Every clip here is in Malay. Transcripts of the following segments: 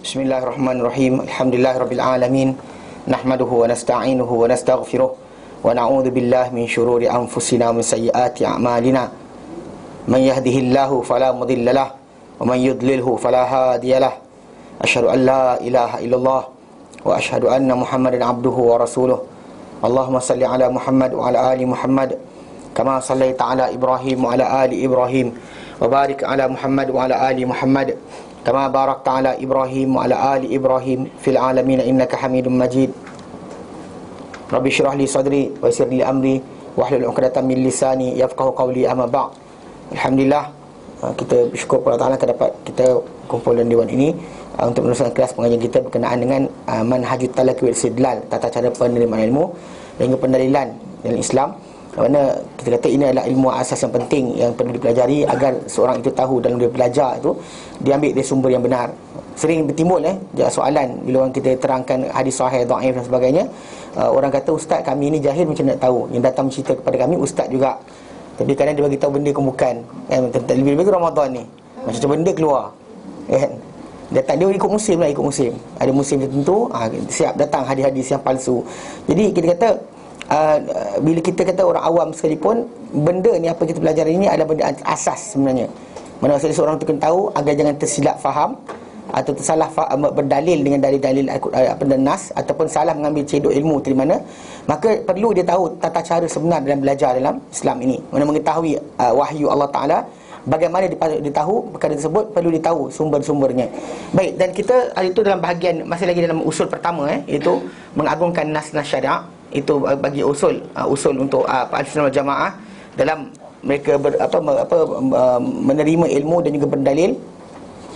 Bismillahirrahmanirrahim. Alhamdulillahirabbil alamin. Nahmaduhu wa nasta'inuhu wa nastaghfiruh wa na'udzu billahi min shururi anfusina wa min sayyiati a'malina. Man yahdihillahu fala mudilla lahu wa man yudlilhu fala hadiyalah. Asyhadu an la ilaha illallah wa asyhadu anna Muhammadan abduhu wa rasuluh. Allahumma salli ala Muhammad wa ala ali Muhammad kama sallaita ala Ibrahim wa ala ali Ibrahim wa barik ala Muhammad wa ala ali Muhammad kama barakta ala Ibrahim wa ala ali Ibrahim fil alamin innaka Hamidum Majid. Rabbi syrah li sadri wa yassir li amri wahlul 'uqdatam min lisani yafqahu qawli, amma ba'd. Alhamdulillah, kita bersyukur kepada Allah dapat kita kumpul dalam dewan ini untuk meneruskan kelas pengajian kita berkenaan dengan manhajut talaqi wal istidlal, tata cara penerimaan ilmu dan pendalilan dalam Islam. Kerana kita kata ini adalah ilmu asas yang penting yang perlu dipelajari agar seorang itu tahu dalam dia belajar itu dia ambil dari sumber yang benar. Sering bertimbul soalan bila orang kita terangkan hadis sahih, dhaif dan sebagainya. Orang kata, ustaz kami ni jahil macam nak tahu. Yang datang bercerita kepada kami ustaz juga, tapi kadang dia bagi tahu benda yang bukan. Lebih-lebih Ramadan ni macam benda keluar kan. Datang dia ikut musim lah, ikut musim. Ada musim tertentu, siap datang hadis-hadis yang palsu. Jadi kita kata bila kita kata orang awam sekalipun, benda ni apa kita pelajari ini adalah benda asas sebenarnya. Mana maksudnya seorang tu kena tahu agar jangan tersilap faham atau tersalah faham, berdalil dengan dalil-dalil dan nas, ataupun salah mengambil cedok ilmu dari mana. Maka perlu dia tahu tata cara sebenar dalam belajar dalam Islam ini. Mana mengetahui wahyu Allah Ta'ala, bagaimana dia tahu perkara tersebut, perlu ditahu sumber-sumbernya. Baik, dan kita hari itu dalam bahagian, masih lagi dalam usul pertama, iaitu mengagungkan nas-nas syariah. Itu bagi usul untuk Ahlussunnah wal Jamaah dalam mereka menerima ilmu dan juga berdalil.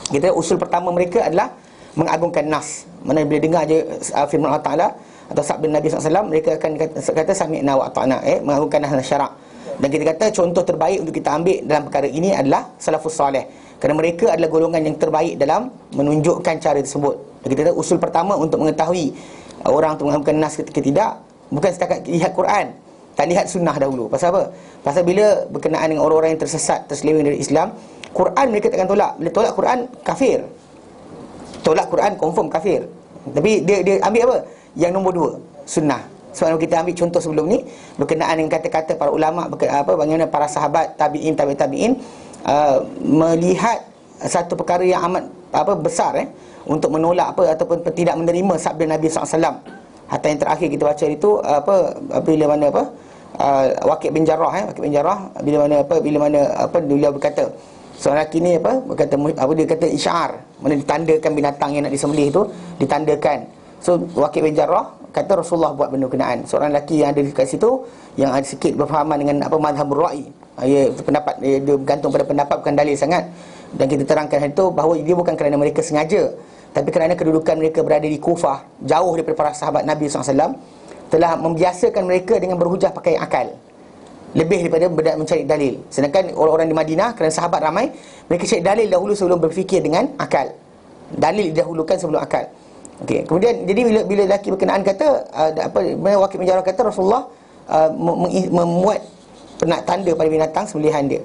Kita usul pertama mereka adalah mengagungkan nas. Mana bila dengar je firman Allah Ta'ala atau sabda Nabi SAW, mereka akan kata sami'na wa ata'na, mengagungkan nas syarak. Dan kita kata contoh terbaik untuk kita ambil dalam perkara ini adalah salafus salih, kerana mereka adalah golongan yang terbaik dalam menunjukkan cara tersebut. Dan kita kata usul pertama untuk mengetahui orang tu mengagungkan nas ketika tidak, bukan setakat lihat Quran, tak lihat sunnah dahulu. Pasal apa? Pasal bila berkenaan dengan orang-orang yang tersesat, terseleweng dari Islam, Quran mereka takkan tolak. Bila tolak Quran, kafir. Tolak Quran, confirm kafir. Tapi dia ambil apa? Yang nombor dua, sunnah. Sebab kita ambil contoh sebelum ni berkenaan dengan kata-kata para ulama, bagaimana para sahabat, tabi'in, tabi'in melihat satu perkara yang amat besar untuk menolak ataupun tidak menerima sabda Nabi SAW. Hatta yang terakhir kita baca itu bila mana Waqi' bin Jarrah bila mana beliau berkata, seorang lelaki ni dia kata isyar, mana ditandakan binatang yang nak disembelih itu ditandakan. So Waqi' bin Jarrah kata Rasulullah buat benda berkenaan. Seorang lelaki yang ada di situ yang ada sikit berfahaman dengan mazhabur ra'i, pendapat dia bergantung pada pendapat, bukan dalil sangat. Dan kita terangkan itu bahawa dia bukan kerana mereka sengaja, tapi kerana kedudukan mereka berada di Kufah, jauh daripada para sahabat Nabi SAW, telah membiasakan mereka dengan berhujah pakai akal lebih daripada mencari dalil. Sedangkan orang-orang di Madinah, kerana sahabat ramai, mereka cari dalil dahulu sebelum berfikir dengan akal. Dalil didahulukan sebelum akal. Okey. Kemudian jadi bila lelaki berkenaan kata Waqi' bin Jarrah kata Rasulullah membuat tanda pada binatang sembelihan dia.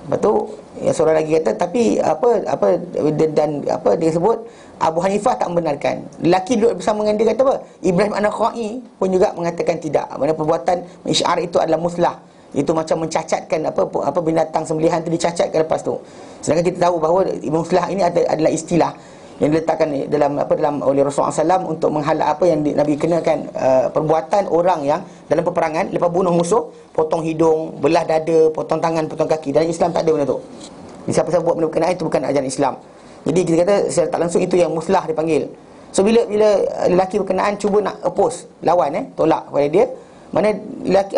Lepas tu seorang lagi kata tapi dia sebut Abu Hanifah tak membenarkan. Lelaki duduk bersama dengan dia kata apa? Ibrahim An-Nakhai pun juga mengatakan tidak. Mana perbuatan isyar itu adalah muslah. Itu macam mencacatkan binatang sembelihan itu, dicacatkan lepas tu. Sedangkan kita tahu bahawa muslah ini adalah istilah yang diletakkan dalam oleh Rasulullah SAW untuk menghalau yang Nabi kenakan perbuatan orang yang dalam peperangan lepas bunuh musuh, potong hidung, belah dada, potong tangan, potong kaki. Dalam Islam tak ada benda tu. Siapa-siapa buat benda berkenaan itu bukan ajaran Islam. Jadi kita kata secara tak langsung itu yang muslah dipanggil. So bila lelaki berkenaan cuba nak oppose, lawan tolak kepada dia, mana lelaki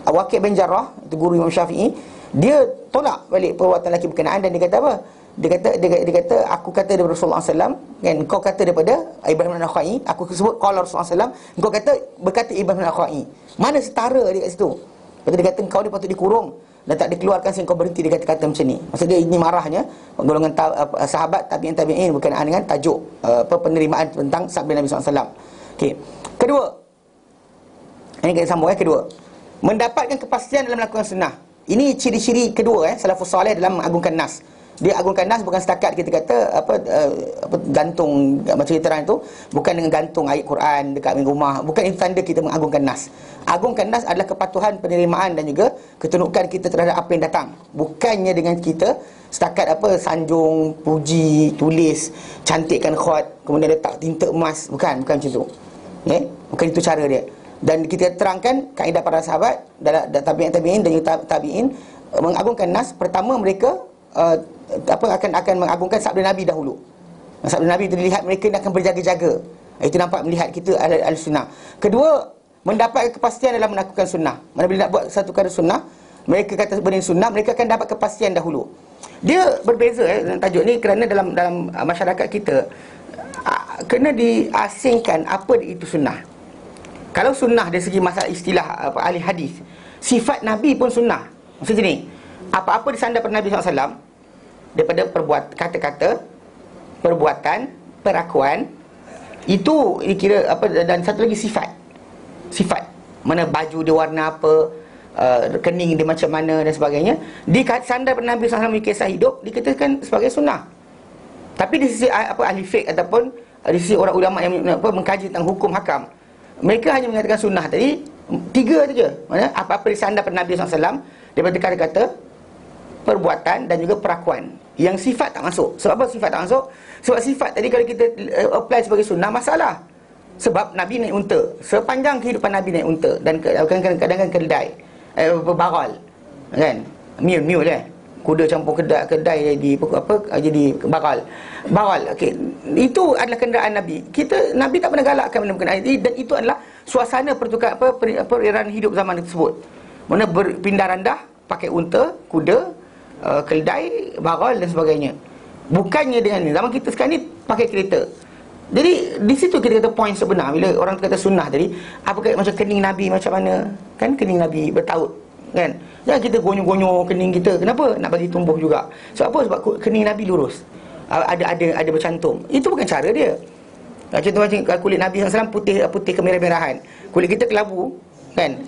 Waqi' bin Jarrah, itu guru Imam Syafi'i, dia tolak balik perbuatan lelaki berkenaan dan dia kata apa? Dia kata aku kata daripada Rasulullah SAW, kan, kau kata daripada Ibrahim An-Nakhai, aku sebut qala Rasulullah SAW, kau kata berkata Ibrahim An-Nakhai. Mana setara dia kat situ? Lepas dia kata kau ni patut dikurung dan tak dikeluarkan sehingga kau berhenti dia kata-kata macam ni. Maksud dia ini marahnya golongan sahabat tabi'in berkenaan dengan tajuk penerimaan tentang sabda Nabi SAW. Okey. Kedua, ini kita sambung kedua, mendapatkan kepastian dalam melakukan sunnah. Ini ciri-ciri kedua salafus salih dalam mengagungkan nas. Dia agungkan nas bukan setakat kita kata gantung macam terang tu, bukan dengan gantung ayat Quran dekat rumah, bukan itu tanda kita mengagungkan nas. Agungkan nas adalah kepatuhan, penerimaan dan juga ketundukan kita terhadap apa yang datang. Bukannya dengan kita setakat sanjung, puji, tulis, cantikkan khat, kemudian letak tinta emas, bukan macam tu. Bukan itu cara dia. Dan kita terangkan kaedah para sahabat dalam tabi'in dan juga tabi'in mengagungkan nas. Pertama mereka akan mengagungkan sabda Nabi dahulu. Sabda Nabi itu dilihat mereka akan berjaga-jaga. Itu nampak melihat kita ahli sunnah. Kedua, mendapat kepastian dalam melakukan sunnah. Bila nak buat satu perkara sunnah, mereka kata benda sunnah, mereka akan dapat kepastian dahulu. Dia berbeza tajuk ni kerana dalam masyarakat kita kena diasingkan apa itu sunnah. Kalau sunnah dari segi masalah istilah ahli hadis, sifat Nabi pun sunnah. Maksudnya ni, apa-apa disandar pada Nabi SAW daripada kata-kata, perbuatan, perakuan, itu dikira dan satu lagi sifat. Mana baju dia warna apa, kening dia macam mana dan sebagainya, disandar pada Nabi SAW kisah hidup, dikatakan sebagai sunnah. Tapi di sisi ahli fiqh ataupun di sisi orang ulama yang mengkaji tentang hukum hakam, mereka hanya mengatakan sunnah tadi 3 saja. Mana apa-apa disandar pada Nabi SAW daripada kata-kata, perbuatan dan juga perakuan. Yang sifat tak masuk. Sebab apa sifat tak masuk? Sebab sifat tadi kalau kita apply sebagai sunnah, masalah. Sebab Nabi naik unta. Sepanjang kehidupan Nabi naik unta. Dan kadang-kadang keldai, baral, kan? Mule kuda campur kedai jadi baral. Okey, itu adalah kenderaan Nabi. Nabi tak pernah galakkan benda berkenaan ini, dan itu adalah suasana pertukaran peredaran hidup zaman tersebut. Mana berpindah randah pakai unta, kuda, keldai, baral dan sebagainya. Bukannya dengan ni zaman kita sekarang ni pakai kereta. Jadi di situ kita kata point sebenar. Bila orang kata sunnah tadi, macam kening Nabi macam mana? Kan kening Nabi bertaut, kan? Jangan kita gonyo-gonyo kening kita. Kenapa? Nak bagi tumbuh juga. Sebab apa? Sebab kening Nabi lurus. Ada bercantum. Itu bukan cara dia. Contoh macam kulit Nabi SAW putih kemerah-merahan. Kulit kita kelabu, kan?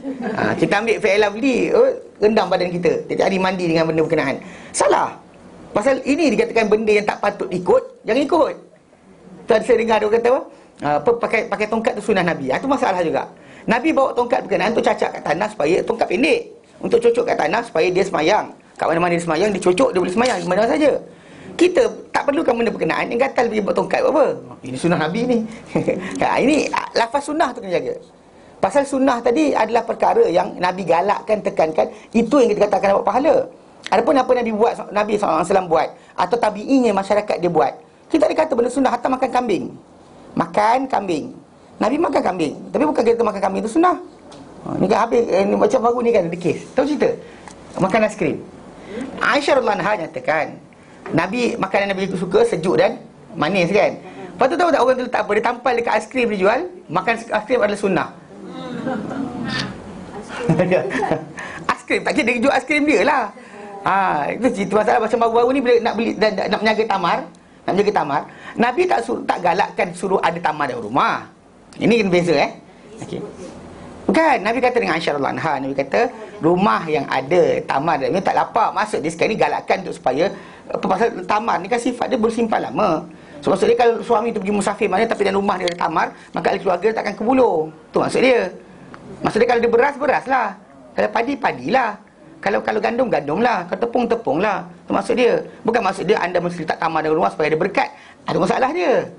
Kita ambil Fair Lovely, rendam badan kita. Tiap hari mandi dengan benda berkenaan. Salah. Pasal ini dikatakan benda yang tak patut ikut, jangan ikut. Tadi saya dengar dia kata pakai tongkat tu sunnah Nabi. Itu masalah juga. Nabi bawa tongkat berkenaan untuk cacak kat tanah supaya tongkat pendek, untuk cocok kat tanah supaya dia semayang. Kat mana-mana dia semayang, dicocok, dia boleh semayang di mana saja. Kita tak perlukan benda berkenaan yang gatal pergi buat tongkat apa. Ini sunnah Nabi ni. Ini lafaz sunnah tu kena jaga. Pasal sunnah tadi adalah perkara yang Nabi galakkan, tekankan. Itu yang kita katakan dapat pahala. Adapun apa Nabi SAW buat, atau tabi'inya masyarakat dia buat, kita ada kata benda sunnah. Hatta makan kambing. Makan kambing. Nabi makan kambing. Tapi bukan kita makan kambing itu sunnah. Ni kan habis macam baru ni kan ada kes. Tahu cerita? Makan aiskrim. Aisyah radhiyallahu anha nyatakan, makanan Nabi suka sejuk dan manis, kan? Lepas tu tahu tak orang tu letak apa? Dia tampal dekat aiskrim dia jual. Makan aiskrim adalah sunnah. Aiskrim, tak kira dia jual aiskrim dia lah. Itu cerita masalah macam baru-baru ni bila nak beli nak menjaga tamar, Nabi tak galakkan suruh ada tamar dalam rumah. Ini kan beza, okey. Bukan, Nabi kata dengan Aisyah radhiyallahu anha, Nabi kata rumah yang ada tamar dalamnya tak lapar. Maksud dia sekarang ni galakkan untuk supaya pasal tamar ni kan sifat dia bersimpan lama. So maksud dia kalau suami tu pergi musafir mana tapi dalam rumah dia ada tamar, maka ahli keluarga takkan kebuluh. Tu maksud dia. Maksud dia kalau dia beras lah. Kalau padi lah. Kalau gandum lah. Kalau tepung lah. Itu maksud dia. Bukan maksud dia anda mesti letak tamar dalam rumah supaya ada berkat. Ada masalah dia.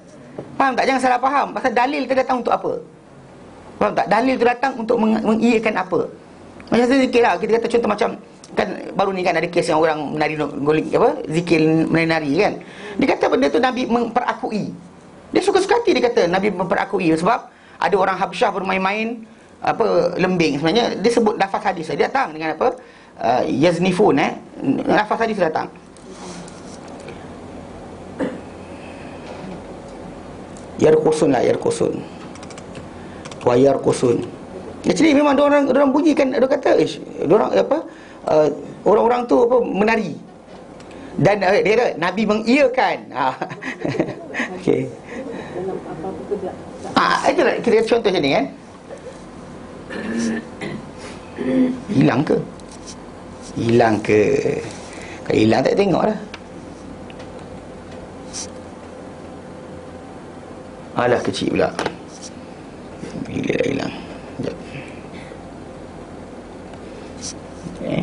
Faham tak? Jangan salah faham. Pasal dalil tu datang untuk apa? Faham tak? Dalil tu datang untuk mengiyakan apa? Macam zikir lah. Kita kata contoh macam, kan baru ni kan ada kes yang orang menari zikir menari kan. Dia kata benda tu Nabi memperakui. Dia suka-suka hati dia kata Nabi memperakui. Sebab ada orang Habsyah bermain-main lembing. Sebenarnya dia sebut lafaz hadis. Dia datang dengan apa? Yaznifun lafaz hadis datang. Yarqusun wa yarqusun. Jadi memang orang bunyikan, dia kata orang-orang tu menari. Dan dia kata Nabi mengiyakan. Okey. Itulah kita contoh macam ni kan. Hilang ke? Kalau hilang tak tengok lah. Alah, kecil pula. Bila dah hilang. Sekejap. Okay.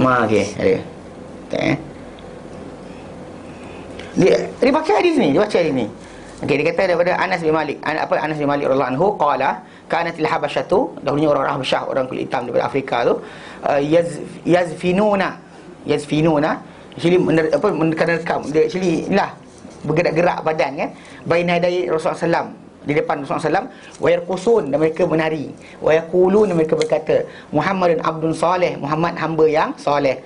Okey, ada. Okay. Dia baca hadis ni, Okey, dia kata daripada Anas bin Malik. Anas bin Malik radhiyallahu anhu qala kanatil habasyatu, dahulunya orang Habasyah, orang kulit hitam daripada Afrika tu, yazfinuna, actually menerkam, dia actually inilah bergerak-gerak badan kan, baina yadai Rasulullah sallam, di depan Rasulullah sallam, wa yarqusun, dan mereka menari, wa yaqulun, dan mereka berkata, Muhammadun abdun salih, Muhammad hamba yang soleh,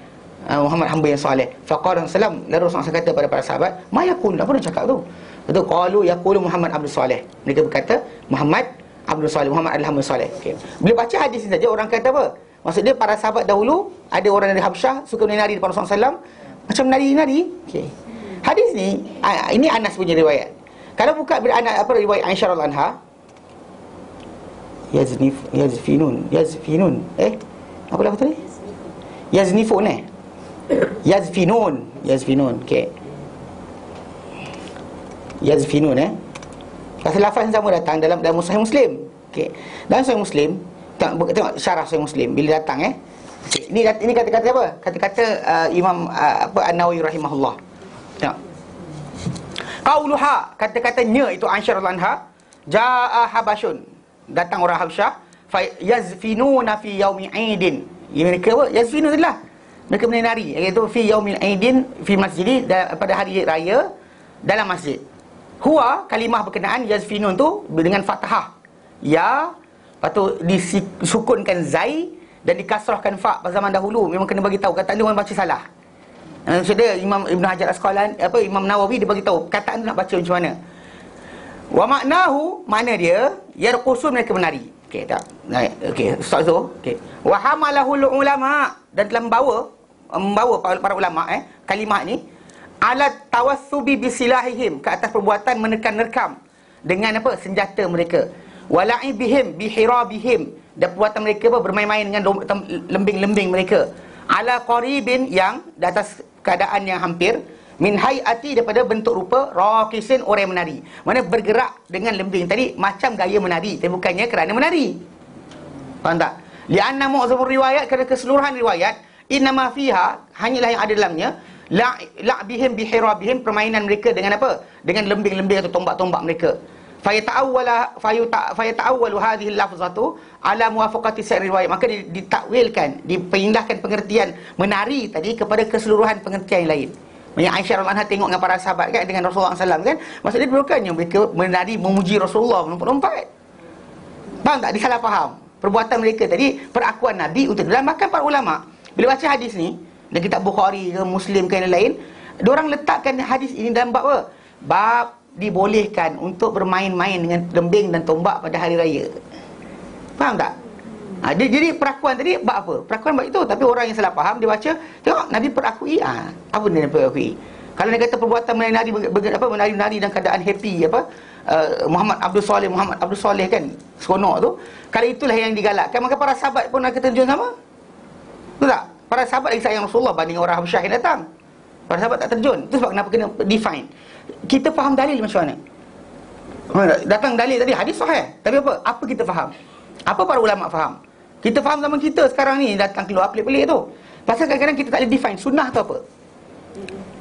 Muhammad hamba yang soleh. Faqala sallam, lalu Rasulullah kata pada para sahabat, ma yaqul, apa dia cakap tu? Betul, qalu yaqulu Muhammad abdul salih, mereka berkata Muhammad abdul salih, Muhammad adalah hamba soleh. Okey, bila baca hadis ni saja orang kata apa? Maksud dia para sahabat dahulu, ada orang dari Habsyah suka menari depan Rasulullah sallam, macam menari-nari. Okey, hadis ni ini Anas punya riwayat. Kalau buka riwayat Aisyah radhiyallahu anha, yazfinun, apa lafaz tadi? Yaznifun, yazfinun. Okey, yazfinun, pasal lafaz yang sama datang dalam Sahih Muslim. Okey, dalam Sahih Muslim, tengok syarah Sahih Muslim bila datang okay. Ini kata-kata apa? Kata-kata Imam An-Nawawi rahimahullah. Tengok. Qauluha, kata-katanya itu Aisyah radhiyallahu anha, jaa habasyun, datang orang Habsyah, fa yazfinuna fi yaumi aidin. Mereka apa? Yazfinun itulah, mereka menari, iaitu fi yaumil aidin fi masjid, pada hari raya dalam masjid. Huwa, kalimah berkenaan yazfinun tu dengan fathah ya, lepas tu disukunkan zai dan dikasrahkan fa. Pada zaman dahulu memang kena bagi tahu, kata ni orang baca salah. Maksud dia Imam Ibn Hajar Asqalani, Imam Nawawi, dia bagi tahu kataan tu nak baca macam mana. Wa maknahu, makna dia yarqusun, mereka menari. Okey, tak. Okey, ustaz tu. Okey. Wa hamalahul ulama, dan telah membawa para ulama kalimah ni ala tawassubi bisilahihim, ke atas perbuatan menerkam dengan apa? Senjata mereka. Wala'ibihim bihirabihim, dan perbuatan mereka bermain-main dengan lembing-lembing mereka. Ala qaribin, yang di atas keadaan yang hampir, min hayati, daripada bentuk rupa, raqisin, orang yang menari. Mana bergerak dengan lembing tadi macam gaya menari, tapi bukannya kerana menari. Faham tak? Li'anna mu'zamur riwayat, kerana keseluruhan riwayat, innama fiha, hanyalah yang ada dalamnya, la'bihim bihirabihim, permainan mereka dengan apa? Dengan lembing-lembing atau tombak-tombak mereka. Fayata'awwalu hadhihi al-lafzatu ala muwafaqati sa'ir riwayat, maka ditakwilkan, dipindahkan pengertian menari tadi kepada keseluruhan pengertian yang lain. Yang Aisyah radhiyallahu anha tengok dengan para sahabat kan, dengan Rasulullah SAW kan, maksudnya bukannya mereka menari memuji Rasulullah melompat-lompat. Faham tak? Dia salah faham perbuatan mereka tadi, perakuan Nabi untuk dalam. Bahkan para ulama bila baca hadis ni dalam kitab Bukhari ke Muslim ke yang lain, diorang letakkan hadis ini dalam bab apa? Bab dibolehkan untuk bermain-main dengan lembing dan tombak pada hari raya. Faham tak? Jadi perakuan tadi bab apa? Perakuan bab itu. Tapi orang yang salah faham, dia baca, tengok Nabi perakui. Apa benda Nabi perakui? Kalau dia kata perbuatan menari-nari dalam keadaan happy, Muhammad Abdul Saleh kan, seronok tu. Kalau itulah yang digalakkan, maka para sahabat pun akan terjun sama. Betul tak? Para sahabat lagi sayang Rasulullah banding orang Habsyah yang datang. Para sahabat tak terjun. Itu sebab kenapa kena define. Kita faham dalil macam mana? Datang dalil tadi, hadis sahih. Tapi apa? Apa kita faham? Apa para ulama faham? Kita faham zaman kita sekarang ni datang keluar pelik-pelik tu. Pasal kadang-kadang kita tak boleh define sunnah tu apa.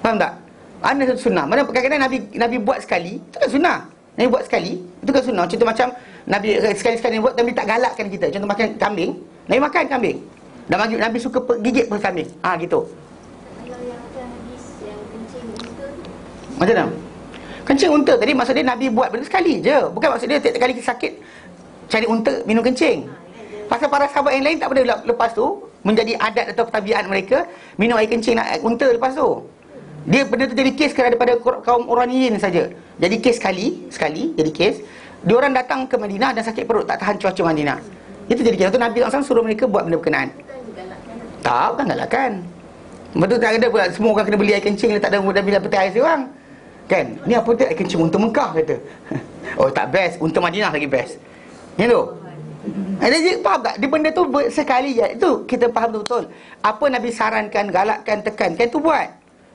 Faham tak? Mana satu sunnah? Mana kadang-kadang Nabi buat sekali, itu kan sunnah. Nabi buat sekali, itu kan sunnah. Contoh macam Nabi sekali-sekali buat, Nabi tak galakkan kita. Contoh makan kambing, Nabi makan kambing. Dan Nabi suka gigit per kambing. Gitu. Macam mana? Kencing unta tadi maksud dia Nabi buat benda sekali je. Bukan maksud dia tiap kali sakit cari unta minum kencing. Pasal para sahabat yang lain tak boleh lepas tu menjadi adat atau tabiat mereka minum air kencing unta lepas tu. Dia benda tu jadi kes kerana daripada kaum Uraniyin saja. Jadi kes sekali jadi kes. Diorang datang ke Madinah dan sakit perut, tak tahan cuaca Madinah. Itu jadi kes. Nabi SAW suruh mereka buat benda berkenaan. Tak, bukan galakkan. Betul tak ada pula semua orang kena beli air kencing, tak ada mudah bila peti air seorang. Kan? Ni apa tu? Air kencing unta Mekah kata. Oh tak best, unta Madinah lagi best. Ni tu. Jadi faham tak? Dia benda tu sekali je. Itu kita faham betul. Apa Nabi sarankan, galakkan, tekankan tu buat.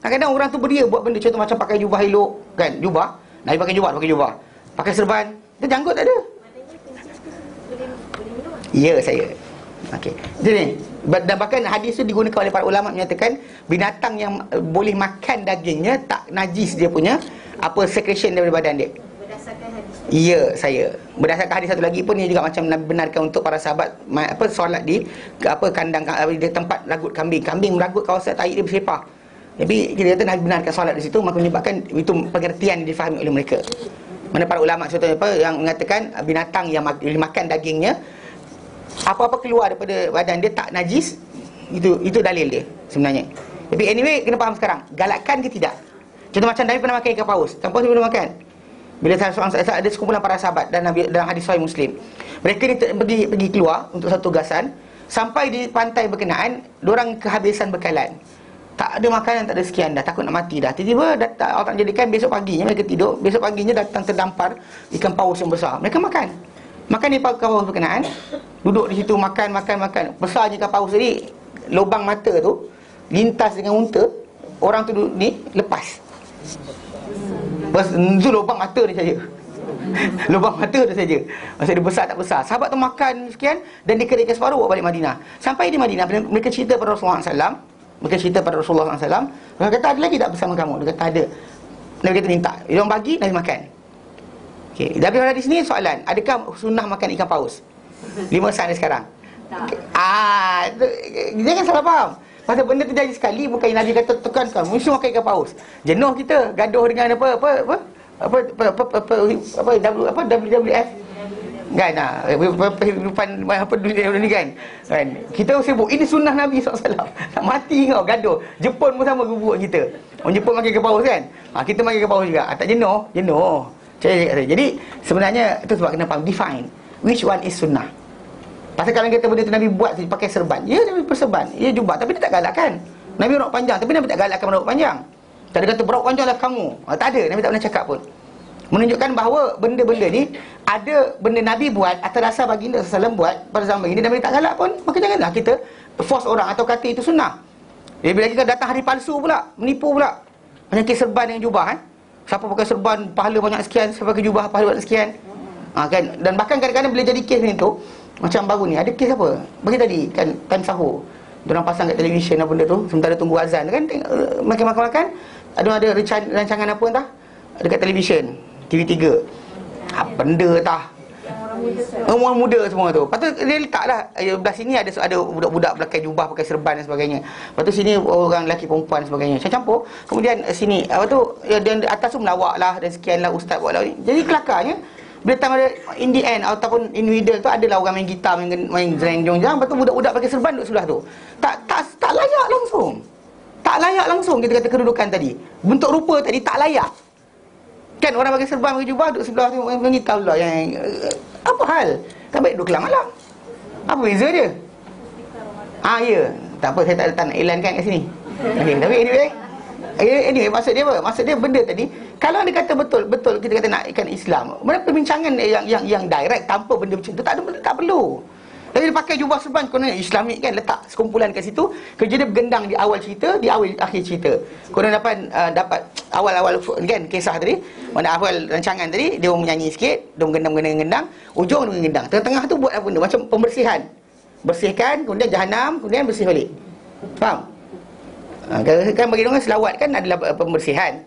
Kadang-kadang orang tu beria buat benda contoh macam pakai jubah elok kan, jubah. Nabi pakai jubah. Pakai serban, dia janggut tak ada. Ya, saya. Okey. Jadi, dan bahkan hadis tu digunakan oleh para ulama menyatakan binatang yang boleh makan dagingnya tak najis dia punya apa secretion daripada badan dia. Berdasarkan hadis. Ya, saya. Berdasarkan hadis satu lagi pun ia juga macam Nabi benarkan untuk para sahabat apa solat di kandang di tempat ragut kambing. Kambing meragut kawasan tahi dia bersepah. Jadi kita kata Nabi benarkan solat di situ, maka menyebabkan itu pengertian yang difahami oleh mereka. Mana para ulama contohnya apa yang mengatakan binatang yang makan dagingnya apa-apa keluar daripada badan dia tak najis, itu dalil dia sebenarnya. Tapi anyway kena faham sekarang, galakkan ke tidak. Contoh macam Nabi pernah makan ikan paus. Ikan paus dia pernah makan. Bila ada sekumpulan para sahabat dan Nabi dalam hadis sahih Muslim. Mereka ni pergi keluar untuk satu tugasan, sampai di pantai berkenaan, diorang kehabisan bekalan. Tak ada makanan, tak ada sekian dah, takut nak mati dah. Tiba-tiba Allah tak jadikan besok paginya mereka tidur, besok paginya datang terdampar ikan paus yang besar. Mereka makan ikan paus berkenaan, duduk di situ makan. Besarnya ikan paus tadi, lubang mata tu lintas dengan unta, orang tu duduk ni lepas. Itu lubang mata dia saja. Lubang mata dia saja. Maksud dia besar tak besar. Sahabat tu makan sekian dan dikerikkan separuh bawa balik Madinah. Sampai di Madinah mereka cerita pada Rasulullah SAW. Mereka kata ada lagi tak bersama kamu? Dia kata ada. Nabi kata minta. Dia orang bagi, Nabi makan. Okey, dari di sini soalan, adakah sunnah makan ikan paus? 5 saat sekarang. Jangan salah faham. Pasal benda terjadi sekali, bukan Nabi kata tekankan mesti makan ikan paus. Jenuh kita gaduh dengan WWF kan, kehidupan dunia ni kan. Kita sibuk, ini sunnah Nabi SAW. Tak mati kau gaduh. Jepun pun sama gubuk kita. Orang Jepun makan ikan paus kan, kita makan ikan paus juga. Tak jenuh. Jadi sebenarnya itu sebab kena faham, define which one is sunnah. Pasal kalau kata benda tu Nabi buat pakai serban, ya Nabi berserban, ya jubah, tapi dia tak galakkan. Nabi rambut panjang, tapi Nabi tak galakkan rambut panjang. Tak ada kata berambut panjanglah kamu. Tak ada, Nabi tak pernah cakap pun. Menunjukkan bahawa benda-benda ni ada benda Nabi buat atas dasar baginda SAW buat pada zaman ini, Nabi tak galak pun. Maka janganlah kita force orang atau kata itu sunnah. Jadi bila kita datang hari palsu pula, menipu pula, penyakit serban dengan jubah kan. Siapa pakai serban pahala banyak sekian, siapa pakai jubah pahala banyak sekian. Kan. Dan bahkan kadang-kadang bila jadi kes ni tu, macam baru ni ada kes apa? Bagi tadi kan time sahur. Diorang pasang kat televisyen apa benda tu, sementara tunggu azan kan, makan. Ada rancangan apa entah dekat televisyen TV3. Benda tah. Orang muda semua tu. Lepas tu dia letaklah belah sini ada budak-budak pakai jubah, pakai serban dan sebagainya. Lepas tu sini orang lelaki perempuan dan sebagainya. Campur. Kemudian sini apa tu, dan atas tu melawak lah dan sekian lah ustaz buat lah. Jadi kelakarnya bila time ada in the end ataupun in middle tu adalah orang main gitar, main jerenjong-jerenjong. Lepas tu budak-budak pakai serban duduk sebelah tu. Tak layak langsung. Tak layak langsung kita kata kedudukan tadi. Bentuk rupa tadi tak layak. Kan orang pakai serban, pakai jubah duduk sebelah tu main gitar pula yang apa hal? Tak baik duduk kelam malam. Apa beza dia? Ya. Tak apa, saya tak nak iklankan kat sini. Okay, tapi anyway maksud dia apa? Maksud dia benda tadi, kalau dia kata betul kita kata nak ikan Islam, mana perbincangan yang direct tanpa benda macam tu tak perlu. Tapi dia pakai jubah serban konon Islamik kan, letak sekumpulan kat situ, kerja dia bergendang di awal cerita, di awal akhir cerita. Konon dapat awal-awal kan kisah tadi, mana awal rancangan tadi dia menyanyi sikit, dia menggendang, ujung dia menggendang. Tengah-tengah tu buat apa benda macam pembersihan. Bersihkan, kemudian jahanam, kemudian bersih balik. Faham? Kan bagi orang selawat kan adalah pembersihan.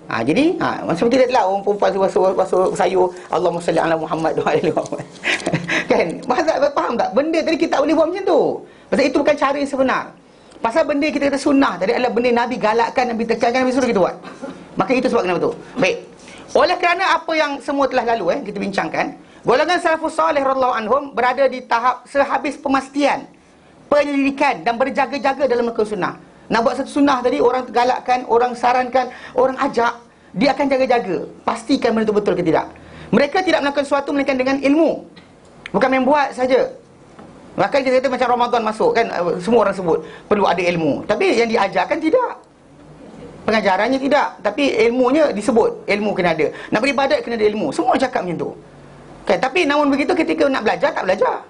Jadi macam tidak lah orang perempuan basuh sayur Allahumma salli ala Muhammad wa ala Muhammad. Kan? Faham tak? Benda tadi kita tak boleh buat macam tu. Pasal itu bukan cara yang sebenar. Pasal benda kita kata sunnah tadi adalah benda Nabi galakkan, Nabi tekankan, Nabi suruh kita buat. Maka itu sebab kenapa tu. Baik. Oleh kerana apa yang semua telah lalu kita bincangkan, golongan salafus salih radhiyallahu anhum berada di tahap sehabis pemastian, penyelidikan dan berjaga-jaga dalam melakukan sunnah. Nak buat satu sunnah tadi, orang galakkan, orang sarankan, orang ajak, dia akan jaga-jaga, pastikan benda itu betul ke tidak. Mereka tidak melakukan sesuatu melainkan dengan ilmu, bukan main buat saja. Bahkan kita kata macam Ramadan masuk kan, semua orang sebut perlu ada ilmu, tapi yang diajarkan tidak, pengajarannya tidak, tapi ilmunya disebut, ilmu kena ada. Nak beribadat kena ada ilmu, semua cakap macam tu kan. Tapi namun begitu ketika nak belajar, tak belajar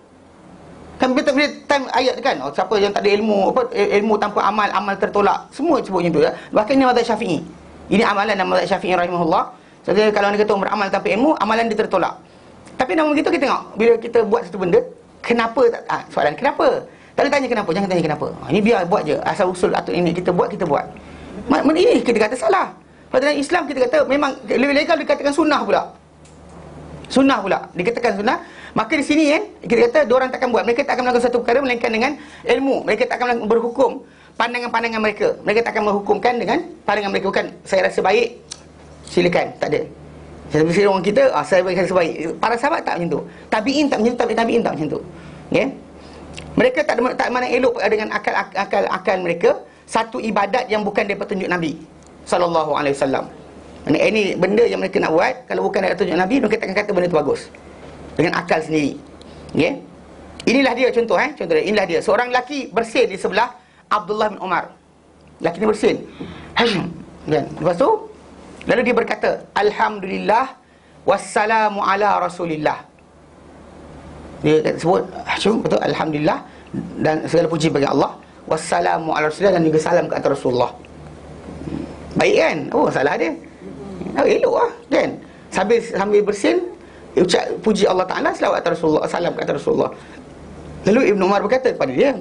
kan. Bila time ayat kan, siapa yang tak ada ilmu, ilmu tanpa amal, amal tertolak. Semua sebut macam tu ya. Bahkan ini mazhab Syafi'i. Ini amalan dan mazhab Syafi'i rahimahullah. Jadi kalau dia kata beramal tanpa ilmu, amalan dia tertolak. Tapi namun begitu kita tengok, bila kita buat satu benda, kenapa tak soalan kenapa? Tak boleh tanya kenapa, jangan tanya kenapa. Ini biar buat je, asal usul atau ini kita buat. Ini kita kata salah. Pada dalam Islam kita kata memang lebih legal dikatakan sunnah pula. Dikatakan sunnah. Maka di sini kan kita kata diorang takkan buat, mereka tak akan melakukan satu perkara melainkan dengan ilmu. Mereka tak akan berhukum pandangan-pandangan mereka. Mereka tak akan menghukumkan dengan pandangan mereka. Bukan saya rasa baik, silakan, tak ada. Saya berkata orang kita, saya rasa baik. Para sahabat tak macam tu. Tabi'in tak macam tu, tabi'in tak macam tu. Okay? Mereka tak mana elok dengan akal mereka satu ibadat yang bukan daripada tunjuk Nabi sallallahu alaihi wasallam. Ini benda yang mereka nak buat, kalau bukan daripada tunjuk Nabi, mereka takkan kata benda tu bagus dengan akal sendiri. Okay? Inilah dia contoh dia. Inilah dia. Seorang lelaki bersin di sebelah Abdullah bin Umar. Lelaki ni bersin. Kan? Lepas tu lalu dia berkata, Alhamdulillah wassalamu ala Rasulillah. Dia sebut betul, Alhamdulillah dan segala puji bagi Allah, wassalamu ala Rasulillah, dan juga salam ke atas Rasulullah. Baik kan? Oh, salah dia. Elok lah kan? Sambil bersin, ucap puji Allah Ta'ala, selawat atas Rasulullah, salam ke atas Rasulullah. Lalu Ibn Umar berkata kepada dia,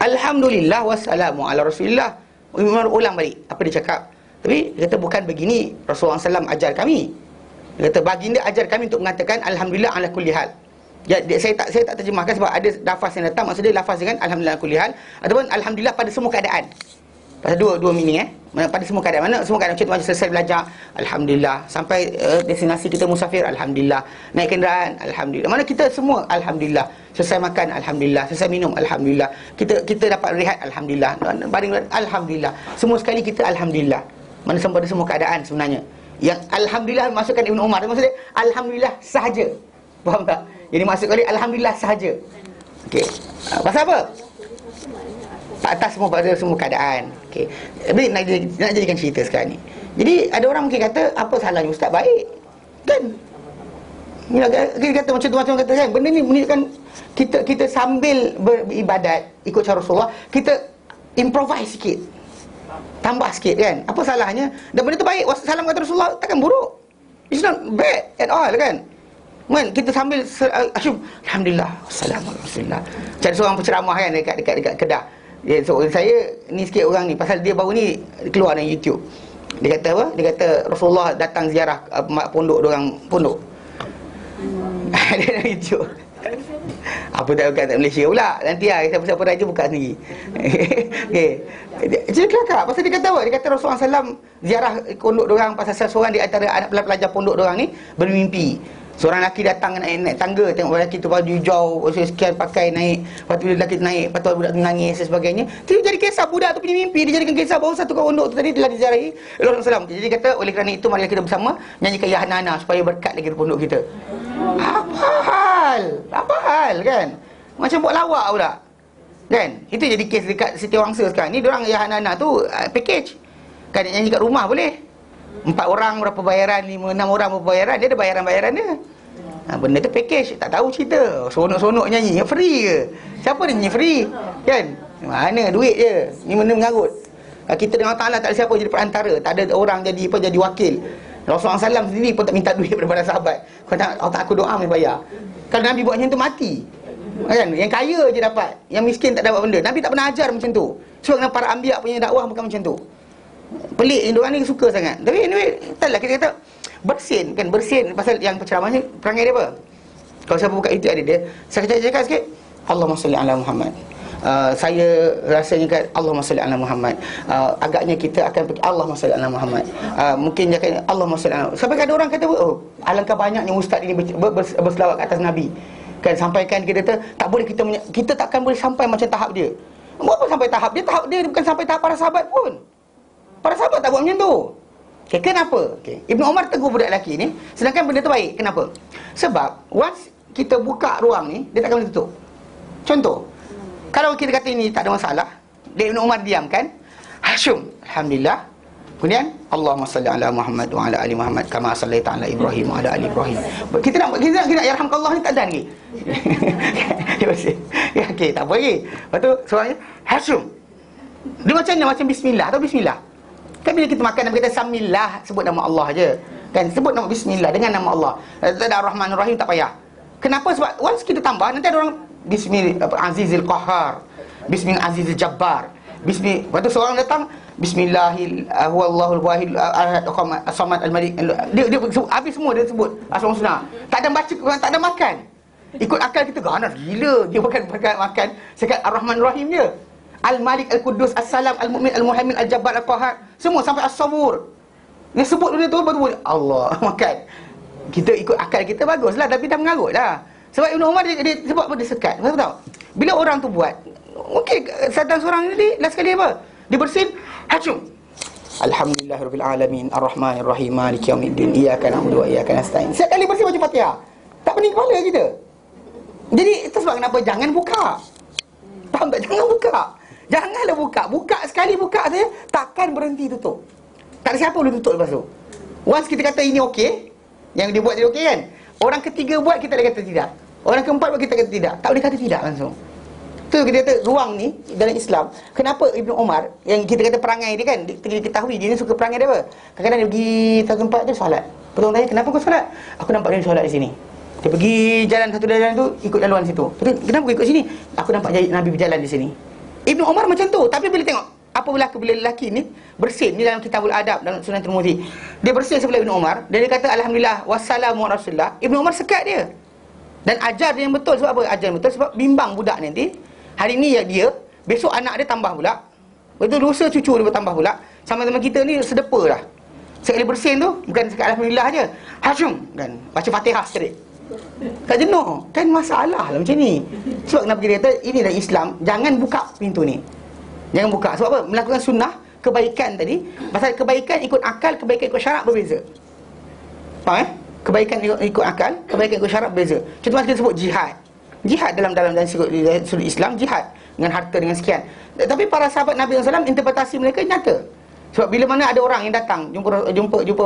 Alhamdulillah wassalamu ala Rasulillah. Ibn Umar ulang balik apa dia cakap. Tapi dia kata bukan begini Rasulullah SAW ajar kami. Dia kata baginda ajar kami untuk mengatakan Alhamdulillah ala kulli hal. Saya tak terjemahkan sebab ada lafaz yang datang, maksud dia lafaz dengan Alhamdulillah ala kulli hal ataupun Alhamdulillah pada semua keadaan. Pasal dua meaning pada semua keadaan. Mana semua keadaan, contoh macam selesai belajar Alhamdulillah, sampai destinasi kita musafir Alhamdulillah, naik kenderaan Alhamdulillah, mana kita semua Alhamdulillah, selesai makan Alhamdulillah, selesai minum Alhamdulillah, kita dapat rehat Alhamdulillah, baring Alhamdulillah, semua sekali kita Alhamdulillah. Mana pada semua keadaan sebenarnya. Yang Alhamdulillah masukkan Ibn Umar, maksudnya Alhamdulillah sahaja. Faham tak? Jadi maksud kali Alhamdulillah sahaja. Okey. Pasal apa? Atas pada semua keadaan. Okey. Tapi nak jadikan cerita sekarang ni. Jadi ada orang mungkin kata, apa salahnya ustaz, baik. Kan? Kita kata macam kata kan, benda ni menunjukkan kita sambil beribadat ikut cara Rasulullah, kita improvise sikit. Tambah sikit kan. Apa salahnya? Dan benda tu baik. Salam kata Rasulullah takkan buruk. It's not bad at all kan. Man, kita sambil Alhamdulillah, Alhamdulillah. Macam seorang penceramah kan dekat Kedah. So saya ni sikit orang ni, pasal dia baru ni keluar dalam YouTube. Dia kata apa? Dia kata Rasulullah datang ziarah pondok dia dalam YouTube. Apa tak bukan tak Malaysia pula. Nanti siapa raja buka sendiri. Okey. Jadi kelakar pasal dia kata apa? Dia kata Rasulullah SAW ziarah pondok diorang, pasal seorang di antara anak pelajar pondok diorang ni bermimpi. Seorang lelaki datang naik tangga, tengok lelaki tu baju hijau, sekian pakai naik, lepas tu lelaki tu naik, lepas tu budak tu nangis dan sebagainya. Dia jadi kisah budak tu punya mimpi, dia jadikan kisah bahawa satu kawan pondok tu tadi telah diziarahi Rasulullah SAW. Jadi dia kata oleh kerana itu marilah kita bersama nyanyikan Ya Hana supaya berkat lagi di pondok kita. Apa hal kan? Macam buat lawak pula. Kan? Itu jadi kes dekat Siti Wangsa sekarang ni, diorang Ya Hana tu package. Kan nyanyi kat rumah boleh. 4 orang berapa bayaran, 5, 6 orang berapa bayaran, dia ada bayaran-bayaran dia. Benda tu package, tak tahu cerita. Sonok-sonok nyanyi, free ke? Siapa dia nyanyi free? Kan? Mana duit je. Ni benda mengarut. Kita dengan Allah Ta'ala tak ada siapa jadi perantara, tak ada orang jadi wakil. Rasulullah SAW sendiri pun tak minta duit daripada para sahabat. Kau tak, aku doa boleh bayar. Kalau Nabi buat macam tu mati. Kan? Yang kaya je dapat, yang miskin tak dapat benda. Nabi tak pernah ajar macam tu. Sebab para anbiya punya dakwah bukan macam tu. Pelik ni, diorang ni suka sangat. Tapi anyway, taklah kita kata bersin kan, bersin pasal yang penceramah ni perangai dia apa? Kalau siapa buka itu ada dia. Saya cakap sikit, Allahumma salli ala Muhammad. Saya rasanya kat Allahumma salli ala Muhammad. Agaknya kita akan pergi Allahumma salli ala Muhammad. Mungkin dia akan Allahumma salli ala. Sampai ada orang kata, oh, alangkah banyaknya ustaz ini berselawat ke atas Nabi. Kan sampaikan kita kata tak boleh kita takkan boleh sampai macam tahap dia. Apa sampai tahap dia? Tahap dia bukan sampai tahap para sahabat pun. Para sahabat tak buat macam tu. Okay, kenapa? Okay. Ibn Umar tegur budak lelaki ni, sedangkan benda tu baik. Kenapa? Sebab once kita buka ruang ni, dia takkan boleh tutup. Contoh, kalau kita kata ini tak ada masalah, dia Ibn Umar diamkan, Alhamdulillah, Kemudian Allahumma salli ala Muhammad wa ala ali Muhammad kama sallaita ala Ibrahim wa ala ali Ibrahim. Kita nak yarhamkallah ni tak ada lagi. Ya, okey, tak apa lagi. Lepas tu soalnya Hashim. Dia macam bismillah atau bismillah. Kan bila kita makan, kita kata samillah, sebut nama Allah je. Kan sebut nama bismillah dengan nama Allah. Tak ada Ar-Rahman Ar-Rahim, tak payah. Kenapa? Sebab once kita tambah, nanti ada orang Bismillah Azizil Qahar, Bismillah Azizil Jabbar, Bismillah. Lepas tu seorang datang Bismillahil huwallahul wahid ahad as-samad al-malik. Dia habis semua dia sebut asal sunnah. Tak ada baca, tak ada makan. Ikut akal kita ganas gila. Dia makan sekat Ar-Rahman Ar-Rahim je. Al-Malik Al-Quddus As-Salam Al-Mu'min Al-Muhaimin Al-Jabbar Al-Qahar, semua sampai As-Sabur. Dia sebut dulu tu baru Allah makan. Kita ikut akal kita baguslah, tapi dah mengarut dah. Sebab Ibn Umar dia sebab apa dia sekat. Tahu tak? Bila orang tu buat, okey, sadar seorang ni last sekali apa? Dia bersin, hacum. Alhamdulillahirabbil alamin, arrahmanir rahim, maliki yaumiddin, iyyaka na'budu wa iyyaka nasta'in. Setiap kali bersin baca Fatihah. Tak pening kepala kita. Jadi itu sebab kenapa jangan buka. Faham tak? Jangan buka. Janganlah buka. Buka sekali buka saja, takkan berhenti tutup. Tak ada siapa boleh tutup lepas tu. Once kita kata ini okey, yang dia buat dia okey kan, orang ketiga buat kita dah kata tidak, orang keempat buat kita kata tidak. Tak boleh kata tidak langsung. Tu kita kata ruang ni dalam Islam. Kenapa Ibnu Umar yang kita kata perangai dia kan, kita ketahui dia ni suka perangai dia apa. Kadang-kadang dia pergi satu tempat tu solat. Petang tanya, kenapa kau solat? Aku nampak dia solat di sini. Dia pergi jalan satu jalan tu, ikut laluan situ. Kenapa kau ikut sini? Aku nampak Nabi berjalan di sini. Ibnu Umar macam tu. Tapi bila tengok apa berlaku bila lelaki ni bersin ni dalam Kitabul Adab, dalam Sunan Tirmizi, dia bersin sebelah Ibnu Umar dan dia kata alhamdulillah wassalamu rasulullah. Ibnu Umar sekat dia dan ajar dia yang betul. Sebab apa ajar yang betul? Sebab bimbang budak ni nanti. Hari ni ya dia, besok anak dia tambah pula, betul, dosa cucu dia bertambah pula. Sama-sama kita ni sedepa dah. Sekali bersin tu bukan sekat alhamdulillah je, hajum kan, baca Fatihah straight. Tak jenuh. Kan masalah lah macam ni. Sebab kenapa kita kata ini dalam Islam, jangan buka pintu ni. Jangan buka. Sebab apa? Melakukan sunnah, kebaikan tadi. Pasal kebaikan ikut akal, kebaikan ikut syarak berbeza. Faham Kebaikan ikut akal, kebaikan ikut syarak berbeza. Contoh kita sebut jihad. Jihad dalam sudut Islam, jihad dengan harta, dengan sekian. Tapi para sahabat Nabi SAW, interpretasi mereka nyata. Sebab bila mana ada orang yang datang jumpa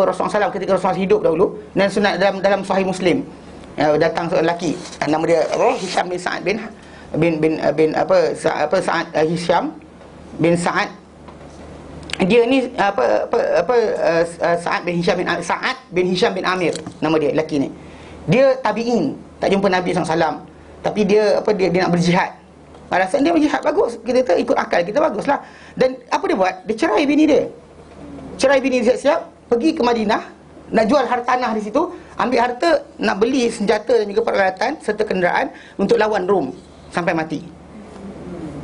Rasulullah SAW ketika Rasulullah hidup dahulu, dan sunat dalam Sahih Muslim, datang seorang lelaki, nama dia Hisham bin Sa'ad Hisham bin Sa'ad. Dia ni Sa'ad bin Hisham bin Amir, nama dia lelaki ni. Dia tabi'in, tak jumpa Nabi SAW, tapi dia nak berjihad. Alasan dia berjihad bagus, kita kata ikut akal kita baguslah. Dan apa dia buat? Dia cerai bini dia. Cerai bini dia siap-siap pergi ke Madinah, nak jual tanah di situ, ambil harta, nak beli senjata dan juga peralatan serta kenderaan untuk lawan Rom sampai mati.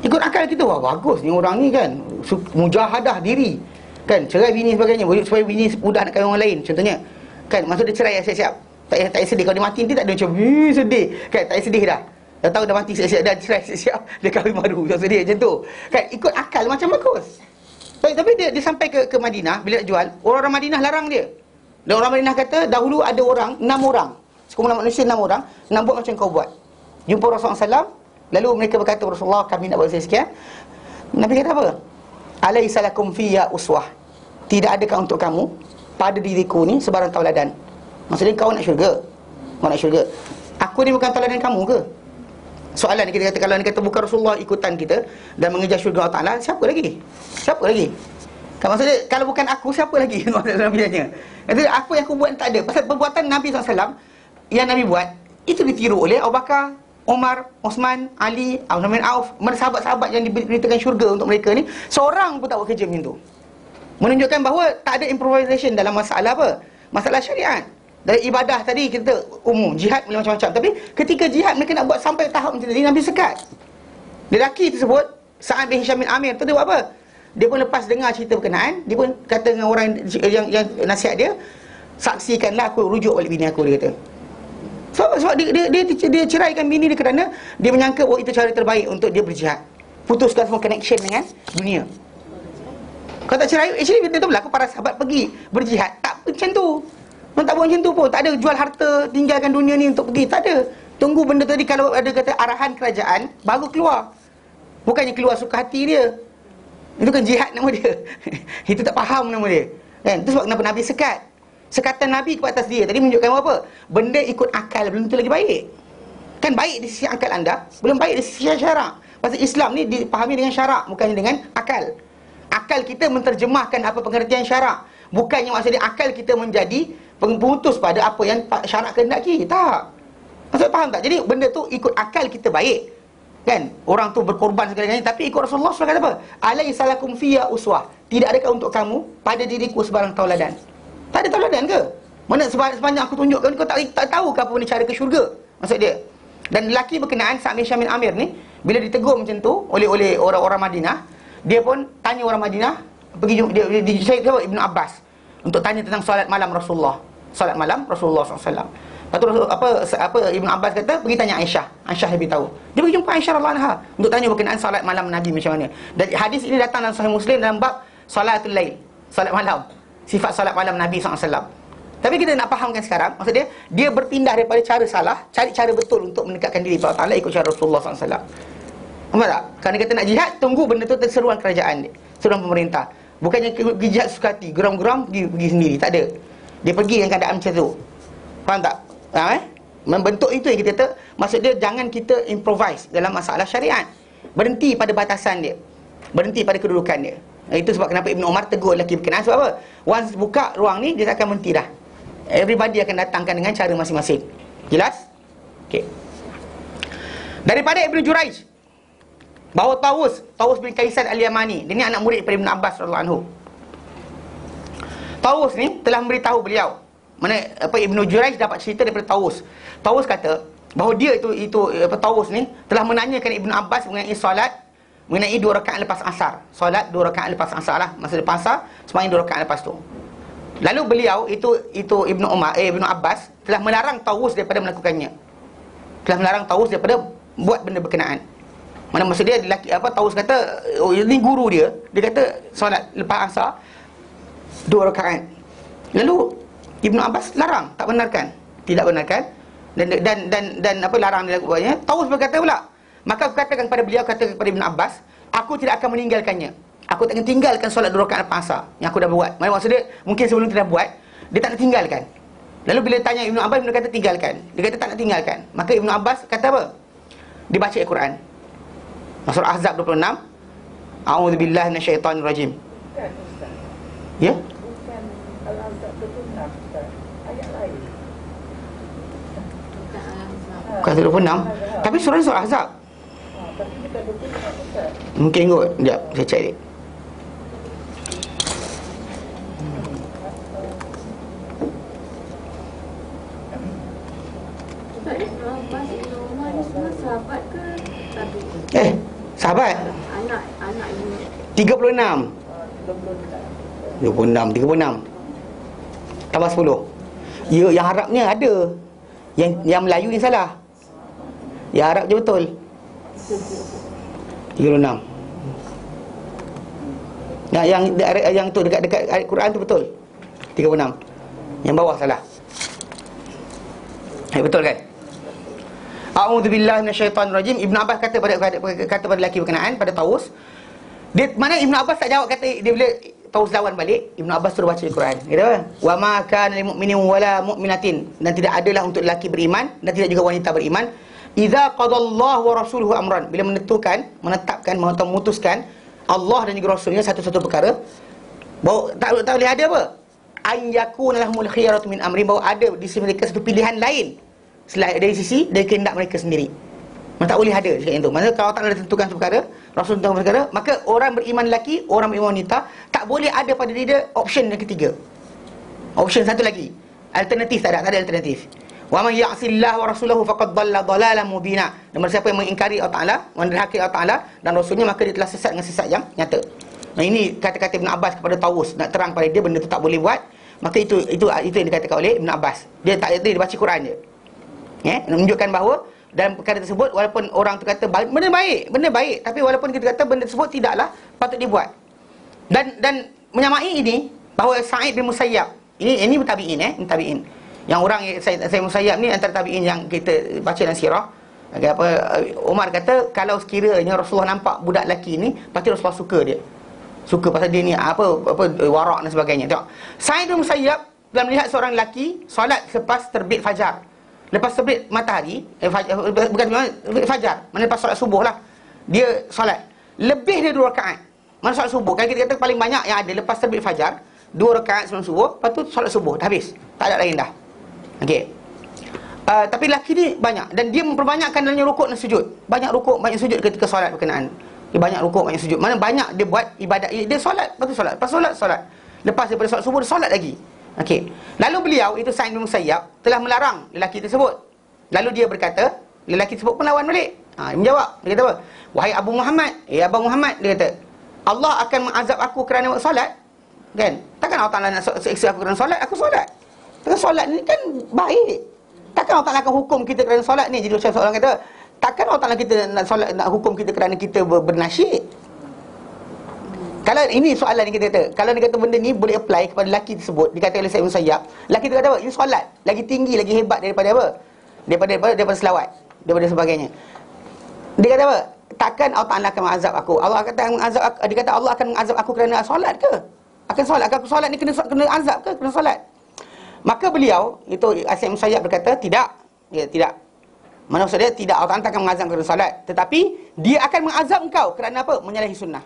Ikut akal kita, wah bagus ni orang ni kan, mujahadah diri kan, cerai bini sebagainya supaya bini mudah nak kahwin orang lain contohnya kan. Maksud dia cerai siap-siap, tak payah sedih. Kalau dia mati nanti tak ada macam sedih kan, tak payah sedih dah tahu dah mati siap-siap, dah cerai siap-siap, dia kahwin baru, tak sedih macam tu kan. Ikut akal macam bagus. Tapi dia sampai ke Madinah, bila nak jual, orang-orang Madinah larang dia. Dan orang Madinah kata dahulu ada orang, 6 orang, sekumpulan manusia 6 orang nak buat macam kau buat. Jumpa Rasulullah SAW, lalu mereka berkata, Rasulullah kami nak buat sekian. Nabi kata apa? Alaisa lakum fiyya uswah, tidak adakah untuk kamu pada diriku ni sebarang tauladan? Maksudnya kau nak syurga, kau nak syurga, aku ni bukan tauladan kamu ke? Soalan ni kita kata, kalau ni kata bukan Rasulullah ikutan kita dan mengejar syurga Allah Ta'ala, siapa lagi? Siapa lagi? Kan maksudnya kalau bukan aku, siapa lagi? Nabi tanya. Kata apa yang aku buat tak ada. Pasal perbuatan Nabi SAW yang Nabi buat, itu ditiru oleh Abu Bakar, Umar, Osman, Ali, Abdul Rahman Auf, sahabat-sahabat yang diberitakan syurga untuk mereka ni, seorang pun tak buat kerja macam tu. Menunjukkan bahawa tak ada improvisation dalam masalah apa? Masalah syariat. Dari ibadah tadi kita umum, jihad boleh macam-macam, tapi ketika jihad mereka nak buat sampai tahap macam tadi, Nabi sekat. Lelaki tersebut, Sa'ad bin Hisham bin Amir tu, dia buat apa? Dia pun lepas dengar cerita berkenaan, dia pun kata dengan orang yang nasihat dia, saksikanlah aku rujuk balik bini aku, dia kata. Sebab dia ceraikan bini dia kerana dia menyangka itu cara terbaik untuk dia berjihad, putuskan semua connection dengan dunia. Kalau tak cerai, actually betul berlaku para sahabat pergi berjihad, tak macam tu. Mereka tak buat macam tu pun. Tak ada jual harta, tinggalkan dunia ni untuk pergi, tak ada. Tunggu benda tadi, kalau ada kata arahan kerajaan, baru keluar. Bukannya keluar suka hati dia. Itu kan jihad nama dia. Itu tak faham nama dia. Kan? Itu sebab kenapa Nabi sekat. Sekatan Nabi ke atas dia tadi menunjukkan apa? Benda ikut akal belum tentu lagi baik. Kan baik di sisi akal anda, belum baik di sisi syarak. Pasal Islam ni dipahami dengan syarak, bukannya dengan akal. Akal kita menterjemahkan apa pengertian syarak. Bukannya maksudnya akal kita menjadi pemutus pada apa yang syarak kehendaki. Tak. Maksud faham tak? Jadi benda tu ikut akal kita baik. Kan? Orang tu berkorban segala-galanya, tapi ikut Rasulullah SAW kata apa? Alaysa lakum fiyya uswah. Tidak adakah untuk kamu pada diriku sebarang tauladan? Tak ada tauladan ke? Mana sepanjang aku tunjukkan kau tak tahu ke apa benda cara ke syurga? Maksud dia. Dan lelaki berkenaan Sa'd bin Syamil Amir ni, bila ditegur macam tu oleh orang-orang Madinah, dia pun tanya orang Madinah, pergi dia Ibnu Abbas untuk tanya tentang solat malam Rasulullah. Solat malam Rasulullah SAW. Lepas tu apa Ibnu Abbas kata, pergi tanya Aisyah. Aisyah lebih tahu. Dia pergi jumpa Aisyah radhiyallahu anha untuk tanya berkenaan solat malam Nabi macam mana. Dan hadis ini datang dalam Sahih Muslim dalam bab salatul lail, solat malam. Sifat solat malam Nabi SAW. Tapi kita nak fahamkan sekarang, maksud dia berpindah daripada cara salah, cari cara betul untuk mendekatkan diri kepada Allah Ta'ala, ikut cara Rasulullah SAW. Faham tak? Kerana kita nak jihad, tunggu benda tu seruan kerajaan dia, seruan pemerintah. Bukannya jihad suka hati, geram-geram pergi sendiri, tak ada. Dia pergi dengan keadaan macam tu. Faham tak? Membentuk itu yang kita kata, maksud dia jangan kita improvise dalam masalah syariat. Berhenti pada batasan dia, berhenti pada kedudukan dia. Itu sebab kenapa Ibn Umar tegur lelaki berkenaan. Sebab apa? Once buka ruang ni, dia tak akan berhenti dah. Everybody akan datangkan dengan cara masing-masing. Jelas? Okey. Daripada Ibn Juraij, bahawa Tawus bin Kaisan Al-Yamani, dia ni anak murid daripada Ibn Abbas radhiyallahu anhu. Tawus ni telah memberitahu beliau. Mana apa Ibn Juraij dapat cerita daripada Tawus. Tawus kata bahawa dia Tawus ni telah menanyakan Ibn Abbas mengenai solat, mengenai 2 rakaat lepas asar. Solat 2 rakaat lepas asar lah. Masa lepas asar, sembahyang 2 rakaat lepas tu. Lalu beliau Ibn Abbas telah melarang Tawus daripada melakukannya. Telah melarang Tawus daripada buat benda berkenaan. Mana maksud dia Tawus kata, ini guru dia kata solat lepas asar 2 rakaat. Lalu Ibn Abbas larang, tak benarkan, tidak benarkan, dan larang dia lakukannya. Tawus berkata pula, maka aku katakan kepada beliau, kata kepada Ibn Abbas, aku tidak akan meninggalkannya. Aku tak akan tinggalkan solat 2 rakaat lepas asar yang aku dah buat. Maksud dia, mungkin sebelum dia dah buat, dia tak nak tinggalkan. Lalu bila tanya Ibn Abbas, dia kata tinggalkan. Dia kata tak nak tinggalkan. Maka Ibn Abbas kata apa? Dia baca Al-Quran. Surah Ahzab 26. A'udzubillahi minasyaitanir rajim. Ya? Bukan Al-Ahzab 26, ayat lain. Bukan 26. Tapi surah ni surah Ahzab. Tapi bukan 26, bukan. Mungkin kot. Sekejap, saya cek dia. Sahabat ke tabi'in? Sahabat. Anak ini 36. 36 tambah 10. Ya, yang Arabnya ada. Yang Melayu ni salah. Yang Arab je betul. 36. Yang tu dekat ayat Quran tu betul. 36. Yang bawah salah. Betul kan? A'udzubillahi minasyaitanirrajim. Ibn Abbas kata pada lelaki berkenaan, pada Tawus. Dia mana Ibn Abbas tak jawab, kata dia bila Tawus lawan balik, Ibn Abbas suruh baca Al-Quran. Kata, "Wa ma kana lil mu'minin wala mu'minatin." Dan tidak adalah untuk lelaki beriman dan tidak juga wanita beriman, idza qadallahu wa rasuluhu amran, bila menetapkan atau memutuskan Allah dan juga Rasulnya satu-satu perkara, bahawa tak boleh ada apa? An yakuna lahumul khiyaratu min amri, bahawa ada di sisi mereka satu pilihan lain selain dari sisi dari kehendak mereka sendiri. Tak boleh ada cakap yang tu. Maksudnya kalau tak ada tentukan satu perkara, Rasul tentukan perkara, maka orang beriman lelaki, orang beriman wanita tak boleh ada pada diri dia option yang ketiga. Option satu lagi. Alternatif tak ada alternatif. Wa man ya'sillahu wa rasulahu faqad dhalla dhalalan mubina. Dan siapa yang mengingkari Allah Taala, menderhaki Allah Taala dan Rasulnya, maka dia telah sesat dengan sesat yang nyata. Nah, ini kata-kata Ibn Abbas kepada Tawus, nak terang pada dia benda tu tak boleh buat. Maka itu yang dikatakan oleh Ibn Abbas. Dia baca Quran je. Menunjukkan bahawa dalam perkara tersebut, walaupun orang tu kata benda baik, tapi walaupun kita kata benda tersebut tidaklah patut dibuat. Dan menyamai ini bahawa Sa'id bin Musayyab, ini tabi'in, tabi'in. Yang orang saya Musayyab ni antara tabi'in yang kita baca dalam sirah. Umar kata kalau sekiranya Rasulullah nampak budak lelaki ni, pasti Rasulullah suka dia. Suka pasal dia ni warak dan sebagainya. Tengok, Sa'id bin Musayyab dalam melihat seorang lelaki solat selepas terbit fajar. Lepas terbit matahari, fajar, mana lepas solat subuh lah. Dia solat lebih dari 2 rakaat. Mana solat subuh, kan kita kata paling banyak yang ada lepas terbit fajar 2 rakaat sebelum subuh, lepas tu solat subuh dah habis. Tak ada lain dah. Okey. Tapi lelaki ni banyak, dan dia memperbanyakkan dalamnya rukuk dan sujud. Banyak rukuk, banyak sujud ketika solat berkenaan. Dia banyak rukuk, banyak sujud. Mana banyak dia buat ibadat, dia solat, lepas tu solat, lepas solat. Lepas daripada solat subuh, dia solat lagi. Okey. Lalu beliau, itu Sa'id bin Musayyab, telah melarang lelaki tersebut. Lalu dia berkata, lelaki tersebut pun lawan balik. Dia menjawab, dia kata apa? Wahai Abu Muhammad, Abu Muhammad, dia kata, Allah akan mengazab aku kerana solat. Kan? Takkan Allah Ta'ala nak seksa aku kerana solat? Aku solat. Takkan solat ni kan baik. Takkan Allah Ta'ala akan hukum kita kerana solat ni. Jadi macam seorang kata, takkan Allah Ta'ala kita nak solat, nak hukum kita kerana kita bernasyid. Kalau ini soalan yang kita kata, kalau dia kata benda ni boleh apply kepada lelaki tersebut, dikatakan oleh Sa'id bin Musayyab, lelaki tu kata apa? Ini solat lagi tinggi, lagi hebat daripada apa? Daripada selawat, daripada sebagainya. Dia kata apa? Takkan Allah Ta'ala akan mengazab aku. Allah akan mengazab aku. Dia kata Allah akan mengazab aku kerana solat ke? Akan solat ke? Aku solat ni kena azab ke? Kena solat. Maka beliau, itu Sa'id bin Musayyab berkata, tidak. Ya, tidak. Mana maksud dia? Tidak, Allah Ta'ala akan mengazab kerana solat. Tetapi dia akan mengazab engkau kerana apa? Menyalahi sunnah.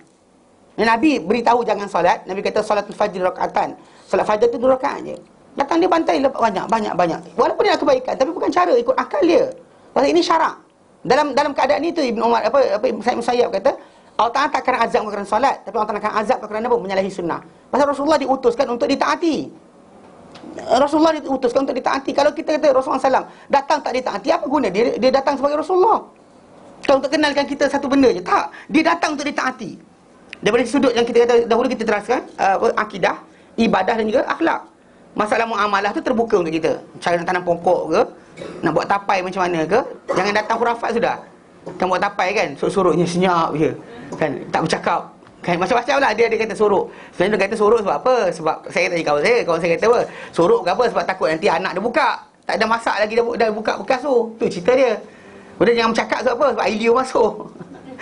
Dan Nabi beritahu jangan solat. Nabi kata solatul fajr rakaatan. Solat fajar tu 2 rakaat je. Datang dia bantai banyak. Walaupun dia nak kebaikan, tapi bukan cara, ikut akal dia. Pasal ini syarak. Dalam keadaan ni tu Ibn Umar Sa'id bin Musayyab kata, Allah Ta'ala tak akan azab kerana solat, tapi Allah Ta'ala akan azab kerana apa? Menyalahi sunnah. Pasal Rasulullah diutuskan untuk ditaati. Rasulullah diutuskan untuk ditaati. Kalau kita kata Rasulullah SAW datang tak ditaati, apa guna dia datang sebagai Rasulullah? Kalau untuk kenalkan kita satu benda je. Tak, dia datang untuk ditaati. Daripada sudut yang kita kata dahulu, kita teraskan akidah, ibadah dan juga akhlak. Masalah muamalah tu terbuka untuk kita. Cara nak tanam pokok ke, nak buat tapai macam mana ke, jangan datang khurafat sudah. Kan buat tapai kan, suruk-suruknya senyap je, kan, tak bercakap, kan, macam-macam lah. Dia kata suruk. Sebenarnya dia kata suruk sebab apa? Sebab saya tanya kawan saya kata apa? Suruk ke apa? Sebab takut nanti anak dia buka, tak ada masak lagi, dah buka bekas tu cerita dia. Kemudian jangan bercakap sebab apa? Sebab air liur masuk.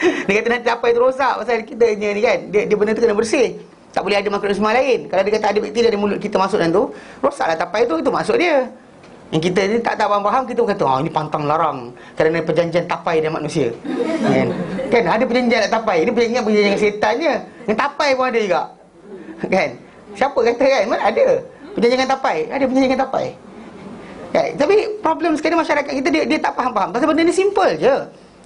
Dia kata nanti tapai tu rosak. Pasal kita ni kan, dia benda tu kena bersih. Tak boleh ada makronisma lain. Kalau dia kata ada bakteri dari mulut kita masuk dalam tu, rosaklah tapai tu, itu maksud dia. Yang kita ni tak faham, kita kata ini pantang larang kerana perjanjian tapai dan manusia. Kan ada perjanjian nak tapai. Ini perjanjian setan je. Yang tapai pun ada juga. Kan? Siapa kata kan? Mana ada perjanjian dengan tapai? Ada perjanjian dengan tapai. Kan? Tapi problem sekarang masyarakat kita dia tak faham. Pasal benda ni simple je.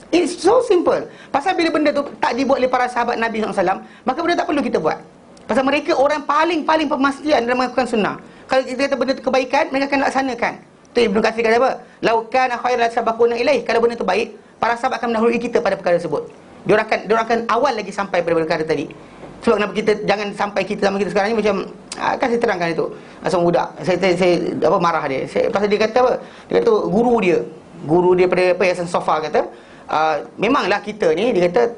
It's so simple. Pasal bila benda tu tak dibuat oleh para sahabat Nabi SAW, maka benda tak perlu kita buat. Pasal mereka orang paling pemastian dalam melakukan sunnah. Kalau kita kata benda tu kebaikan, mereka akan laksanakan. Tu Ibnu Katsir kata apa? Lau kana khairan sabaquna ilaih. Kalau benda tu baik, para sahabat akan mendahului kita pada perkara tersebut. Dia akan awal lagi sampai pada perkara tadi. Sebab kenapa kita jangan sampai kita zaman kita sekarang ni macam kan saya terangkan itu. Asal budak. Saya marah dia. Pasal dia kata apa? Dia kata guru dia pada Yayasan Sofa kata, memanglah kita ni, dia kata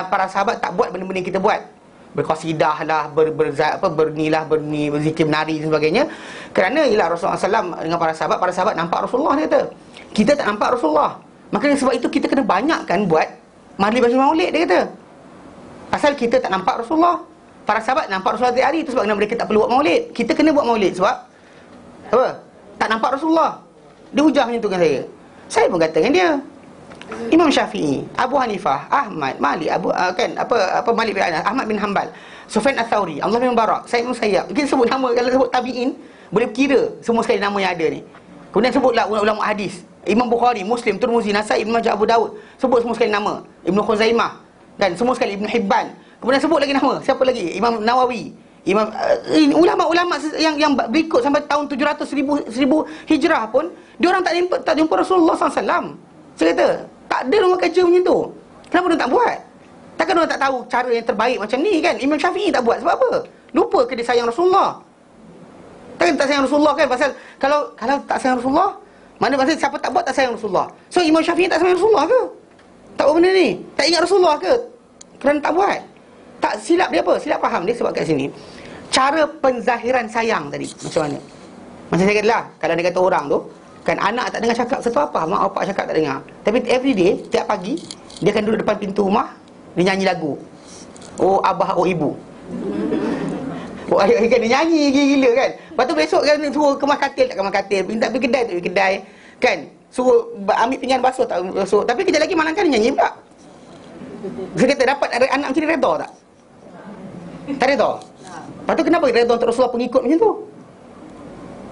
para sahabat tak buat benda-benda yang kita buat, berqasidah lah, berzikir, menari dan sebagainya, kerana ialah Rasulullah SAW dengan para sahabat nampak Rasulullah. Dia kata kita tak nampak Rasulullah, maka sebab itu kita kena banyakkan buat majlis maulid. Dia kata pasal kita tak nampak Rasulullah, para sahabat nampak Rasulullah setiap hari, itu sebab mereka tak perlu buat maulid. Kita kena buat maulid sebab apa? Tak nampak Rasulullah. Dia hujah macam tu kan saya pun kata dengan dia. Imam Syafi'i, Abu Hanifah, Ahmad, Malik, Malik bin Anas, Ahmad bin Hanbal, Sufyan Ats-Tsauri, Abdullah bin Mubarak, Sa'id bin Musayyab. Kita sebut nama, kalau sebut tabi'in, boleh kira semua sekali nama yang ada ni. Kemudian sebutlah ulama hadis, Imam Bukhari, Muslim, Tirmizi, Nasai, Ibn Majah, Abu Daud. Sebut semua sekali nama. Ibnu Khuzaimah, dan semua sekali Ibn Hibban. Kemudian sebut lagi nama, siapa lagi? Imam Nawawi, ulama-ulama yang berikut sampai tahun 700 1000 Hijrah pun, dia orang tak jumpa Rasulullah SAW. Saya kata tak ada orang kerja macam tu. Kenapa dia tak buat? Takkan dia tak tahu cara yang terbaik macam ni kan? Imam Syafi'i tak buat sebab apa? Lupa ke dia sayang Rasulullah? Takkan tak sayang Rasulullah kan? Pasal kalau tak sayang Rasulullah, mana pasal siapa tak buat tak sayang Rasulullah. So Imam Syafi'i tak sayang Rasulullah ke? Tak buat benda ni? Tak ingat Rasulullah ke? Kerana tak buat. Tak, silap dia apa? Silap faham dia sebab kat sini cara penzahiran sayang tadi macam mana? Macam saya kata lah, kalau dia kata orang tu kan, anak tak dengar cakap satu apa, mak bapak cakap tak dengar, tapi every day, tiap pagi dia akan duduk depan pintu rumah, dia nyanyi lagu. Oh abah, oh ibu. Oh ayah kan dia nyanyi gila kan. Lepas tu besok kan suruh kemas katil tak kemas katil, minta pergi kedai tak pergi kedai. Kan? Suruh ambil pinggan basuh tak basuh. Tapi kejap lagi malam kan dia nyanyi pula. Saya kata dapat ada anak macam ni redha tak? Tak redha. Lepas tu kenapa redha untuk Rasulullah pengikut macam tu?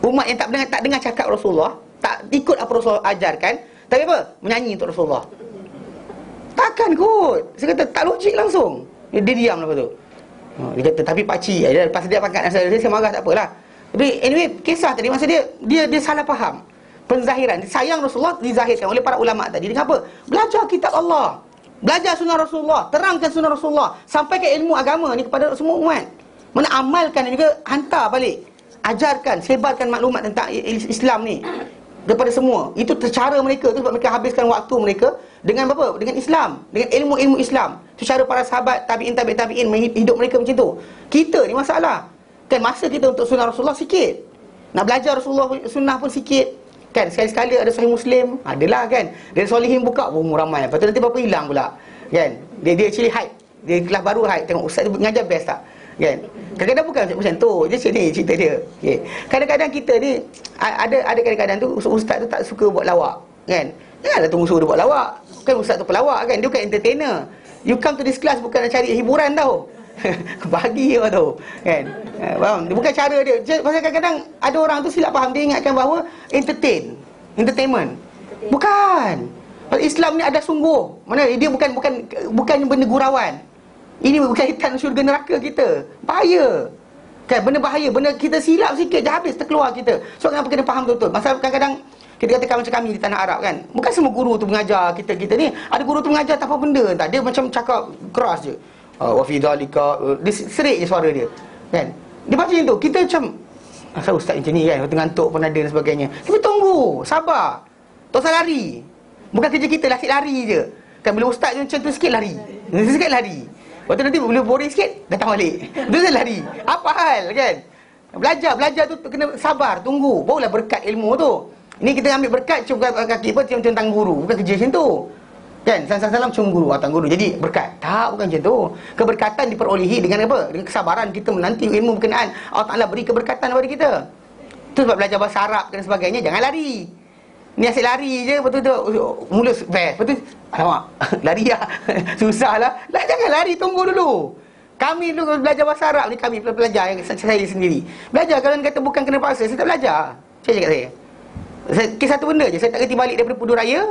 Umat yang tak dengar cakap Rasulullah, tak ikut apa Rasulullah ajarkan, tapi apa? Menyanyi untuk Rasulullah. Takkan kot. Saya kata tak logik langsung. Dia diam lepas tu. Dia kata tapi pakcik, lepas dia pangkat asal dia, saya marah tak apalah. Tapi anyway, kisah tadi masa dia salah faham. Penzahiran sayang Rasulullah dizahirkan oleh para ulama tadi dengan apa? Belajar kitab Allah, belajar sunnah Rasulullah, terangkan sunnah Rasulullah, sampaikan ilmu agama ni kepada semua umat. Mana amalkan dan juga hantar balik, ajarkan, sebarkan maklumat tentang Islam ni kepada semua. Itu cara mereka tu, sebab mereka habiskan waktu mereka dengan apa? Dengan Islam, dengan ilmu-ilmu Islam. Itu cara para sahabat, tabi'in hidup mereka macam tu. Kita ni masalah. Kan masa kita untuk sunnah Rasulullah sikit. Nak belajar Rasulullah sunnah pun sikit. Kan sekali-sekali ada Sahih Muslim, adalah kan. Dia Solihin buka pun ramai. Lepas tu nanti berapa hilang pula. Kan? Dia actually hype. Dia kelas baru hype, tengok ustaz dia mengajar best tak. Kan? Kadang-kadang bukan macam tu. Dia sini cerita dia. Okay. Kadang-kadang kita ni ada kadang-kadang tu ustaz tu tak suka buat lawak. Kan? Janganlah tunggu suruh dia buat lawak. Kan ustaz tu pelawak kan. Dia bukan entertainer. You come to this class bukan nak cari hiburan tau. Bagi apa tu. Kan? Faham? Dia bukan cara dia. Pasal kadang-kadang ada orang tu silap faham. Dia ingatkan bahawa entertainment. Bukan. Pasal Islam ni ada sungguh. Mana dia bukan benda gurauan. Ini berkaitan syurga neraka kita. Bahaya. Kan? Benda bahaya. Benda kita silap sikit je habis terkeluar kita. So kenapa kena faham betul-betul? Pasal kadang-kadang kita katakan macam kami di tanah Arab kan. Bukan semua guru tu mengajar kita ni. Ada guru tu mengajar tanpa benda tak. Dia macam cakap keras je. Wa fi dzalika, dia serik je suara dia. Kan? Dia baca macam tu. Kita macam asal ustaz macam ni kan, ngantuk pun ada dan sebagainya. Tapi tunggu, sabar. Tak usah lari. Bukan kerja kita lah, asyik lari je. Kan bila ustaz macam tu sikit lari. Sikit lari. Lepas tu nanti bila boring sikit datang balik. Dia lari. Apa hal kan? Belajar tu kena sabar, tunggu. Barulah berkat ilmu tu. Ni kita ambil berkat cium kaki apa, cium tangan guru. Bukan kerja macam tu. Kan? Salam cium guru, tangan guru. Jadi berkat. Tak, bukan macam tu. Keberkatan diperolehi dengan apa? Dengan kesabaran kita menanti ilmu berkenaan. Allah Ta'ala beri keberkatan kepada kita. Tu sebab belajar bahasa Arab dan sebagainya, jangan lari. Ni asyik lari je, lepas tu mulus best. Lepas tu, alamak, lari lah. Susah lah. Jangan lari, tunggu dulu. Kami dulu belajar bahasa Arab ni, kami pelajar saya sendiri. Belajar, kalau kata bukan kena paksa, saya tak belajar. Saya cakap kisah satu benda je, saya tak kerti balik daripada Pudu Raya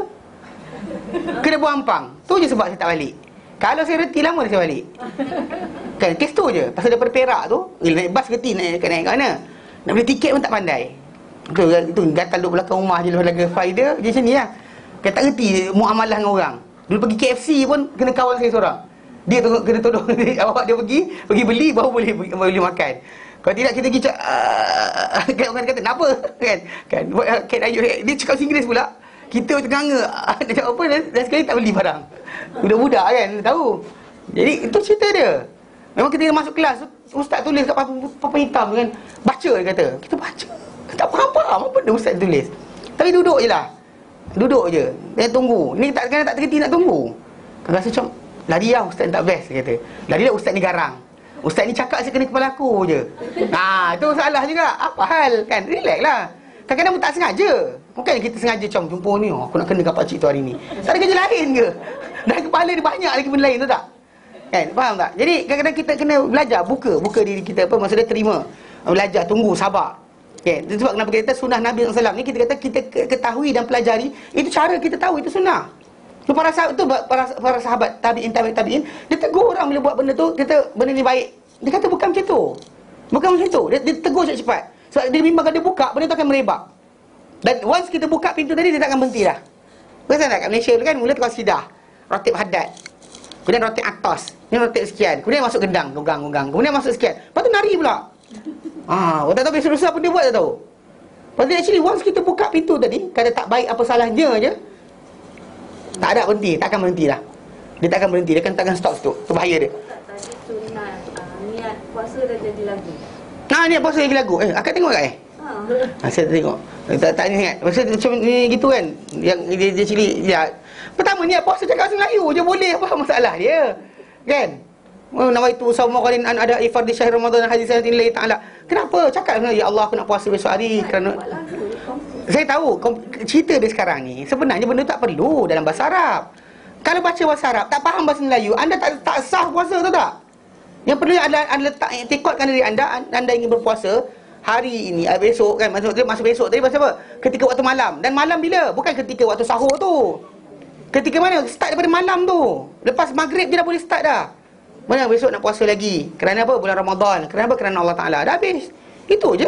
kena buang ampang. Tu je sebab saya tak balik. Kalau saya reti lama dah saya balik. Kan, kes tu je. Pasal daripada Perak tu, naik bas reti naik kat mana. Nak beli tiket pun tak pandai. Itu gatal duduk belakang rumah je laga Faida. Dia macam ni lah. Kan tak reti muamalah dengan orang. Dulu pergi KFC pun kena kawal saya seorang. Dia kena tolong awak dia pergi beli baru boleh makan. Kalau tidak kita pergi kan orang kata kenapa kan dia cakap Inggeris pula. Kita terganga. Dia cakap apa dan sekali tak beli barang. Budak-budak kan tahu. Jadi itu cerita dia. Memang ketika masuk kelas ustaz tulis kat papan hitam kan, baca dia kata. Kita baca. Tak faham apa benda ustaz tulis. Tapi duduk je lah. Duduk je. Dia tunggu. Ni tak terhenti nak tunggu. Kan rasa macam lari lah ustaz ni tak best dia kata. Lari lah ustaz ni garang. Ustaz ni cakap saya kena kepala aku je. Itu salah juga. Apa hal kan? Relax lah. Kadang-kadang pun tak sengaja. Bukan kita sengaja macam jumpa ni, aku nak kena kat pakcik tu hari ni. Tak ada kerja lain ke? Dan kepala dia banyak lagi benda lain tu tak? Kan? Faham tak? Jadi kadang-kadang kita kena belajar, buka diri kita apa, maksudnya terima. Belajar, tunggu, sabar. Okay. Itu sebab kenapa kita kata sunnah Nabi SAW ni, kita kata kita ketahui dan pelajari. Itu cara kita tahu itu sunnah. So, para sahabat tabi'in, dia tegur orang bila buat benda tu, kata benda ni baik. Dia kata bukan macam tu. Bukan macam tu. Dia tegur cepat-cepat. Sebab dia memang kalau dia buka, benda tu akan merebak. Dan once kita buka pintu tadi, dia tak akan berhenti dah. Biasa tak kat Malaysia tu kan, mula tukar sidah, rotip haddad, kemudian rotip atas, ni rotip sekian, kemudian masuk gendang, gogang, kemudian masuk sekian, lepas tu nari pula. Orang tak tahu biasa-biasa apa dia buat tak tahu. Lepas tu actually once kita buka pintu tadi, kalau tak baik apa salahnya je, tak ada berhenti, tak akan berhenti lah. Dia tak akan berhenti, dia tak akan stop situ. Tu bahaya dia. Tadi sunat niat puasa dah jadi lagu. Niat puasa lagi lagu. Akak tengok tak saya tengok. Tak ingat. Masa macam ni gitu kan. Yang dia cili ya. Pertama niat puasa cakap bahasa Melayu je boleh, apa masalah dia? Kan? Nawaitu sawma qadin an ada ifar di syahr Ramadan hadis lillahi ta'ala. Kenapa? Cakap ya Allah aku nak puasa besok hari kerana saya tahu cerita dia sekarang ni sebenarnya benda tak perlu dalam bahasa Arab. Kalau baca bahasa Arab tak faham bahasa Melayu, anda tak sah puasa, tahu tak? Yang perlu adalah anda letak iktikadkan diri anda ingin berpuasa hari ini, besok kan, masuk besok tadi pasal apa? Ketika waktu malam. Dan malam bila? Bukan ketika waktu sahur tu. Ketika mana? Start daripada malam tu. Lepas maghrib dia dah boleh start dah. Mana besok nak puasa lagi? Kerana apa? Bulan Ramadan. Kerana apa? Kerana Allah Ta'ala. Dah habis. Itu je.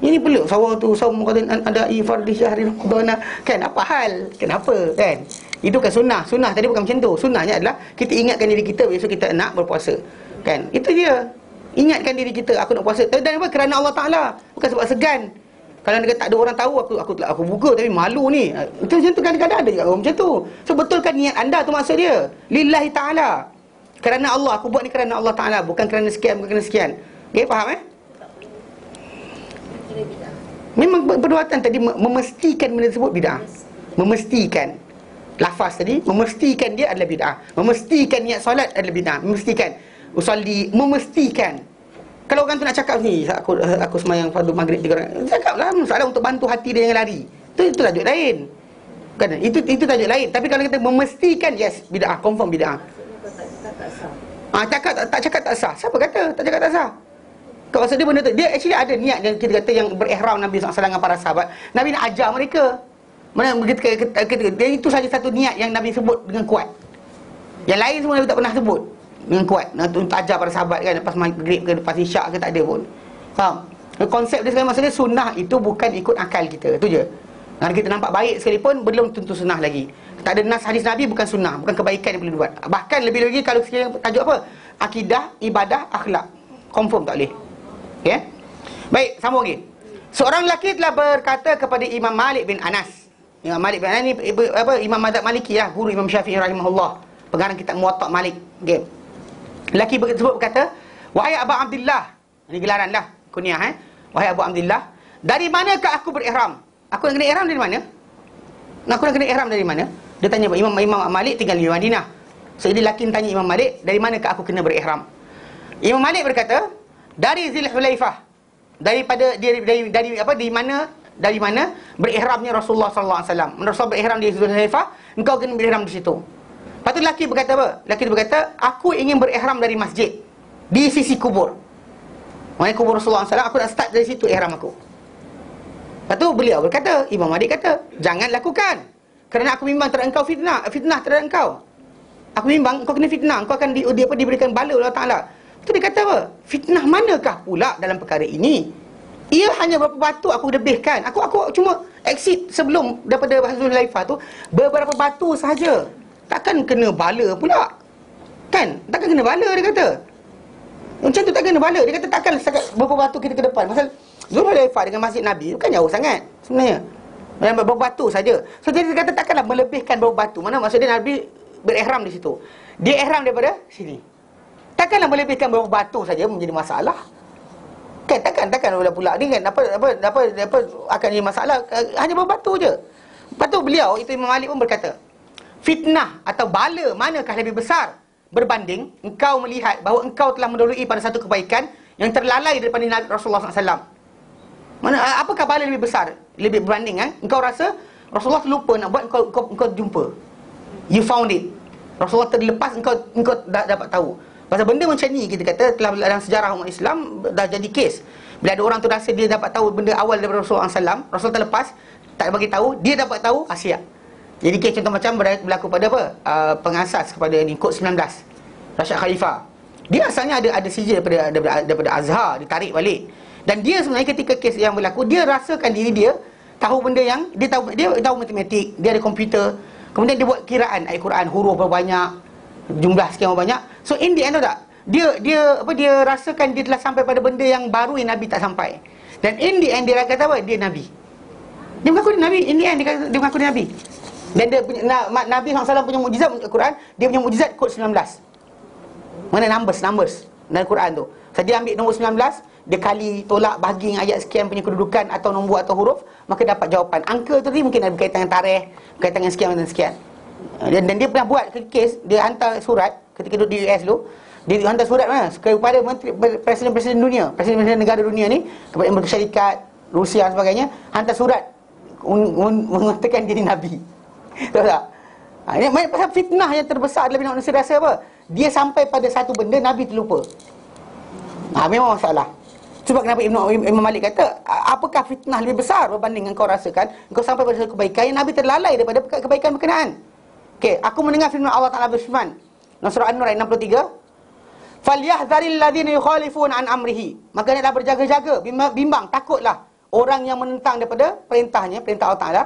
Ini perlu sawar tu, sawar ada ifar di syahri Ramadan. Kan apa hal? Kenapa? Kan? Itu kan sunnah. Sunnah tadi bukan macam tu. Sunnahnya adalah kita ingatkan diri kita besok kita nak berpuasa. Kan? Itu dia. Ingatkan diri kita, aku nak puasa. Dan apa? Kerana Allah Ta'ala. Bukan sebab segan. Kalau dia kata tak ada orang tahu, aku buka tapi malu ni. Itu macam tu, kadang-kadang ada juga orang macam tu. So betulkan niat anda tu maksud dia. Lillahi Ta'ala. Kerana Allah, aku buat ni kerana Allah Ta'ala. Bukan kerana sekian, bukan kerana sekian. Okay, faham Memang perbuatan tadi memestikan benda tersebut bid'ah. Memestikan. Lafaz tadi, memestikan dia adalah bid'ah. Memestikan niat solat adalah bid'ah. Memestikan. Usalli, memestikan. Kalau orang tu nak cakap ni, aku semayang fardu maghrib 3 rakaat, cakaplah, masalah untuk bantu hati dia yang lari. Itu tajuk lain. Kan? Itu tajuk lain. Tapi kalau kita memestikan, yes, bid'ah, confirm bid'ah. Tak cakap tak sah. Siapa kata tak cakap tak sah? Kau maksud dia benda tu, dia actually ada niat yang kita kata yang berihram Nabi SAW dengan para sahabat. Nabi nak ajar mereka. Mana dia itu saja satu niat yang Nabi sebut dengan kuat. Yang lain semua Nabi tak pernah sebut dengan kuat. Untuk ajar para sahabat kan, lepas maghrib ke lepas isyak ke, tak ada pun. Faham? Konsep dia sekarang maksudnya sunnah itu bukan ikut akal kita. Itu je. Kalau kita nampak baik sekalipun belum tentu sunnah lagi. Tak ada nas hadis Nabi bukan sunnah, bukan kebaikan yang perlu dibuat. Bahkan lebih lagi kalau sekiranya tajuk apa? Akidah, ibadah, akhlak. Confirm tak boleh. Okay? Baik, sambung lagi. Seorang lelaki telah berkata kepada Imam Malik bin Anas. Imam Malik bin Anas ni Imam Madzhab Maliki lah, guru Imam Syafi'i rahimahullah, pengarang kitab Muwatta' Malik. Okay. Lelaki tersebut berkata, wahai Abu Abdillah, ini gelaran lah, kunyah wahai Abu Abdillah, dari manakah aku berihram? Aku nak kena ihram dari mana? Aku nak kena ihram dari mana? Dia tanya Imam Malik tinggal di Madinah. So jadi lelaki tanya Imam Malik, dari manakah aku kena berihram? Imam Malik berkata, dari Zulhulaifah. Daripada dari mana berihramnya Rasulullah sallallahu alaihi wasallam. Rasul berihram di Zulhulaifah, engkau kena berihram di situ. Lepas tu lelaki berkata apa? Lelaki berkata, aku ingin berihram dari masjid di sisi kubur. Maksudnya kubur Rasulullah SAW, aku nak start dari situ ihram aku. Lepas tu beliau berkata, Imam Malik kata, jangan lakukan, kerana aku bimbang terhadap engkau fitnah terhadap engkau. Aku bimbang engkau kena fitnah, engkau akan diberikan bala oleh Allah Ta'ala. Tu dia kata apa? Fitnah manakah pula dalam perkara ini? Ia hanya beberapa batu aku lebihkan. Aku cuma exit sebelum daripada Zulhulaifah tu beberapa batu sahaja. Takkan kena bala pula. Kan? Takkan kena bala, dia kata. Macam tu takkan kena bala. Dia kata takkan setakat beberapa batu kita ke depan. Pasal Zulhulaifah dengan Masjid Nabi bukan jauh sangat sebenarnya. Beberapa batu saja. So dia kata takkanlah melebihkan beberapa batu. Mana maksud dia Nabi berihram di situ. Dia ihram daripada sini. Takkanlah melebihkan beberapa batu saja menjadi masalah. Kan takkan pula ni kan apa akan jadi masalah, hanya beberapa batu je. Lepas tu beliau itu Imam Malik pun berkata, fitnah atau bala manakah lebih besar berbanding engkau melihat bahawa engkau telah mendahului pada satu kebaikan yang terlalai daripada Nabi Rasulullah SAW. Apakah bala lebih besar? Lebih berbanding engkau rasa Rasulullah terlupa nak buat, engkau jumpa. You found it. Rasulullah terlepas, engkau dah dapat tahu. Pasal benda macam ni kita kata telah dalam sejarah umat Islam dah jadi kes. Bila ada orang tu rasa dia dapat tahu benda awal daripada Rasulullah SAW, Rasul terlepas, tak bagi tahu, dia dapat tahu Asia. Jadi kes contoh macam berlaku pada apa? Pengasas kepada ni Kod 19 Rashad Khalifah. Dia asalnya ada sijil daripada Azhar, ditarik balik. Dan dia sebenarnya ketika kes yang berlaku, dia rasakan diri dia tahu benda yang dia tahu matematik, dia ada komputer. Kemudian dia buat kiraan ayat Quran, huruf berapa banyak, jumlah sekian berapa banyak. So in the end tak, dia rasakan dia telah sampai pada benda yang baru yang Nabi tak sampai. Dan in the end dia kata apa? Dia Nabi. Dia mengaku dia Nabi. In the end dia mengaku dia Nabi. Dan dia punya, Nabi SAW punya mukjizat Al-Quran, dia punya mukjizat Kod 19. Mana numbers dalam Quran tu. So dia ambil nombor 19, dia kali tolak bahagi ayat sekian punya kedudukan atau nombor atau huruf, maka dapat jawapan. Angka tu mungkin ada berkaitan dengan tarikh, berkaitan dengan sekian dan sekian. Dan dia pernah buat kes, dia hantar surat ketika duduk di US dulu, dia hantar surat mana kepada presiden-presiden dunia, presiden-presiden negara dunia ni, kepada Amerika Syarikat, Rusia dan sebagainya, hantar surat mengatakan dia Nabi. Tahu tak? Ini pasal fitnah yang terbesar dalam manusia rasa apa? Dia sampai pada satu benda, Nabi terlupa. Memang masalah. Sebab kenapa Imam Malik kata, apakah fitnah lebih besar berbanding kau rasakan kau sampai pada satu kebaikan yang Nabi terlalai daripada kebaikan berkenaan. Okey, aku mendengar firman Allah Taala berfirman dalam surah An-Nur ayat 63, "Falyahzaril ladzina yukhalifuna an amrihi." Maka hendaklah berjaga-jaga, bimbang, takutlah orang yang menentang daripada perintahnya, perintah Allah Taala,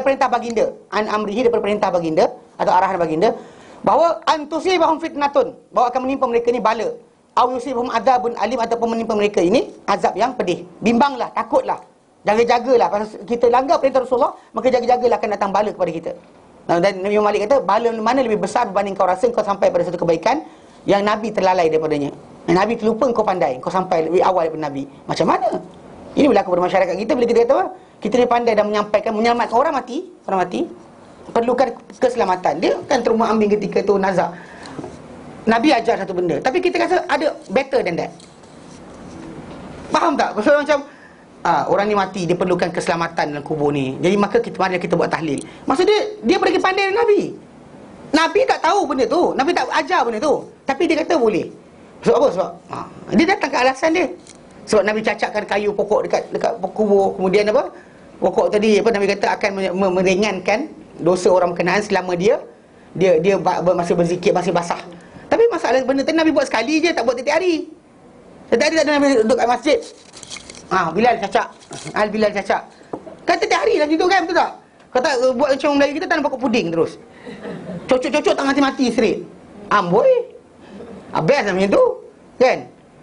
perintah baginda, an amrihi, daripada perintah baginda atau arahan baginda, bahawa antusibahum fitnatun, bahawa akan menimpa mereka ni bala, au yusibhum adzabun alim, ataupun menimpa mereka ini azab yang pedih. Bimbanglah, takutlah, jaga-jagalah. Pasal kita langgar perintah Rasulullah, maka jaga-jagalah akan datang bala kepada kita. Dan Nabi Malik kata, bala mana lebih besar berbanding kau rasa kau sampai pada satu kebaikan yang Nabi terlalai daripadanya. Yang Nabi terlupa, kau pandai, kau sampai lebih awal daripada Nabi. Macam mana? Ini berlaku pada masyarakat kita bila kita kata apa? Kita ni pandai dan menyelamatkan orang mati, perlukan keselamatan. Dia kan terima ambing ketika tu nazak. Nabi ajar satu benda, tapi kita rasa ada better than that. Faham tak? Pasal macam orang ni mati, dia perlukan keselamatan dalam kubur ni. Jadi maka mari kita buat tahlil. Maksud dia pergi pandai dengan Nabi. Nabi tak tahu benda tu, Nabi tak ajar benda tu, tapi dia kata boleh. Sebab apa? Sebab dia datang ke alasan dia. Sebab Nabi cacakkan kayu pokok dekat kubur. Kemudian apa? Pokok tadi Nabi kata akan meringankan dosa orang berkenaan selama dia masih berzikir, masih basah. Tapi masalah benda tu Nabi buat sekali je, tak buat tiap hari. Setiap hari tak ada Nabi duduk kat masjid. Bilal cacak. Bilal cacak. Kan tiap hari lah gitu kan, betul tak? Kata buat macam Melayu kita, tanam pokok puding terus. Cocok-cocok tak mati-mati straight. Amboi. Best lah macam tu. Kan?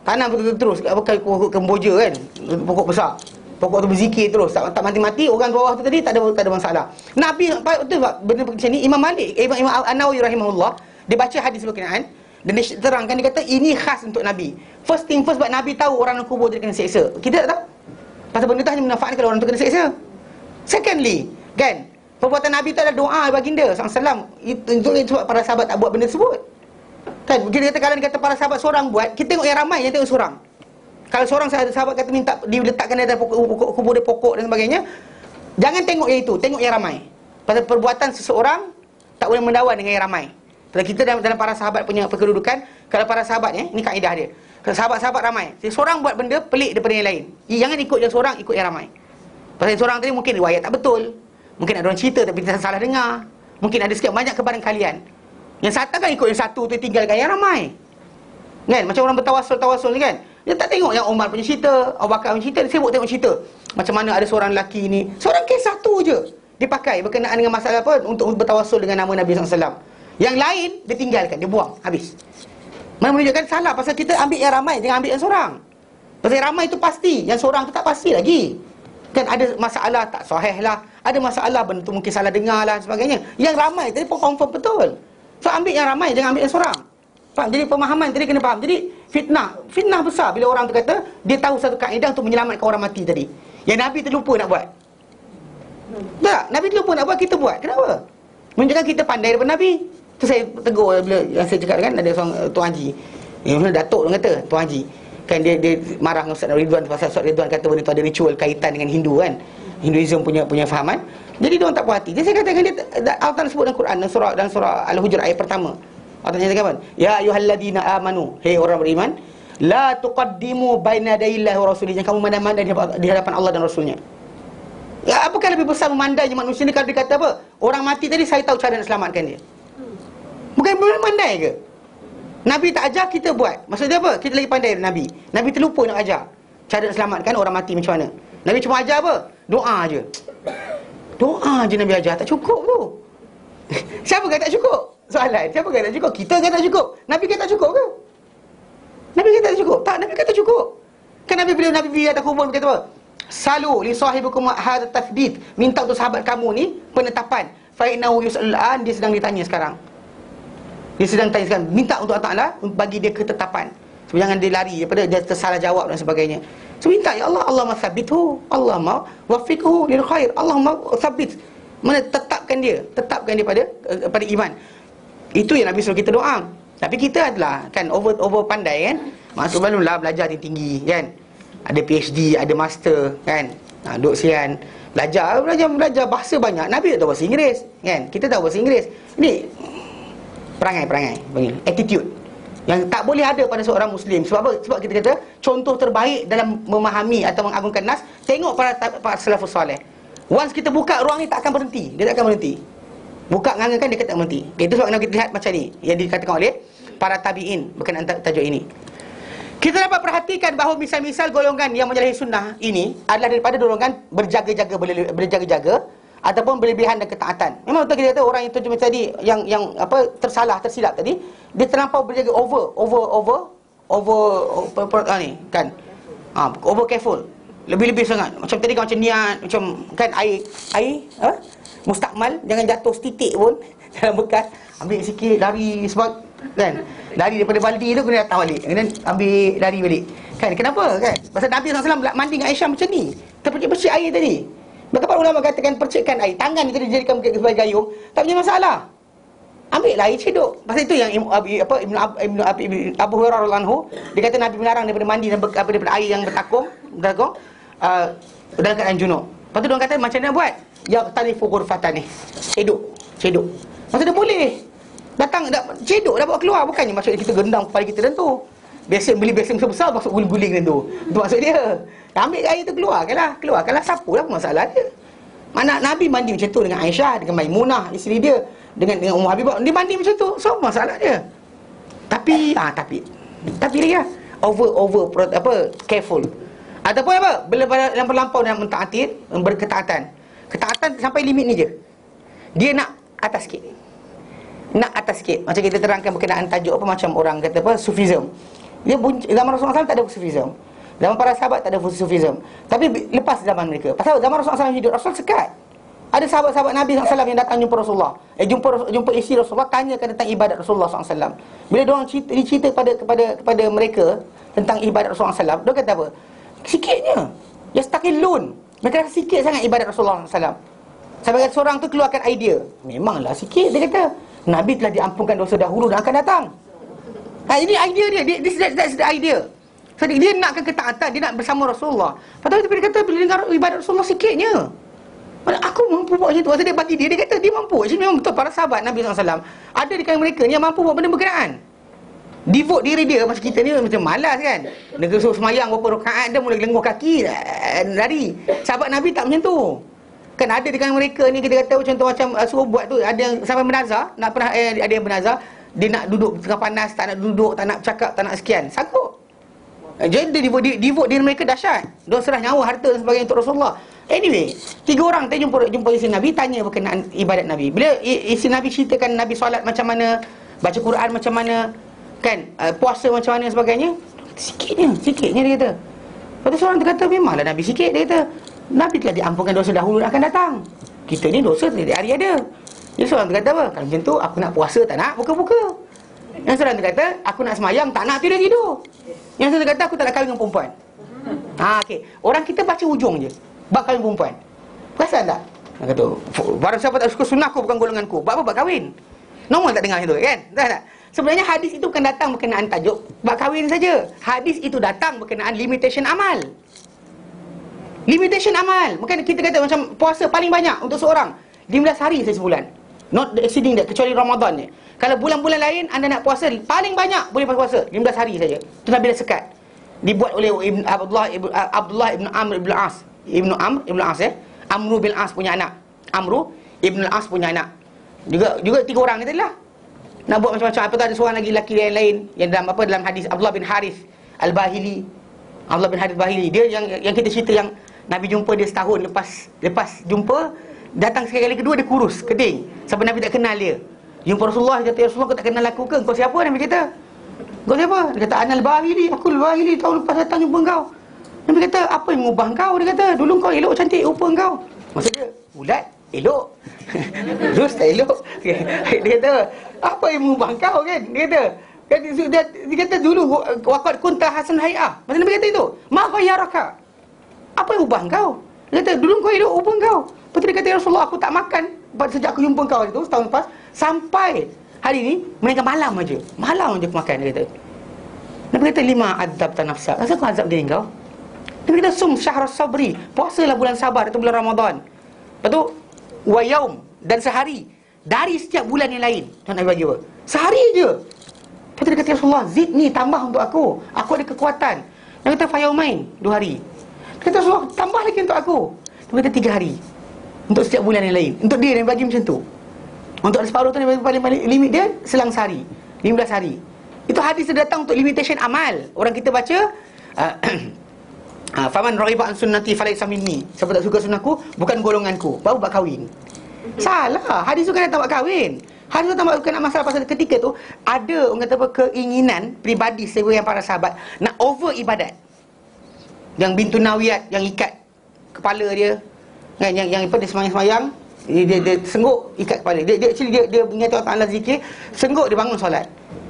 Tanam betul-betul terus kayu kemboja kan. Pokok besar. Pokok tu berzikir terus, tak mati-mati. Orang bawah tu tadi tak ada masalah. Nabi betul tak benda macam ni. Imam Malik, Imam An-Nawawi rahimahullah, dia baca hadis berkenaan dan dia terangkan, dia kata ini khas untuk Nabi. First thing first, sebab Nabi tahu orang dalam kubur dia kena seksa. Kita tak tahu. Pasal benda tu hanya menafikan kalau orang tu kena seksa. Secondly, kan, perbuatan Nabi tu adalah doa baginda SAW. Itu sebab para sahabat tak buat benda tersebut. Kan, kita kata kalau dia kata para sahabat seorang buat, kita tengok yang ramai, yang tengok seorang. Kalau seorang sahabat kata minta diletakkan di atas kubur dia pokok dan sebagainya, jangan tengok yang itu, tengok yang ramai. Pasal perbuatan seseorang tak boleh mendawan dengan yang ramai. Kalau kita dalam para sahabat punya kedudukan, kalau para sahabat ni kaedah dia. Kalau sahabat-sahabat ramai, seorang buat benda pelik daripada yang lain, jangan ikut yang seorang, ikut yang ramai. Pasal seorang tadi mungkin riwayat tak betul, mungkin ada orang cerita tapi kita salah dengar, mungkin ada sikit banyak kebarangkalian. Yang satu kan ikut yang satu tu, tinggalkan yang ramai. Kan, macam orang bertawasul ni kan, dia tak tengok yang Umar punya cerita, Abu Bakar punya cerita, dia sibuk tengok cerita macam mana ada seorang lelaki ni, seorang kes satu je dia pakai berkenaan dengan masalah apa, untuk bertawasul dengan nama Nabi SAW. Yang lain dia tinggalkan, dia buang, habis. Mana menunjukkan salah. Pasal kita ambil yang ramai, jangan ambil yang seorang. Pasal yang ramai tu pasti, yang seorang tu tak pasti lagi. Kan ada masalah tak sahih lah, ada masalah benda tu mungkin salah dengar lah sebagainya. Yang ramai tadi pun confirm betul. So ambil yang ramai, jangan ambil yang seorang. Faham? Jadi pemahaman tadi kena faham. Jadi fitnah besar bila orang tu kata dia tahu satu kaedah untuk menyelamatkan orang mati tadi, yang Nabi terlupa nak buat. Tak, Nabi terlupa nak buat, kita buat. Kenapa? Menunjukkan kita pandai daripada Nabi. Tu saya tegur bila yang saya cakap kan, ada seorang Tuan Haji, Datuk orang kata Tuan Haji kan, dia marah dengan Ustaz Ridwan pasal Ustaz Ridwan kata benda tu ada ritual kaitan dengan Hindu kan, Hinduism punya fahaman. Jadi dia orang tak puas hati. Jadi saya katakan dia, Allah sebut dalam Quran dalam surah Al-Hujurat ayat pertama, Allah nyatakan apa? Ya ayyuhalladzina amanu, hei orang beriman, la tuqaddimu baina yadayillahi wa rasulih, jangan kamu mandai-mandai di hadapan Allah dan Rasulnya. Ya, apakah lebih besar memandainya manusia ni kalau dia kata apa? Orang mati tadi saya tahu cara nak selamatkan dia. Bukan boleh pandai ke? Nabi tak ajar, kita buat. Maksudnya apa? Kita lagi pandai dari Nabi. Nabi terlupa nak ajar cara nak selamatkan orang mati macam mana. Nabi cuma ajar apa? Doa je. Doa je Nabi ajar, tak cukup tu. Siapa kata tak cukup? Soalan, siapa kata tak cukup? Kita kata tak cukup. Nabi kata tak cukup ke? Nabi kata tak cukup? Tak, Nabi kata cukup. Kan Nabi bila Nabi pergi atas kubur kata apa? Salu li sahibikum hadha tafdid, minta untuk sahabat kamu ni penetapan. Fa innahu yus'al an, dia sedang ditanya sekarang. Dia sedang tanya sekarang, minta untuk Allah Ta'ala bagi dia ketetapan. So, jangan dia lari daripada dia tersalah jawab dan sebagainya. So minta, ya Allah, Allahumma thabbithu, Allahumma waffiqhu lil khair, Allahumma thabbit. Mana tetapkan dia pada iman. Itu yang Nabi suruh kita doa. Tapi kita adalah kan over pandai kan. Masuk barulah belajar tinggi kan. Ada PhD, ada master kan. Duduk sian belajar bahasa banyak. Nabi tak tahu bahasa Inggeris kan. Kita tahu bahasa Inggeris. Ini perangai panggil attitude yang tak boleh ada pada seorang Muslim. Sebab apa? Sebab kita kata contoh terbaik dalam memahami atau mengagungkan nas, tengok para salafus soleh. Once kita buka ruang ni tak akan berhenti. Dia tak akan berhenti. Buka ngangakan dia tak berhenti. Itu sebab kita lihat macam ni yang dikatakan oleh para tabi'in berkenaan tajuk ini. Kita dapat perhatikan bahawa misal-misal golongan yang menyalahi sunnah ini adalah daripada golongan berjaga-jaga ataupun berlebihan dan ketaatan. Memang betul kita kata orang yang terjemah tadi yang tersilap tadi, dia terlampau berjaga over careful. Lebih-lebih sangat. Macam tadi kan macam niat, macam kan air mustakmal, jangan jatuh setitik pun dalam bekas, ambil sikit lari sebab kan lari daripada baldi tu kena datang balik. Kemudian ambil lari balik. Kan kenapa kan? Pasal Nabi SAW mandi dengan Aisyah macam ni. Terpercik-percik air tadi. Betapa ulama katakan percikkan air, tangan kita dijadikan sebagai gayung, tak punya masalah. Ambil lah air cedok. Pasal itu yang Abu Hurairah radhiyallahu anhu, dia kata Nabi melarang daripada mandi daripada air yang bertakung dalam keadaan junub. Lepas tu dia kata macam mana buat? Ya talifu ghurfatan ni. Cedok. Maksud dia boleh. Datang cedok dah bawa keluar, bukannya maksud kita gendam kepala kita dan tu. Biasa beli besin besar masuk guling-guling dan tu. Itu maksud dia. Ambil air tu keluarkanlah sapulah, apa masalah dia. Mana Nabi mandi macam tu dengan Aisyah, dengan Maimunah isteri dia, dengan Ummu Habibah, dia mandi macam tu. So masalah dia. Tapi lagi lah over careful. Ataupun apa? Yang berlampau dalam berketaatan. Ketaatan sampai limit ni je. Dia nak atas sikit. Macam kita terangkan berkenaan tajuk apa, macam orang kata apa, Sufism. Zaman Rasulullah SAW tak ada Sufism. Zaman para sahabat tak ada Sufism. Tapi lepas zaman mereka, pasal zaman Rasulullah SAW hidup, Rasul sekat. Ada sahabat-sahabat Nabi SAW yang datang jumpa Rasulullah, jumpa isteri Rasulullah, tanyakan tentang ibadat Rasulullah SAW. Bila diorang cerita kepada mereka tentang ibadat Rasulullah SAW, dia kata apa? Sikitnya. Yastaqillun. Mereka rasa sikit sangat ibadat Rasulullah SAW. Sampai seorang tu keluarkan idea. Memanglah sikit, dia kata. Nabi telah diampunkan dosa dahulu dan akan datang. Ini idea dia. That's the idea. So, dia nakkan ketaatan, dia nak bersama Rasulullah. Padahal dia kata bila dengar ibadat Rasulullah sikitnya. Aku mampu buat macam tu. Masa dia bagi dia kata dia mampu. Actually memang betul, para sahabat Nabi SAW ada di kalangan mereka ni yang mampu buat benda berkenaan. Devote diri dia. Macam kita ni macam malas kan. Dia suruh semayang berapa rakaat, dia mula lenguh kaki lari. Sahabat Nabi tak macam tu. Kan ada di kalangan mereka ni, kita kata contoh macam suruh buat tu, ada yang sampai menazar, ada yang menazar, dia nak duduk tengah panas, tak nak duduk, tak nak cakap, tak nak sekian, sanggup. Jadi devote diri mereka dahsyat. Dia serah nyawa, harta dan sebagainya untuk Rasulullah. Anyway, 3 orang tadi jumpa isteri Nabi, tanya berkenaan ibadat Nabi. Bila isteri Nabi ceritakan Nabi solat macam mana, baca Quran macam mana, kan, puasa macam mana sebagainya, sikitnya dia kata. Lepas tu seorang tu kata, memanglah Nabi sikit, dia kata. Nabi telah diampunkan dosa dahulu dan akan datang. Kita ni dosa setiap hari ada. Jadi seorang tu kata apa? Kalau macam tu, aku nak puasa, tak nak buka-buka. Yang seorang tu kata, aku nak semayang, tak nak tidur. Yang seorang tu kata, aku tak nak kahwin dengan perempuan. Okey. Orang kita baca ujung je, bab kahwin perempuan. Perasan tak? Dia kata, barang siapa tak suka sunnah aku, bukan golonganku. Bab apa? Bab kahwin. Normal tak dengar itu kan? Tak? Sebenarnya hadis itu bukan datang berkenaan tajuk bab kahwin saja. Hadis itu datang berkenaan limitation amal. Limitation amal. Mungkin kita kata macam puasa paling banyak untuk seorang 15 hari saja sebulan. Not exceeding that, kecuali Ramadan ni. Kalau bulan-bulan lain anda nak puasa, paling banyak boleh puasa 15 hari saja. Itu Nabi dah sekat. Dibuat oleh Abdullah ibn Amr ibn As. Amru bin As punya anak. Amru ibn As punya anak. Juga 3 orang ni tadilah. Nak buat macam-macam. Apa tu, ada seorang lagi lelaki lain yang dalam hadis Abdullah bin Harith Al-Bahili. Abdullah bin Harith Al-Bahili. Dia yang kita cerita yang Nabi jumpa dia setahun lepas jumpa, datang sekali kedua dia kurus, keding. Sampai Nabi tak kenal dia. Jumpa Rasulullah, dia kata, ya Rasulullah, kau tak kenal aku ke? Kau siapa? Nabi kata, kau siapa? Dia kata, Anal Bahili, aku Al-Bahili, tahun lepas datang jumpa kau. Nabi kata, apa yang mengubah kau? Dia kata, dulu kau elok cantik rupa kau. Maksud dia, bulat, elok. Terus tak elok. Dia kata, apa yang mengubah kau kan? Dia kata dulu waqad kunta hasan hay'ah. Maksud Nabi kata itu, ma ghayyaraka. Apa yang ubah kau? Dia kata, dulu kau elok rupa kau. Lepas tu dia kata, ya Rasulullah, aku tak makan sejak aku jumpa kau itu, setahun lepas, sampai hari ni melainkan malam aja aku makan, dia kata. Nabi kata 5 adzabta nafsak. Asal kau azab diri kau? Nabi kata sum syahrus sabri, puasalah bulan sabar, itu bulan Ramadan. Lepas tu wa yaum, dan sehari dari setiap bulan yang lain. Tuan Nabi bagi apa? Sehari je. Lepas tu dia kata, Rasulullah, zidni, tambah untuk aku ada kekuatan. Nabi kata fayaumain, 2 hari. Dia kata, Rasulullah, tambah lagi untuk aku. Nabi kata 3 hari untuk setiap bulan yang lain. Untuk dia bagi macam tu. Untuk separuh tu dia bagi paling limit dia selang sehari, 15 hari. Itu hadis dia datang untuk limitation amal. Orang kita baca faman raghiba an sunnati falaysa minni. Siapa tak suka sunnahku bukan golonganku. Baru buat kahwin. Salah. Hadis tu kan datang buat kahwin. Hadis tu datang bukan nak masalah pasal ketika tu ada orang kata apa, keinginan peribadi sebahagian para sahabat nak over ibadat. Yang bintu nawiyat yang ikat kepala dia kan, yang apa, dia semayang-semayang, dia sengguk ikat kepala. Dia ingat Allah Taala zikir, sengguk dia bangun solat.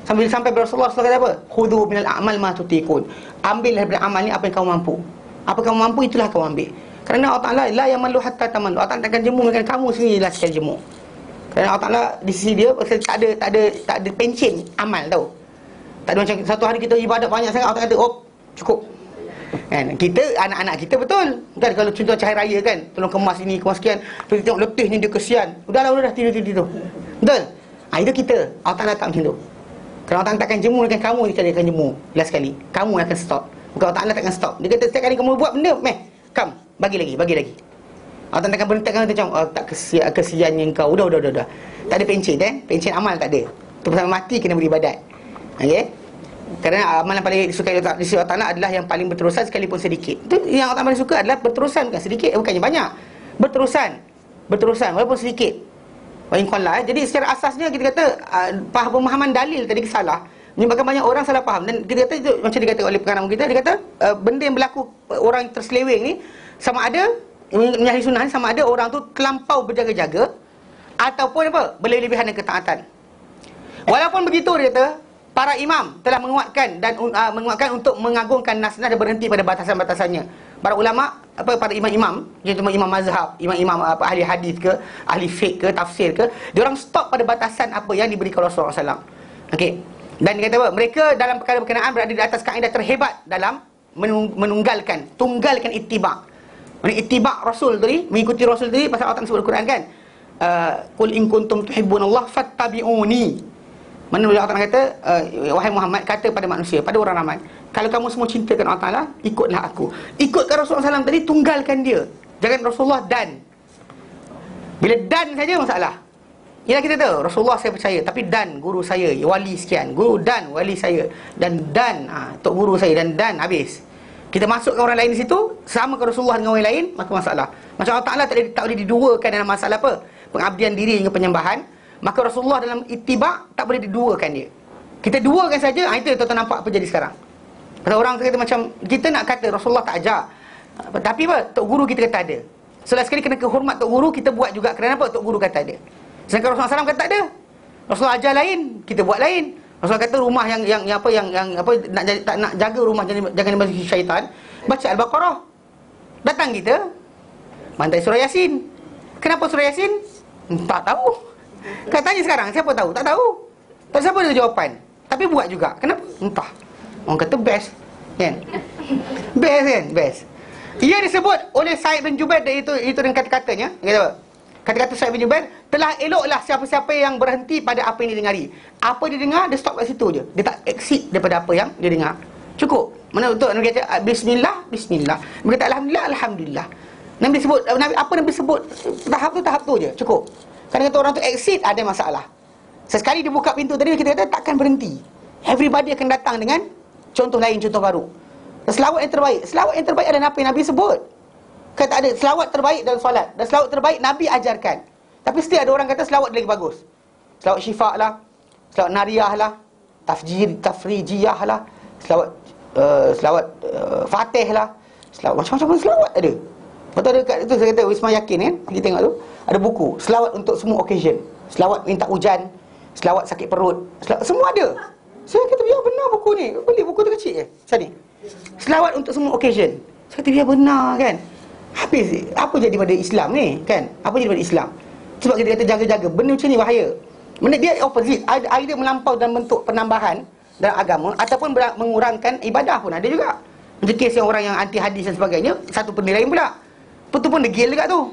Sampai Rasulullah kata apa? Khudhu minal a'mal ma tutiqun. Ambillah daripada amal ni apa yang kamu mampu. Apa kamu mampu, itulah kamu ambil. Kerana Allah Taala la yamallu hatta tamallu. Allah Taala takkan jemu dengan kamu sendirilah sekali jemu. Kerana Allah Taala di sisi dia tak ada pencen amal, tahu. Tak ada macam satu hari kita ibadat banyak sangat, Allah Taala kata, "Oh, cukup." Kan, kita anak-anak kita betul kan, kalau contoh cahaya raya kan, tolong kemas ini kemas sekian, kita tengok letihnya dia kesian, udahlah tidur betul. Itu kita. Allah Taala tak macam tu. Kalau Allah Taala takkan jemu dengan kamu, dia akan jemu last sekali, kamu akan stop. Bukan Allah Taala takkan stop. Dia kata setiap kali kamu buat benda, come, bagi lagi. Allah Taala takkan berhenti macam tak kesiannya kau, udah. Tak ada pencen pencen amal tak ada. Tu pasal mati kena beribadat. Okey. Kerana amalan paling disukai di sisi Allah Taala adalah yang paling berterusan sekalipun sedikit. Itu yang Allah Taala paling suka adalah berterusan, bukan sedikit, bukannya banyak. Berterusan walaupun sedikit. Jadi secara asasnya kita kata pemahaman dalil tadi salah, menyebabkan banyak orang salah faham. Dan kita kata itu macam dikata oleh pengarang kita, dia kata benda yang berlaku orang terseleweng ni sama ada menyalahi sunnah ni, sama ada orang tu terlampau berjaga-jaga ataupun apa, berlebihan dan ketaatan. Walaupun begitu, dia kata para imam telah menguatkan untuk mengagungkan nas-nas dan berhenti pada batasan-batasannya. Para ulama, para imam-imam, contoh imam mazhab, imam-imam ahli hadis ke, ahli fiqh ke, tafsir ke, dia orang stop pada batasan apa yang diberikan Rasulullah SAW. Okey. Dan dia kata apa? Mereka dalam perkara berkenaan berada di atas kaedah terhebat dalam tunggalkan ittiba'. Ittiba' Rasul tadi, mengikuti Rasul tadi, pasal Allah sebut Al-Quran kan. Qul in kuntum tuhibbunallah fattabi'uni. Mana Allah Taala kata, wahai Muhammad, kata pada manusia, pada orang ramai, kalau kamu semua cintakan Allah Taala, ikutlah aku. Ikutkan Rasulullah SAW tadi, tunggalkan dia. Jangan Rasulullah dan. Bila dan saja masalah. Ialah kita tahu Rasulullah saya percaya, tapi dan guru saya, wali sekian, guru dan wali saya, dan tok guru saya, dan habis. Kita masukkan orang lain di situ, samakan Rasulullah dengan orang lain, maka masalah. Macam Allah Taala tak boleh diduakan dalam masalah apa? Pengabdian diri hingga penyembahan. Maka Rasulullah dalam ittiba' tak boleh diduakan dia. Kita duakan saja, itu tuan-tuan nampak apa jadi sekarang. Pasal orang kata macam, kita nak kata Rasulullah tak ajar, tapi apa? Tok guru kita kata ada. Selagi sekali kena kehormat tok guru, kita buat juga. Kerana apa? Tok guru kata ada. Sedangkan Rasulullah SAW kata tak ada. Rasulullah ajar lain, kita buat lain. Rasulullah kata rumah yang tak nak jaga rumah jangan dimasuki syaitan, baca Al-Baqarah. Datang kita bantai surah Yasin. Kenapa surah Yasin? Tak tahu. Katanya sekarang, siapa tahu? Tak tahu. Tak siapa ada jawapan. Tapi buat juga. Kenapa? Entah. Orang kata best. Kan? Best kan? Best. Ia disebut oleh Sa'id bin Jubair, itu dengan kata-katanya. Kata apa? Kata-kata Sa'id bin Jubair, telah eloklah siapa-siapa yang berhenti pada apa yang dia dengari. Apa dia dengar, dia stop kat situ je. Dia tak exceed daripada apa yang dia dengar. Cukup. Mana untuk Nabi kata Bismillah, Bismillah. Nabi kata Alhamdulillah, Alhamdulillah. Nabi sebut, apa Nabi sebut, tahap tu je. Cukup. Kadang kata orang tu exit, ada masalah. Sesekali dia buka pintu tadi, kita kata takkan berhenti. Everybody akan datang dengan contoh lain, contoh baru. Dan selawat yang terbaik adalah apa yang Nabi sebut. Kata ada selawat terbaik dalam solat, dan selawat terbaik Nabi ajarkan. Tapi still ada orang kata selawat lagi bagus. Selawat syifa lah, selawat nariyah lah, tafrijiyah lah, selawat fatih lah, selawat macam-macam selawat ada. Betul ada kat itu, saya kata Wisma Yakin kan, kita tengok tu ada buku selawat untuk semua occasion. Selawat minta hujan, selawat sakit perut, semua ada. Saya kata biar benar buku ni. Beli buku tu kecil je macam ni, selawat untuk semua occasion. Saya kata biar benar kan. Habis apa jadi pada Islam ni kan? Apa jadi pada Islam? Sebab kita kata jaga-jaga benda macam ni bahaya. Benda dia opposite. Either melampau dalam bentuk penambahan dalam agama ataupun mengurangkan ibadah pun ada juga. Macam kes yang orang yang anti hadis dan sebagainya, satu benda lain pula. Betul pun degil juga tu.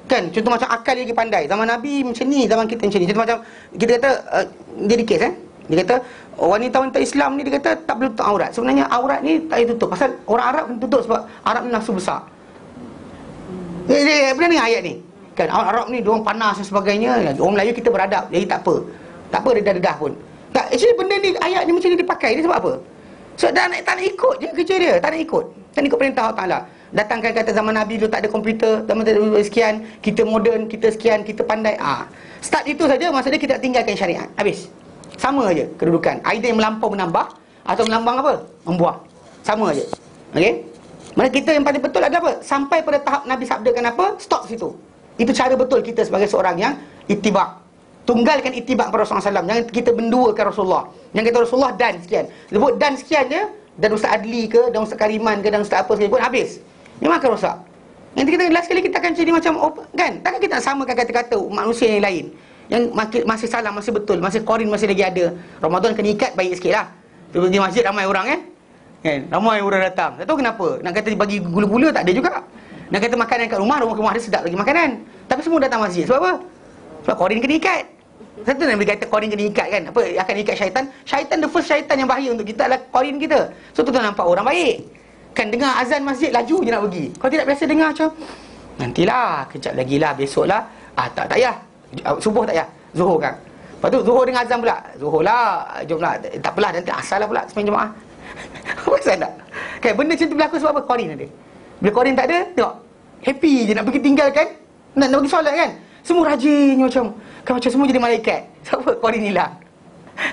Kan, contoh macam akal lagi pandai. Zaman Nabi macam ni, zaman kita macam ni. Contoh macam kita kata dia di kes dia kata wanita-wanita Islam ni, dia kata tak boleh tutup aurat. Sebenarnya aurat ni tak boleh tutup pasal orang Arab tutup sebab Arab ni nafsu besar. Benar ni ayat ni. Kan Arab ni diorang panas dan sebagainya. Orang Melayu kita beradab, jadi tak apa. Tak apa dedah-dedah pun. Tak, actually benda ni, ayat ni macam ni dipakai dia sebab apa? So tak nak ikut je kerja dia, tak nak ikut. Tak nak ikut perintah Allah Taala. Datangkan kata zaman Nabi dulu tak ada komputer, zaman tak ada sekian, kita moden, kita sekian, kita pandai. Start itu saja, maksudnya kita tinggalkan syariat. Habis. Sama aja kedudukan. Either yang melampau menambah atau melambang apa? Membuang. Sama aja. Okey? Mana kita yang paling betul ada apa? Sampai pada tahap Nabi sabdakan apa? Stop situ. Itu cara betul kita sebagai seorang yang ittiba'. Tunggalkan ittiba' pada Rasulullah SAW. Jangan kita menduakan Rasulullah. Jangan kata Rasulullah dan sekian. Sebut dan sekian je, dan Ustaz Adli ke, dan Ustaz Kariman ke, dan Ustaz apa sekali pun habis. Memang akan rosak. Nanti kita last sekali kita akan jadi macam kan? Takkan kita nak samakan kata-kata manusia yang lain yang masih salah, masih betul, masih korin masih lagi ada. Ramadan kena ikat baik sikitlah. Di masjid ramai orang kan? Ramai orang datang. Tak tahu kenapa. Nak kata bagi gula-gula tak ada juga. Nak kata makanan kat rumah ada sedap lagi makanan. Tapi semua datang masjid. Sebab apa? Sebab korin kena ikat. Satu Nabi kata korin kena ikat kan? Apa? Akan ikat syaitan. Syaitan, the first syaitan yang bahaya untuk kita adalah korin kita. So tu nampak orang baik. Kan dengar azan masjid laju je nak pergi. Kalau tidak biasa dengar macam nantilah, kejap lagi lah, besok lah. Tak payah. Subuh tak payah. Zuhur kan. Lepas tu zuhur dengan azan pula. Zuhur lah, jomlah. Tak apalah, nanti asal lah pula sembahyang jemaah. Apa asal tak? Kan benda macam tu berlaku sebab apa? Korin ada. Bila korin tak ada, tengok. Happy je nak pergi tinggalkan. Nak pergi solat kan. Semua rajin macam semua jadi malaikat. Sebab apa? Korin hilang.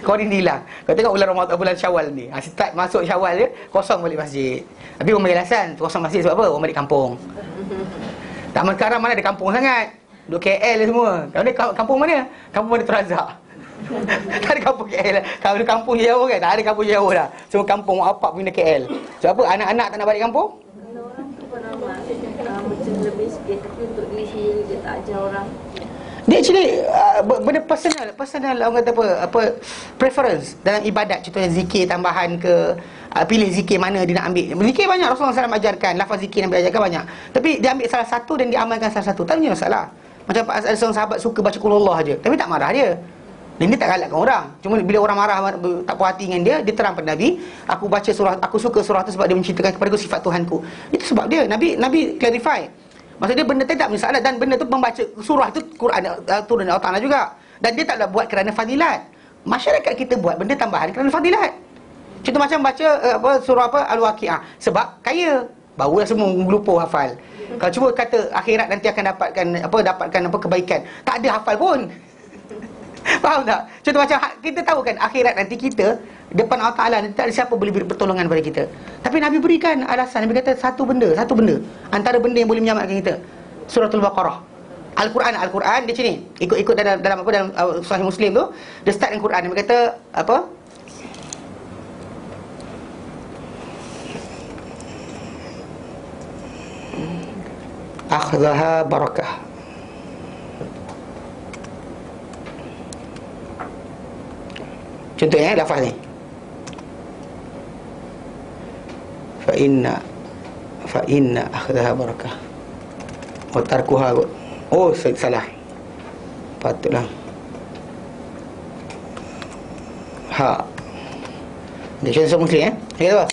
Korin hilang. Kau tengok bulan Ramadan, bulan Syawal ni. Start masuk Syawal je, kosong balik masjid. Tapi orang bagi alasan, kosong masjid sebab apa? Orang balik kampung. Taman Karam mana ada kampung sangat. Duduk KL je semua. Kalau ni kampung mana? Kampung mana Terazak. Tak ada kampung KL. Kalau ada kampung jauh kan? Tak ada kampung jauh dah. Semua kampung apa pindah KL. Sebab apa? Anak-anak tak nak balik kampung? Kalau orang tu pernah macam lebih sikit, tapi untuk diri sendiri dia tak ajar orang. Dia actually benda personal orang kata apa preference dalam ibadat. Contohnya zikir tambahan ke, pilih zikir mana dia nak ambil. Zikir banyak Rasulullah SAW ajarkan, lafaz zikir yang diajarkan banyak. Tapi dia ambil salah satu dan dia amalkan salah satu. Tak punya masalah. Macam ada seorang sahabat suka baca qul huwallah aja, tapi tak marah dia. Dan dia tak galakkan orang. Cuma bila orang marah, tak puas hati dengan dia terang pada Nabi, aku suka surah tu sebab dia menceritakan kepada aku sifat Tuhanku. Itu sebab dia. Nabi clarify. Maksudnya benda tu tak masalah. Dan benda tu membaca surah tu Quran turun dari Allah Ta'ala juga. Dan dia taklah buat kerana fadilat. Masyarakat kita buat benda tambahan kerana fadilat. Contoh macam baca surah Al-Waqi'ah. Sebab kaya, barulah semua lupa hafal. Kalau cuba kata akhirat nanti akan dapatkan kebaikan, tak ada hafal pun. Faham tak? Contoh macam kita tahu kan akhirat nanti kita depan Allah Ta'ala nanti tak ada siapa boleh beri pertolongan kepada kita. Tapi Nabi berikan alasan. Nabi kata satu benda antara benda yang boleh menyelamatkan kita. Suratul Baqarah. Al-Quran dia macam ni. Ikut dalam Sahih Muslim tu, dia start dengan Quran. Dia kata apa? Akhdaha barakah. Contohnya lafaz ni. Fa inna akhdaha barakah. Wa tarkuha. Oh, salah. Patutlah. Dia contoh Muslim Okey apa?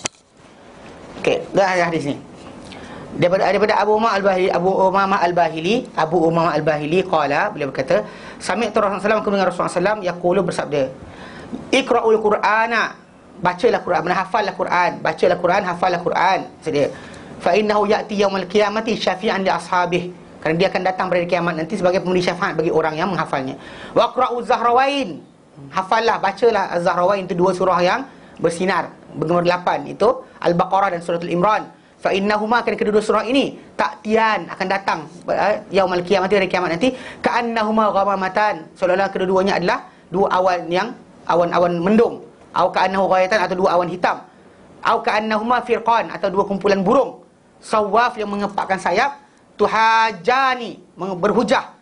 Okey, dah hadis ni. Daripada Abu Umamah Al-Bahili qala, beliau berkata, sami'tu Rasulullah sallallahu alaihi wasallam Rasulullah sallallahu yaqulu bersabda, Iqra'ul Qur'ana, bacalah Quran, menghafallah Quran, bacalah Quran, hafallah Quran. Sedia. Fa innahu ya'ti yaumil qiyamati syafi'an li ashabih. Kerana dia akan datang pada kiamat nanti sebagai pemberi syafaat bagi orang yang menghafalnya. Wa qra'uz Zahrawain, hafallah, bacalah Az-Zahrawain, itu dua surah yang bersinar, bernomor 8, itu Al-Baqarah dan Suratul Imran. Fa innahuma, kerana kedua surah ini ta'tiyan, akan datang yaumil qiyamati, pada kiamat nanti, ka'annahuma ghamamatan, seolah-olah kedua-duanya adalah dua awan yang awan-awan mendung, au ka'annahu ghayatan, atau dua awan hitam, au ka'annahuma firqan, atau dua kumpulan burung, sawaf yang mengepakkan sayap, tuhajani, berhujah,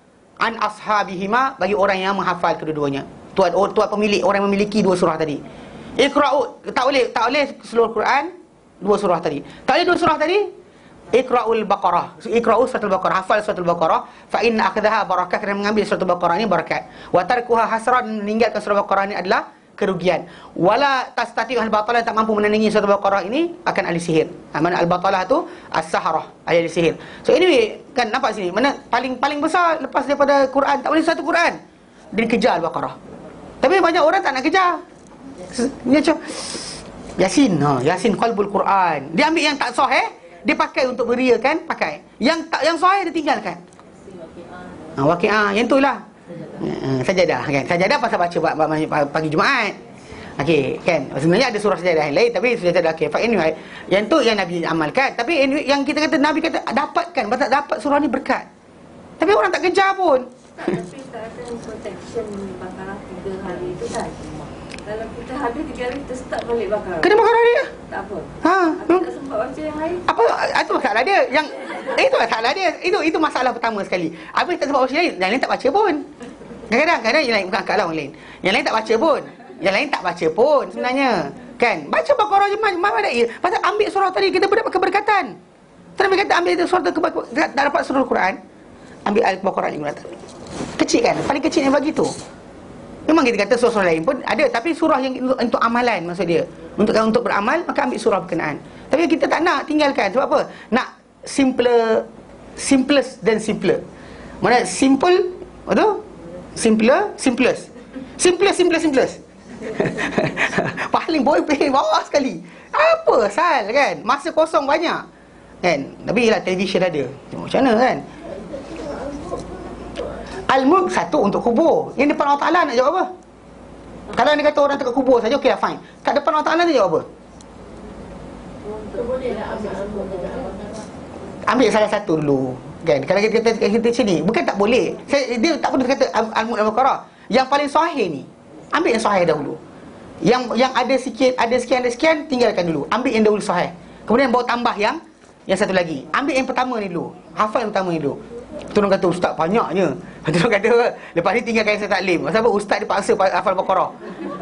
an ashabihima, bagi orang yang menghafal kedua-duanya. Tuan pemilik, orang yang memiliki dua surah tadi. Iqra'u, tak boleh seluruh Quran dua surah tadi. Tak boleh dua surah tadi. Iqra'ul Baqarah. Iqra'u suratul Baqarah, hafal suratul Baqarah, fa inna akhdaha barakah, kerana mengambil suratul Baqarah ini barakat. Wa tarkuha hasran, meninggalkan surah Baqarah ini adalah kerugian. Wala tastati al-batalah, tak mampu menandingi suratul Baqarah ini akan ahli sihir. Mana al-batalah tu as-saharah, ahli sihir. So anyway, kan nampak sini, mana paling besar lepas daripada Quran, tak boleh satu Quran, dia kejar al-Baqarah. Tapi banyak orang tak nak kejar. Dia macam Yasin, Yasin qalbul Quran. Dia ambil yang tak sahih, dia pakai untuk beriakan, pakai. Yang sahih dia tinggalkan. Waqi'ah, yang itulah. Sajadah kan. Sajadah pasal baca pagi Jumaat. Okey, kan. Sebenarnya ada surah sajadah yang lain, tapi sajadah okey. Anyway, yang tu yang Nabi amalkan. Tapi anyway, yang kita kata Nabi kata dapatkan, dapat surah ni berkat. Tapi orang tak kejar pun. Tapi tak ada protection Baqarah 3 hari itu kan. Kalau kita habis 3 hari, kita start balik Baqarah. Kena Baqarah dia. Tak apa. Tapi tak sempat baca yang lain. Apa itu masalah dia? Yang itu masalah dia. Itu masalah pertama sekali. Apa yang tak sebab baca yang lain tak baca pun. Kadang-kadang yang lain bukan akal lah orang lain. Yang lain tak baca pun. Yang lain tak baca pun sebenarnya. Kan? Baca Baqarah je mana ada. Pasal ambil surah tadi kita dapat keberkatan. Nabi kata ambil surah tu tak dapat seluruh Quran. Ambil Al-Baqarah ni guna. Kecil kan? Paling kecil yang bagi tu. Memang kita kata surah lain pun ada, tapi surah yang untuk amalan maksud dia. Untuk beramal, maka ambil surah berkenaan. Tapi kita tak nak tinggalkan. Sebab apa? Nak simplest dan simpler. Mana simple, betul? Simplest. Paling bawah sekali. Apa sal kan? Masa kosong banyak. Kan? Tapi ialah televisyen ada. Macam mana kan? Al-Mulk satu untuk kubur. Yang depan Allah Ta'ala nak jawab apa? Kalau dia kata orang dekat kubur saja, okey lah fine. Kat depan Allah Ta'ala dia jawab apa? Ambil salah satu dulu. Kan? Kalau kita kata kita sini, bukan tak boleh. Dia tak perlu kata Al-Mulk Al-Baqarah. Yang paling sahih ni, ambil yang sahih dahulu. Yang ada sekian, tinggalkan dulu. Ambil yang dahulu sahih. Kemudian bawa tambah yang satu lagi. Ambil yang pertama ni dulu. Hafal yang pertama ni dulu. Tolong kata ustaz banyaknya. Tolong kata lepas ni tinggalkan saya taklim. Sebab ustaz dia paksa hafal Baqarah.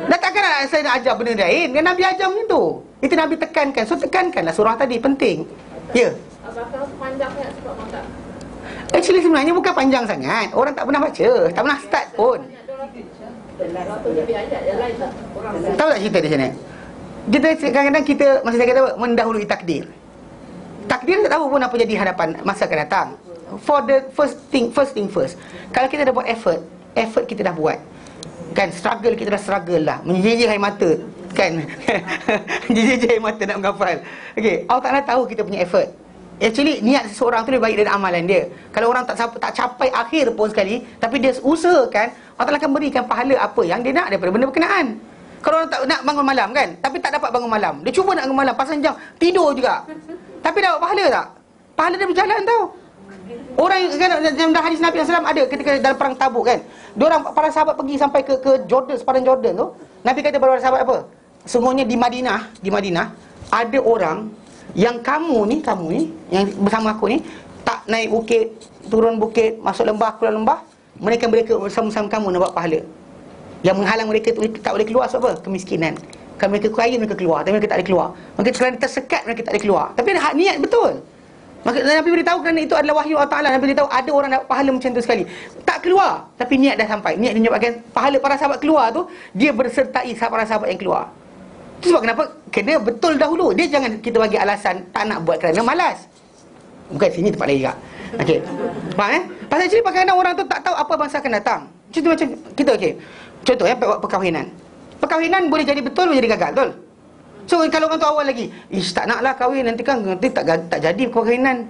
Dah takkan saya nak ajar benda lain. Kan Nabi ajar macam tu. Itu Nabi tekankan. So tekankanlah surah tadi penting. Ya. Baqarah panjang sangat sebab makan. Actually sebenarnya bukan panjang sangat. Orang tak pernah baca, tak pernah start pun. Tahu tak cerita di sini? Kita kadang-kadang kita masa saya kata mendahului takdir. Takdir tak tahu pun apa jadi hadapan masa akan datang. For the first thing first. Kalau kita dah buat effort kita dah buat. Kan struggle kita dah struggle lah. Menjijik air mata. Kan? Menjijik air mata nak menghafal. Okey, Allah Ta'ala tahu kita punya effort. Actually niat seseorang tu lebih baik dari amalan dia. Kalau orang tak capai akhir pun sekali, tapi dia usahakan, Allah Ta'ala akan berikan pahala apa yang dia nak daripada benda berkenaan. Kalau orang tak nak bangun malam kan, tapi tak dapat bangun malam, dia cuba nak bangun malam, pasal jam tidur juga, tapi dapat pahala tak? Pahala dia berjalan tau. Orang kan dalam hadis Nabi SAW ada ketika dalam perang Tabuk kan, diorang para sahabat pergi sampai ke Jordan, sepadan Jordan tu. Nabi kata kepada para sahabat apa? Sungguhnya di Madinah ada orang yang kamu ni yang bersama aku ni tak naik bukit, turun bukit, masuk lembah, keluar lembah, mereka bersama-sama kamu nak buat pahala. Yang menghalang mereka tak boleh keluar sebab apa? Kemiskinan. Kalau mereka kaya mereka keluar, tapi mereka tak boleh keluar. Mereka kerana tersekat mereka tak boleh keluar. Tapi niat betul. Maka Nabi beritahu kerana itu adalah wahyu Allah Ta'ala. Nabi beritahu ada orang dapat pahala macam tu sekali. Tak keluar, tapi niat dah sampai. Niat menyebabkan pahala para sahabat keluar tu, dia bersertai para sahabat yang keluar. Itu sebab kenapa? Kena betul dahulu. Dia jangan kita bagi alasan tak nak buat kerana malas. Bukan sini tempat lain juga. Okey. Faham Pasal actually kadang-kadang orang tu tak tahu apa bangsa akan datang. Contoh macam kita okey. Contoh perkahwinan. Perkahwinan boleh jadi betul, boleh jadi gagal, betul? So kalau orang tu awal lagi, tak naklah kahwin nanti tak jadi perkahwinan.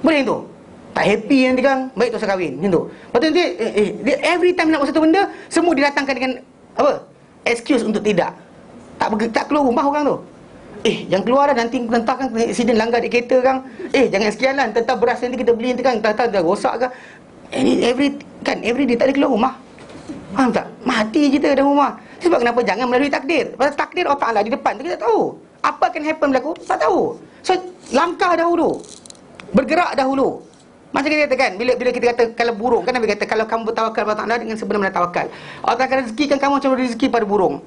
Boleh tu. Tak happy nanti kan, baik tu saya kahwin macam tu. Lepas tu nanti dia every time nak buat satu benda, semua didatangkan dengan apa? Excuse untuk tidak. Tak keluar rumah orang tu. Yang keluar dah nanti kan accident langgar di kereta kan. Jangan sekian lah, tentang beras nanti kita beli nanti kan, tak dah rosak kan. Every day tak boleh keluar rumah. Faham tak? Mati kita dalam rumah. Sebab kenapa? Jangan melalui takdir. Pasal takdir Allah Ta'ala di depan tu kita tahu. Apa akan happen berlaku? Tak tahu. So langkah dahulu, bergerak dahulu. Macam kita kata kan, bila kita kata kalau burung, kan Nabi kata kalau kamu bertawakal pada Allah dengan sebenar-benar tawakal, Allah akan rezekikan kamu macam rezeki pada burung.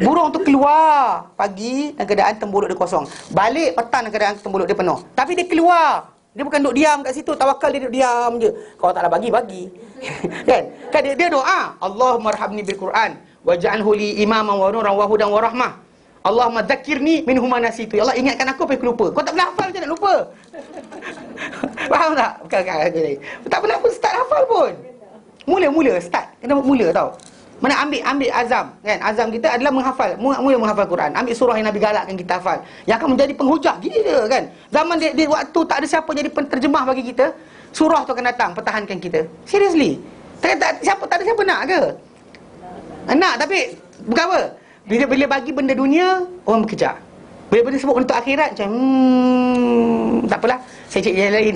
Burung tu keluar pagi dalam keadaan tembuluk dia kosong, balik petang dalam keadaan tembuluk dia penuh. Tapi dia keluar, dia bukan duduk diam kat situ, tawakal dia duduk diam je. Kalau tak nak bagi kan dia doa, Allahumma arhamni bil Quran waj'alhu li imaman wa nuran wa hudan wa rahmah. Allahumma dzakirni minhu ma nasitu. Ya Allah, ingatkan aku apa yang aku lupa. Kau tak pernah hafal, macam nak lupa? Faham tak? Bukan. Tak pernah pun start hafal pun. Mula start. Kena mula tau. Mana ambil azam kan? Azam kita adalah menghafal. Mula menghafal Quran. Ambil surah yang Nabi galakkan kita hafal, yang akan menjadi penghujah. Gila kan? Zaman di waktu tak ada siapa jadi penterjemah bagi kita, surah tu akan datang pertahankan kita. Seriously. Tak ada siapa nak ke? Nak, tapi bukan apa? Bila bagi benda dunia, orang bekerja. Bila benda sebut untuk akhirat, macam tak apalah, saya cek yang lain.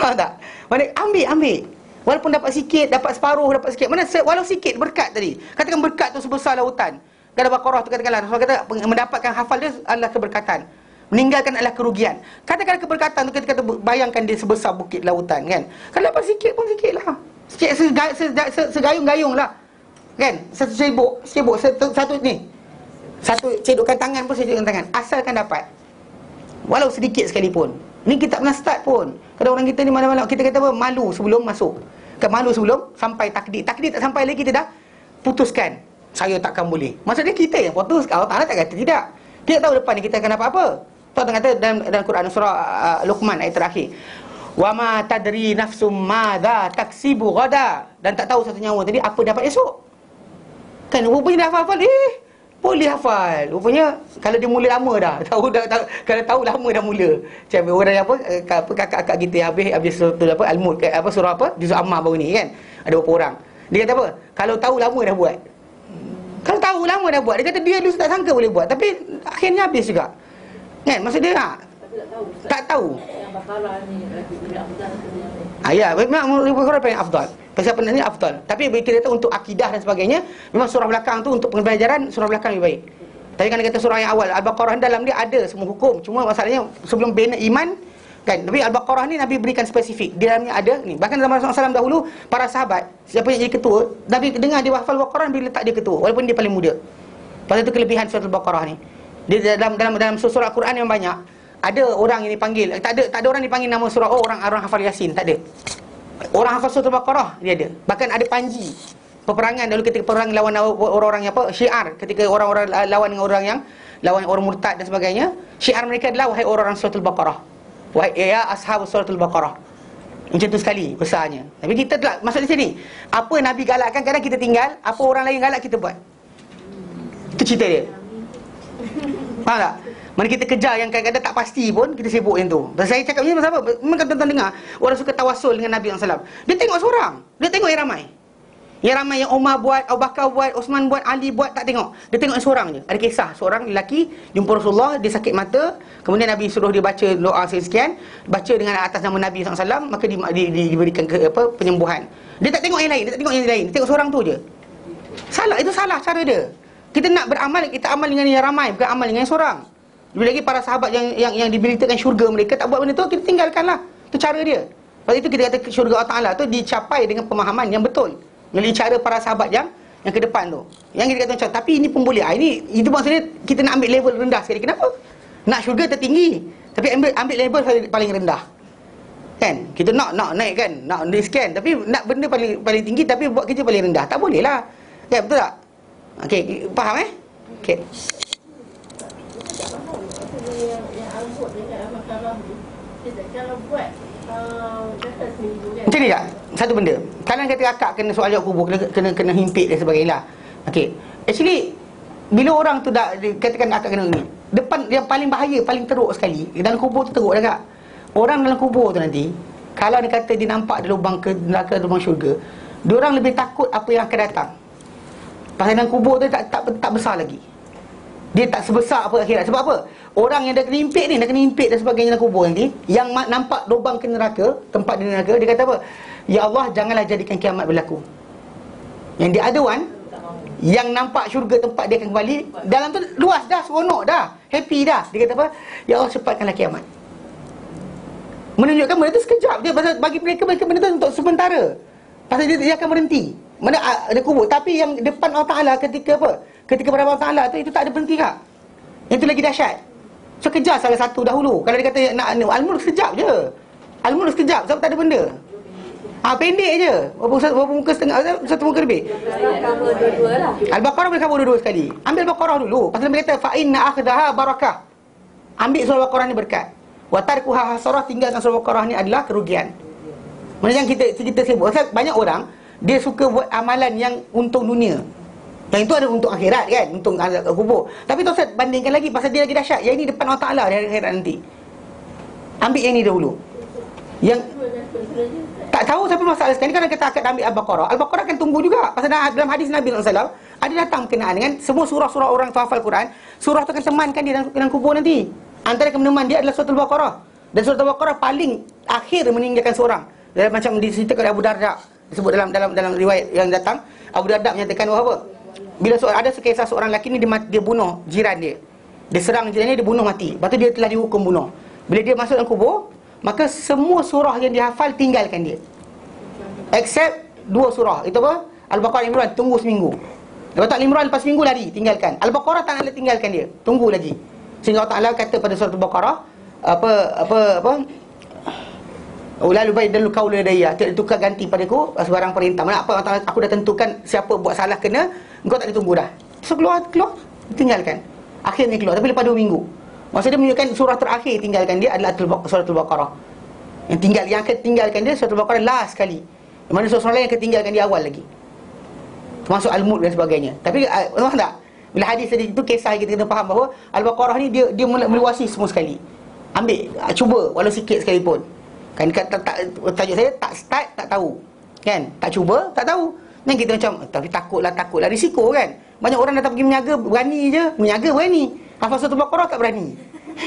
Faham tak? Mana ambil. Walaupun dapat sikit, dapat separuh, dapat sikit. Mana walau sikit berkat tadi. Katakan berkat tu sebesar lautan. Dalam Baqarah tu katakanlah, Rasulullah kata mendapatkan hafal dia adalah keberkatan, meninggalkan adalah kerugian. Katakan keberkatan tu, kita kata bayangkan dia sebesar bukit lautan kan. Kalau dapat sikit pun sikit lah. Segayung-gayung lah. Kan? Satu ni. Satu cedukan tangan pun cedukan tangan. Asalkan dapat. Walau sedikit sekalipun. Ni kita tak pernah start pun. Kadang orang kita ni mana-mana kita kata apa? Malu sebelum masuk. Kan malu sebelum sampai takdir. Takdir tak sampai lagi, kita dah putuskan, saya takkan boleh. Maksudnya kita yang putus. Allah Ta'ala tak kata tidak. Kita tahu depan ni kita akan dapat apa. Allah kata dalam Quran surah Luqman ayat terakhir, wa ma tadri nafsum madza taksibu ghada. Dan tak tahu satu nyawa tadi apa dapat esok. Kan rupanya dah hafal, boleh hafal. Rupanya kalau dia mula lama dah. Kalau tahu lama dah mula. Macam orang yang kakak-kakak kita habis surah apa Al-Mulk, surah apa Juz Ammah baru ni kan. Ada beberapa orang. Dia kata apa? Kalau tahu lama dah buat. Kalau tahu lama dah buat. Dia kata dia dulu tak sangka boleh buat, tapi akhirnya habis juga. Kan? Maksud dia tak tahu. Yang Baqarah ni lebih afdal. Ya, memang Baqarah paling afdal. Pasal apa ni afdal. Tapi bila kita kata untuk akidah dan sebagainya, memang surah belakang tu untuk pembelajaran, surah belakang lebih baik. Tapi kan dia kata surah yang awal Al-Baqarah dalam dia ada semua hukum. Cuma masalahnya sebelum bina iman kan. Tapi Al-Baqarah ni Nabi berikan spesifik. Di dalamnya ada ni. Bahkan dalam Rasulullah SAW dahulu, para sahabat, siapa yang jadi ketua, Nabi dengar dia hafal Al-Baqarah, Nabi letak dia ketua walaupun dia paling muda. Pasal itu kelebihan surah Al-Baqarah ni. Dia dalam surah Al-Quran yang banyak, ada orang yang dipanggil, tak ada orang dipanggil nama surah orang hafal Yasin, tak ada. Orang hafal surah Al-Baqarah dia ada. Bahkan ada panji peperangan dahulu ketika perang lawan orang-orang yang apa, syiar, ketika orang-orang lawan dengan orang yang lawan orang murtad dan sebagainya, syiar mereka adalah wahai orang-orang surah Al-Baqarah, wahai ya ashab surah Al-Baqarah. Macam tu sekali besarnya. Tapi kita tak maksud di sini, apa Nabi galakkan kadang kita tinggal, apa orang lain galak kita buat. Itu cerita dia. Faham tak? Mana kita kejar yang kadang-kadang tak pasti pun, kita sibuk yang tu. Dan saya cakap ni pasal apa? Memang tuan-tuan dengar, orang suka tawasul dengan Nabi SAW. Dia tengok seorang, dia tengok yang ramai. Yang ramai yang Umar buat, Abu Bakar buat, Osman buat, Ali buat, tak tengok. Dia tengok seorang je. Ada kisah seorang lelaki jumpa Rasulullah, dia sakit mata, kemudian Nabi suruh dia baca doa sekian, baca dengan atas nama Nabi SAW, maka diberikan penyembuhan. Dia tak tengok yang lain, dia tak tengok yang lain, dia tengok seorang tu je. Salah, itu salah cara dia. Kita nak beramal, kita amal dengan yang ramai, bukan amal dengan yang seorang. Lebih lagi para sahabat yang diberitakan syurga mereka tak buat benda tu, kita tinggalkanlah. Itu cara dia. Sebab itu kita kata syurga Allah Ta'ala tu dicapai dengan pemahaman yang betul, melalui cara para sahabat yang ke depan tu. Yang kita kata macam, tapi ini pun boleh. Itu maksudnya kita nak ambil level rendah sekali. Kenapa? Nak syurga tertinggi, tapi ambil level paling rendah. Kan? Kita nak naik kan, nak sekian, tapi nak benda paling tinggi tapi buat kerja paling rendah. Tak boleh lah. Kan? Betul tak? Okey, faham Okey. Yang Al-Mulk dengan Al-Baqarah tu, kalau buat dapat seminggu kan. Macam ni tak? Satu benda. Kalau kata akak kena soal jawab kubur, kena himpit dan sebagainya. Okey. Actually, bila orang tu dah katakan akak kena ni, depan yang paling bahaya, paling teruk sekali, dalam kubur tu teruk dah kak. Orang dalam kubur tu nanti, kalau dia kata dia nampak ada lubang ke neraka, lubang syurga, diorang lebih takut apa yang akan datang. Pasal dalam kubur tu tak besar lagi. Dia tak sebesar apa akhirat. Sebab apa? Orang yang dah kena impit ni, dah kena impit dan sebagainya dalam kubur nanti, yang nampak lubang ke neraka, tempat di neraka, dia kata apa? Ya Allah, janganlah jadikan kiamat berlaku. Yang the other one, yang nampak syurga tempat dia akan kembali, dalam tu luas dah, seronok dah, happy dah. Dia kata apa? Ya Allah, cepatkanlah kiamat. Menunjukkan benda tu sekejap je. Pasal bagi mereka benda tu untuk sementara. Pasal dia akan berhenti. Mana ada kubur. Tapi yang depan Allah Ta'ala ketika apa? Ketika berhadapan Allah Ta'ala tu, itu tak ada berhenti kak. Yang tu lagi dahsyat. So kejar salah satu dahulu. Kalau dia kata nak Al-Mulk sekejap je. Al-Mulk sekejap sebab tak ada benda. Pendek je. Berapa muka setengah, satu muka lebih. Cover dua-dua lah. Al-Baqarah boleh cover dua-dua sekali. Ambil Al-Baqarah dulu. Pasal dia kata fa inna akhdaha barakah. Ambil surah Al-Baqarah ni berkat. Wa tarkuha hasarah, tinggalkan surah Al-Baqarah ni adalah kerugian. Maksudnya kita sibuk. Pasal banyak orang dia suka buat amalan yang untung dunia. Yang itu ada untuk akhirat kan, untuk azab kubur. Tapi tak usah bandingkan lagi pasal dia lagi dahsyat. Yang ini depan Allah Ta'ala di akhirat nanti. Ambil yang ni dahulu. Yang tak tahu siapa masalah sekarang ni kan kata akad ambil Al-Baqarah. Al-Baqarah kan tunggu juga. Pasal dalam hadis Nabi SAW ada datang berkenaan dengan semua surah-surah orang tu hafal Quran. Surah tu akan temankan dia dalam kubur nanti. Antara yang meneman dia adalah surah Al-Baqarah. Dan surah Al-Baqarah paling akhir meninggalkan seorang. Dalam macam diceritakan oleh Abu Darda, disebut dalam riwayat yang datang, Abu Darda menyatakan bahawa bila ada kisah seorang lelaki ni dia bunuh jiran dia. Dia serang jiran dia bunuh mati. Lepas tu dia telah dihukum bunuh. Bila dia masuk dalam kubur, maka semua surah yang dia hafal tinggalkan dia. Except 2 surah. Itu apa? Al-Baqarah, Imran, tunggu seminggu. Lepas tu Al-Imran lepas seminggu lari, tinggalkan. Al-Baqarah tak nak tinggalkan dia. Tunggu lagi. Sehingga Allah Ta'ala kata pada surah Al-Baqarah apa Ulalu baidal qaula ladayya, tidak tukar ganti padaku sebarang perintah. Mana apa aku dah tentukan siapa buat salah kena, engkau tak ditunggu dah. So keluar tinggalkan. Akhirnya keluar tapi lepas 2 minggu. Maksudnya menunjukkan surah terakhir tinggalkan dia adalah surah Al-Baqarah. Yang akan tinggalkan dia surah Al-Baqarah last sekali. Mana surah lain yang akan tinggalkan dia awal lagi. Termasuk Al-Mulk dan sebagainya. Tapi faham tak? Bila hadis tadi itu kisah kita kena faham bahawa Al-Baqarah ni dia meluasi semua sekali. Ambil, cuba walau sikit sekalipun. Kan tajuk saya tak start tak tahu. Kan? Tak cuba tak tahu. Dan kita macam tapi takutlah risiko kan. Banyak orang datang pergi menyaga berani je, berani. Hafal surah Al-Baqarah tak berani.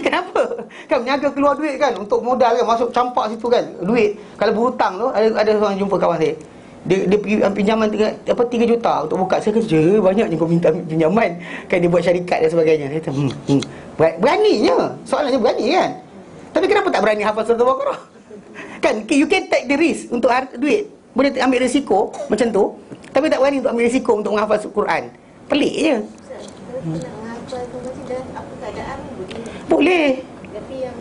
Kenapa? Kan menyaga keluar duit kan untuk modal kan, masuk campak situ kan. Duit kalau berhutang tu ada orang jumpa kawan saya. Dia pergi pinjaman 3 juta untuk buka. Saya kata, banyaknya kau minta pinjaman. Kan dia buat syarikat dan sebagainya. Saya kata, beraninya. Soalannya berani kan. Tapi kenapa tak berani hafal surah Al-Baqarah? Kan, you can take the risk untuk duit. Boleh ambil risiko macam tu. Tapi tak berani untuk ambil risiko untuk menghafal Quran. Pelik je. Nak menghafal tu mesti dalam apa keadaan boleh. Tapi yang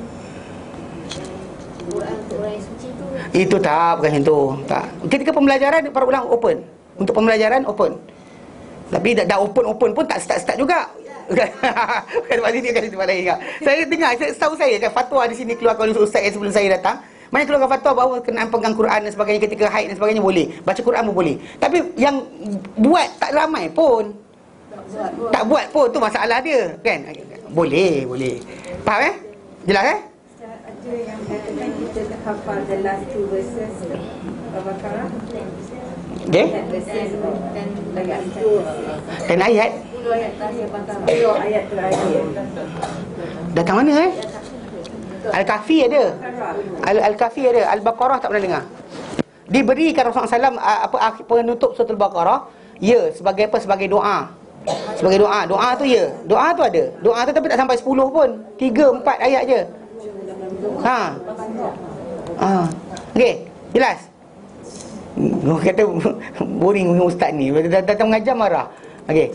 Quran untuk orang yang suci tu itu tak, bukan macam tu. Tak. Ketika pembelajaran para ulama open. Untuk pembelajaran open. Tapi dah open pun tak start juga. Kan waktu ni kan tempat lain. Saya dengar, setahu saya kan fatwa di sini keluar oleh ustaz yang sebelum saya datang. Mana keluarkan fatwa bahawa kenaan pegang Quran dan sebagainya ketika haid dan sebagainya boleh. Baca Quran pun boleh. Tapi yang buat tak ramai pun. Tak buat pun tu masalah dia kan. Boleh. Faham Jelas ada yang katakan kita hafal the last 2 verses Al-Baqarah. Okay. Dan ayat 10 ayat terakhir Al-Baqarah. 10 ayat terakhir. datang mana Al-Kahfi ada. Al-Kahfi ada. Al-Baqarah tak pernah dengar. Diberikan Rasulullah SAW penutup surah Al-Baqarah. Ya, sebagai apa? Sebagai doa. Sebagai doa. Doa tu ya. Doa tu ada. Doa tu tapi tak sampai 10 pun. 3-4 ayat je. Okey, jelas. Kata boring dengan ustaz ni. Datang mengajar marah. Okey.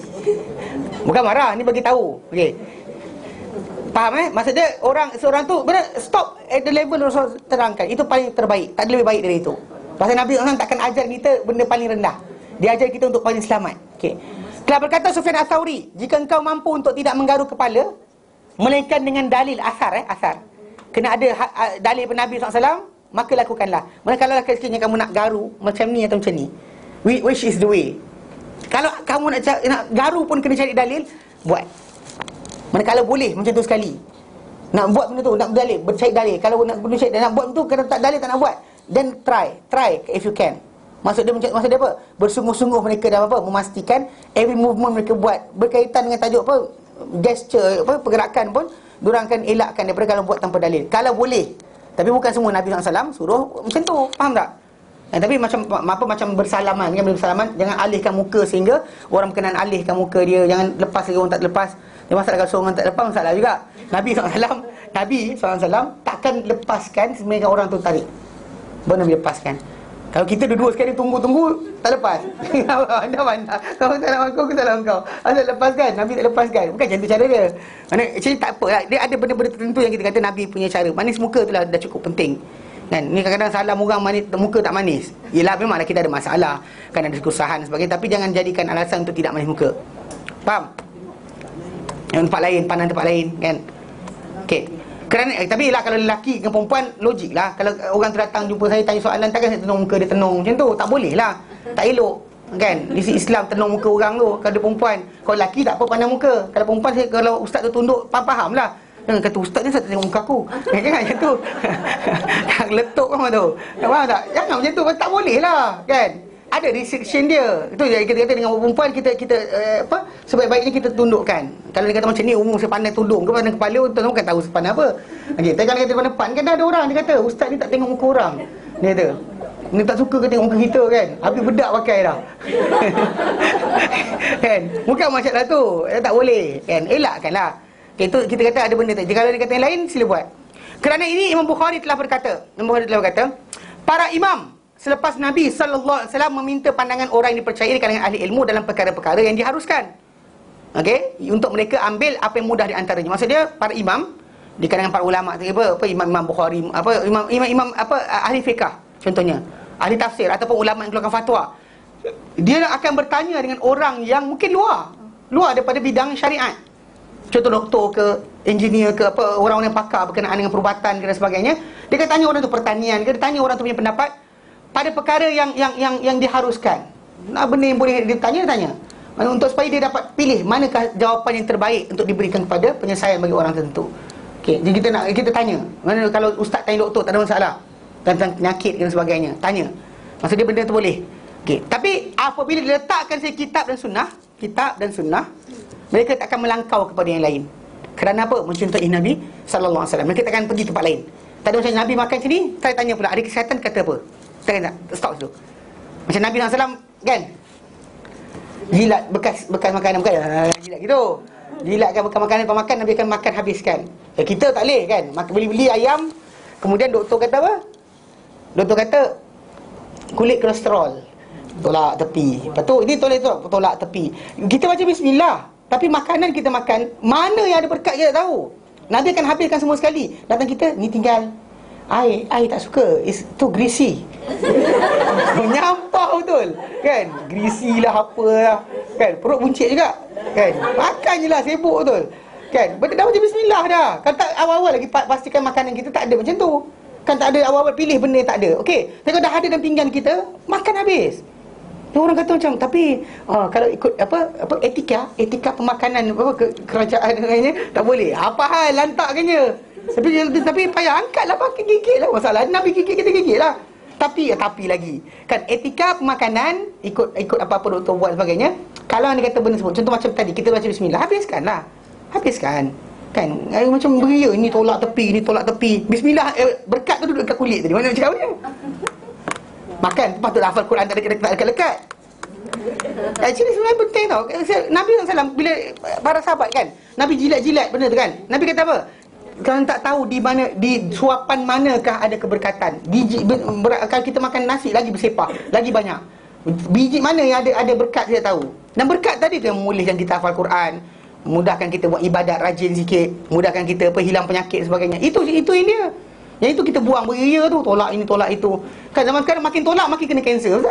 Bukan marah, ni bagi tahu. Okey. Faham Maksudnya seorang tu benar stop at the level Rasul terangkan. Itu paling terbaik. Tak ada lebih baik dari itu. Pasal Nabi SAW takkan ajar kita benda paling rendah. Dia ajar kita untuk paling selamat. Okey. Telah berkata Sufyan Ats-Tsauri, jika engkau mampu untuk tidak menggaru kepala, melainkan dengan dalil asar. Kena ada dalil daripada Nabi SAW, maka lakukanlah. Mana kalau sekiranya kamu nak garu macam ni atau macam ni, which is the way. Kalau kamu nak garu pun kena cari dalil, buat. Manakala boleh macam tu sekali. Nak buat benda tu, nak berdalil, cari dalil. Kalau nak buat tu, kalau tak dalil tak nak buat, then try if you can. Maksud dia apa? Bersungguh-sungguh mereka dalam apa? Memastikan every movement mereka buat berkaitan dengan tajuk apa? Gesture, pergerakan pun diorang akan elakkan daripada kalau buat tanpa dalil. Kalau boleh. Tapi bukan semua Nabi SAW suruh macam tu. Faham tak? Tapi macam bersalaman. Jangan alihkan muka sehingga orang berkenan alihkan muka dia. Jangan lepas lagi orang tak lepas. Dia masalah kalau seorang tak lepas, masalah juga. Nabi SAW tak akan lepaskan sebenarnya orang tu tarik. Baru Nabi lepaskan. Kalau kita dua-dua sekali tunggu-tunggu, tak lepas. Anda mana? Kau salah aku salah kau. Asal lepaskan, Nabi tak lepaskan. Bukan macam tu cara dia. Mana actually tak apa lah. Dia ada benda-benda tertentu yang kita kata Nabi punya cara. Manis muka tu lah dah cukup penting. Kan? Ni kadang-kadang salah orang manis, muka tak manis. Yelah memanglah kita ada masalah. Kan ada kesusahan dan sebagainya. Tapi jangan jadikan alasan untuk tidak manis muka. Faham? Yang tempat lain, pandang tempat lain. Kan? Okey. Kerana tapi lah kalau lelaki dengan perempuan logik lah. Kalau orang tu datang jumpa saya tanya soalan, takkan saya tenung muka dia tenung macam tu. Tak boleh lah. Tak elok. Kan? Di Islam tenung muka orang tu. Kalau dia perempuan, kalau lelaki tak apa pandang muka. Kalau perempuan saya, kalau ustaz tu tunduk, faham lah. Jangan kata ustaz ni saya tengok muka aku. Jangan macam tu. Tak letup kan tu. Tak faham tak? Jangan macam tu. Tak boleh lah. Kan? Ada restriction dia. Itu yang kita kata dengan perempuan kita sebaik-baiknya kita tundukkan. Kalau dia kata macam ni umum saya pandai tudung ke pandai kepala, tuan bukan tahu sepandai apa. Okey, tapi kalau kita depan kan dah ada orang dia kata ustaz ni tak tengok muka orang. Dia kata ni tak suka ke tengok muka kita kan. Habis bedak pakai dah. Kan? Bukan masalah tu. Tak boleh kan. Elakkanlah. Okay, itu kita kata ada benda tu. Kalau dia kata yang lain sila buat. Kerana ini Imam Bukhari telah berkata, para imam selepas Nabi SAW meminta pandangan orang yang dipercayai di kalangan ahli ilmu dalam perkara-perkara yang diharuskan. Okey, untuk mereka ambil apa yang mudah di antaranya. Maksudnya para imam di kalangan para ulama apa imam Bukhari, imam ahli fiqh contohnya, ahli tafsir ataupun ulama yang keluarkan fatwa. Dia akan bertanya dengan orang yang mungkin luar daripada bidang syariat. Contoh doktor ke, engineer ke, apa orang-orang yang pakar berkenaan dengan perubatan dan sebagainya. Dia akan tanya orang tu pertanian ke, dia tanya orang tu punya pendapat pada perkara yang diharuskan. Benda yang boleh ditanya, dia tanya. Untuk supaya dia dapat pilih manakah jawapan yang terbaik untuk diberikan kepada penyelesaian bagi orang tertentu. Okey, jadi kita tanya. Mana kalau ustaz tanya doktor tak ada masalah tentang penyakit dan sebagainya, tanya. Maksud dia benda tu boleh. Okey, tapi apabila diletakkan saya kitab dan sunnah, mereka tak akan melangkau kepada yang lain. Kerana apa? Mencontohi Nabi sallallahu alaihi wasallam. Mereka tak akan pergi tempat lain. Tak ada macam Nabi makan sini, saya tanya pula ada kesihatan kata apa? Tak stop dulu. Macam Nabi SAW kan, jilat bekas makanan bukan jilat gitu. Jilatkan bekas makanan pemakan, Nabi akan makan habiskan. Kita tak boleh kan. Beli ayam, kemudian doktor kata apa? Doktor kata kulit kolesterol, tolak tepi. Lepas tu ini tolak tepi. Kita baca bismillah, tapi makanan kita makan mana yang ada berkat kita tak tahu. Nabi akan habiskan semua sekali. Datang kita ni tinggal air tak suka, itu greasy. Menyampah betul kan, greasy lah apa lah kan, perut buncit juga kan, makan je lah sibuk betul kan. Dah macam bismillah dah. Kalau tak awal-awal lagi pastikan makanan kita tak ada macam tu kan, tak ada awal-awal pilih benda tak ada. Okey, tapi kalau dah ada dalam pinggan kita, makan habis. Orang kata macam, tapi kalau ikut etika pemakanan kerajaan dengannya tak boleh. Apa hal lantakkannya? Tapi payah angkatlah pakai gigit lah. Masalah Nabi gigit, kita gigit lah. Tapi lagi kan, etika pemakanan ikut apa-apa doktor buat sebagainya. Kalau anda kata benda sebut, contoh macam tadi kita baca bismillah, habiskan kan. Macam beria, ini tolak tepi, bismillah, berkat tu duduk dekat kulit tadi. Mana cakap ni? Makan, patutlah hafal Quran tak dekat-dekat. Actually sebenarnya penting tau. Nabi SAW bila para sahabat kan, Nabi jilat-jilat benda tu kan, Nabi kata apa? Kalau tak tahu di suapan manakah ada keberkatan. Kalau kita makan nasi lagi bersepah, lagi banyak. Biji mana yang ada berkat kita tahu. Dan berkat tadi tu yang memulihkan kita hafal Quran, mudahkan kita buat ibadat rajin sikit, mudahkan kita hilang penyakit dan sebagainya. Itu yang dia. Yang itu kita buang beria tu, tolak ini tolak itu. Kan zaman sekarang makin tolak makin kena kanser, betul?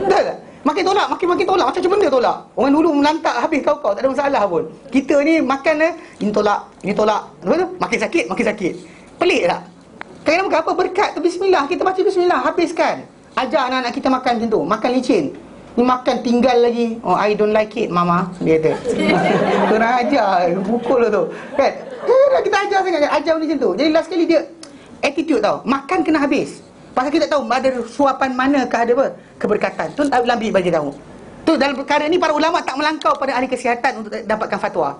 Betul tak? Makin tolak makin tolak, macam benda tolak. Orang dulu melantak habis kau tak ada masalah pun. Kita ni makan ini tolak, betul? Makin sakit. Pelik tak? Kenapa apa berkat tu bismillah, kita baca bismillah, habiskan. Ajar anak-anak kita makan macam tu, makan licin. Ni makan tinggal lagi. Oh, I don't like it mama, dia kata. Kurang ajar, pukul tu kan. Kita ajar sangat, ajar macam tu. Jadi last sekali dia attitude tau, makan kena habis. Pasal kita tahu ada suapan manakah ada apa keberkatan. Tu Nabi bagi tahu. Tu dalam perkara ni para ulama tak melangkau pada ahli kesihatan untuk dapatkan fatwa.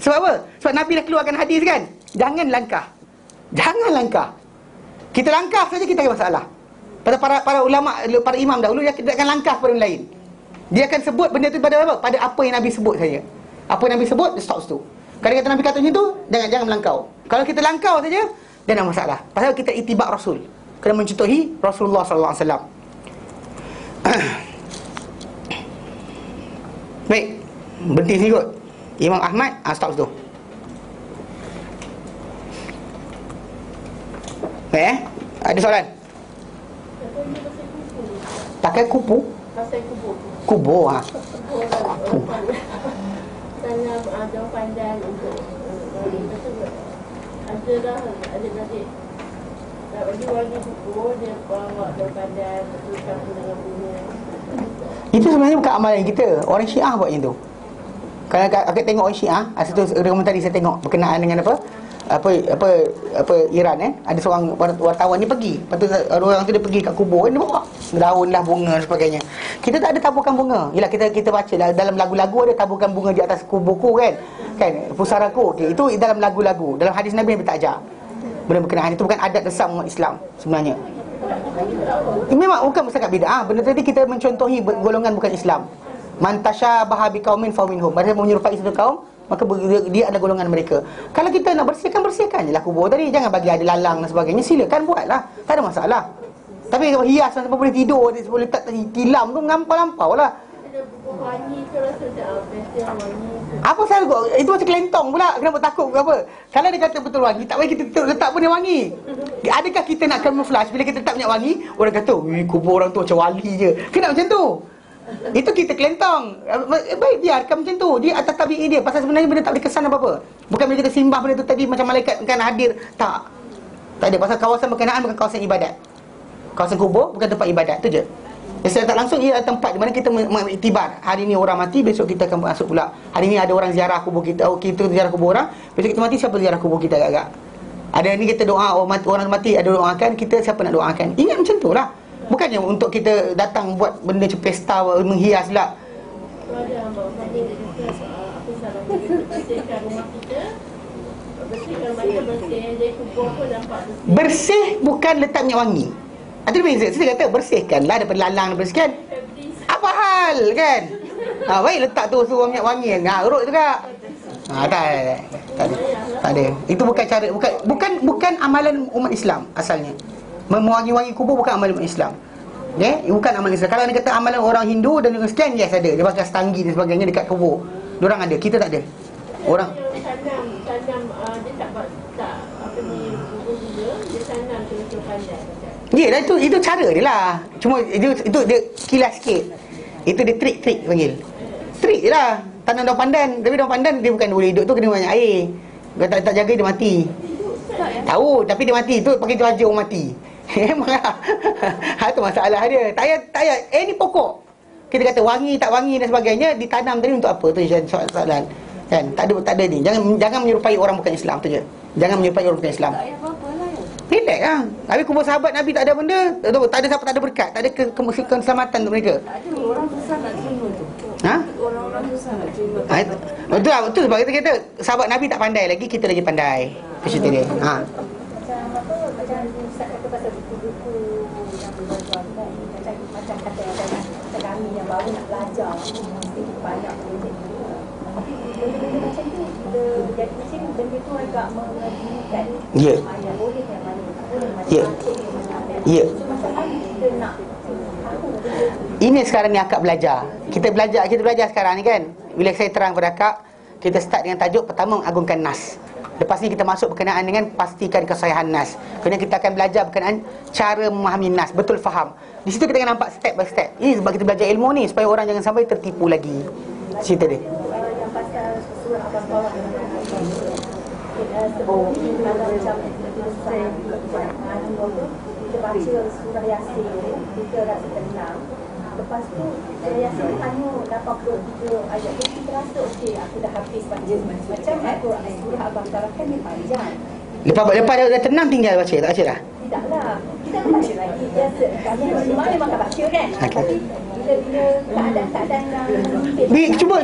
Sebab apa? Sebab Nabi dah keluarkan hadis kan. Jangan langkah. Kita langkah saja kita ada masalah. Pada para ulama, para imam dahulu dia tidak akan langkah pada yang lain. Dia akan sebut benda tu pada apa? Pada apa yang Nabi sebut saja. Apa yang Nabi sebut, dia stop situ. Kalau kata Nabi kata macam tu, jangan melangkau. Kalau kita langkau saja, dan ada masalah. Pasal kita itibak Rasul, kena mencontohi Rasulullah sallallahu alaihi wasallam. Baik, berhenti sini kot. Imam Ahmad, stop situ. Baik, ada soalan? Pakai kupu? Pasal kubur. Kubur, ha. Sana ada pandai untuk ada dah adik-adik nak bagi wangi kubur, dia bawa daun pandan betulkan dengan bunga. Itu sebenarnya bukan amalan kita. Orang Syiah buat yang tu. Kalau akak tengok orang Syiah, satu dokumen tadi saya tengok berkenaan dengan apa Iran, ada seorang wartawan ni pergi. Lepas tu orang tu dia pergi kat kubur, dia bawa daun lah, bunga dan sebagainya. Kita tak ada taburkan bunga. Yalah, kita baca dalam lagu-lagu ada taburkan bunga di atas kuburku kan. Kan, pusaraku. Okey, itu dalam lagu-lagu. Dalam hadis Nabi Nabi tak ajar. Benda berkenaan itu bukan adat resam umat Islam sebenarnya. Memang bukan bersakat bid'ah. Benda tadi kita mencontohi golongan bukan Islam. Man tasyabaha biqaumin fa minhum. Maksudnya menyerupai satu kaum, maka dia ada golongan mereka. Kalau kita nak bersihkan je lah kubur tadi. Jangan bagi ada lalang dan sebagainya. Silakan buatlah, tak ada masalah. Tapi kalau hias sampai boleh tidur, boleh letak tilam tu ngampau-lampau lah. Ada wangi ke rasa macam best wangi. Apa salah kau? Itu macam kelentong pula. Kenapa takut ke apa? Kalau dia kata betul wangi, tak payah kita letak pun dia wangi. Adakah kita nak camouflage bila kita letak minyak wangi? Orang kata, kubur orang tu macam wali je. Kenapa macam tu? Itu kita kelentong. Baik, biarkan macam tu. Dia atas tabi'i dia. Pasal sebenarnya benda tak boleh kesan apa-apa. Bukan bila kita simbah benda tu tadi macam malaikat kan hadir. Tak. Tak ada. Pasal kawasan berkenaan bukan kawasan ibadat. Kawasan kubur bukan tempat ibadat. Tu je. Secara tak langsung ia adalah tempat di mana kita mengiktibar. Hari ni orang mati, besok kita akan masuk pula. Hari ni ada orang ziarah kubur kita, kita ziarah kubur orang. Besok kita mati, siapa ziarah kubur kita agak-agak? Ada ni kita doa, orang mati ada doakan, kita siapa nak doakan? Ingat macam tu lah. Bukannya untuk kita datang buat benda macam pesta, menghias lah. Kalau ada hamba tadi dia kata apa salah kita bersihkan rumah kita, bersihkan macam bersih, jadi kubur pun nampak bersih. Bersih bukan letak minyak wangi. Itu dia saya kata bersihkanlah daripada lalang, daripada sekian. Apa hal kan? Baik letak tu suruh minyak wangi kan. Urut juga. Tak ada. Itu bukan cara, bukan amalan umat Islam asalnya. Mewangi-wangi kubur bukan amalan umat Islam. Okay? Bukan amalan Islam. Kalau dia kata amalan orang Hindu dan dengan sekian, yes ada. Dia pakai stanggi dan sebagainya dekat kubur. Diorang ada, kita tak ada. Orang tanam dia tak apa ni kubur juga, dia tanam terus pandai. ya dah, itu cara dia lah. Cuma itu dia kilas sikit. Itu dia trik panggil. Trik je lah. Tanam daun pandan. Tapi daun pandan dia bukan boleh hidup tu, kena banyak air. Kalau tak jaga dia mati. Tahu, tapi dia mati. Tu pakai tu aja orang mati. Memanglah. Itu masalah dia. Tak payah. Ni pokok. Kita kata wangi tak wangi dan sebagainya, ditanam tadi untuk apa? Tu soalan. Kan? Tak ada ni. Jangan menyerupai orang bukan Islam tu je. Jangan menyerupai orang bukan Islam. Tak payah apa-apa lah ya. Relax lah. Habis kubur sahabat Nabi tak ada benda, tak ada siapa, tak ada berkat, tak ada keselamatan untuk mereka. Tak ada orang susah nak terima tu. Ha? Orang-orang susah nak terima. Betul lah, betul sebab kita kata sahabat Nabi tak pandai lagi, kita lagi pandai. Itu cerita dia. Macam Ustaz kata pasal buku-buku yang berjual kan, macam kata kami yang baru nak belajar mesti banyak belajar. Benda-benda macam tu jadi macam benda tu agak mengajukan. Ya. Yang boleh yang mana tak boleh, mana Ya. Ya. so masalah kita nak Ini sekarang ni akak belajar. Kita belajar sekarang ni kan. Bila saya terang pada akak, kita start dengan tajuk pertama mengagungkan nas. Lepas ni kita masuk berkenaan dengan pastikan kesahihan nas. Kemudian kita akan belajar berkenaan cara memahami nas, betul faham. Di situ kita akan nampak step by step. Ini sebab kita belajar ilmu ni supaya orang jangan sampai tertipu lagi. Cerita dia. yang pasal surah Al-Baqarah sebelum ni kalau macam saya kita baca surah Yasin, kita rasa tenang. Lepas tu Yasin hanya 83 ayat. Jadi kita rasa okey, aku dah habis baca. Macam surah Al-Baqarah kan dia panjang. Lepas dah tenang tinggal baca, tak baca dah. Tidaklah, kita tak baca lagi. Biasa kami memang akan baca kan. Tapi bila keadaan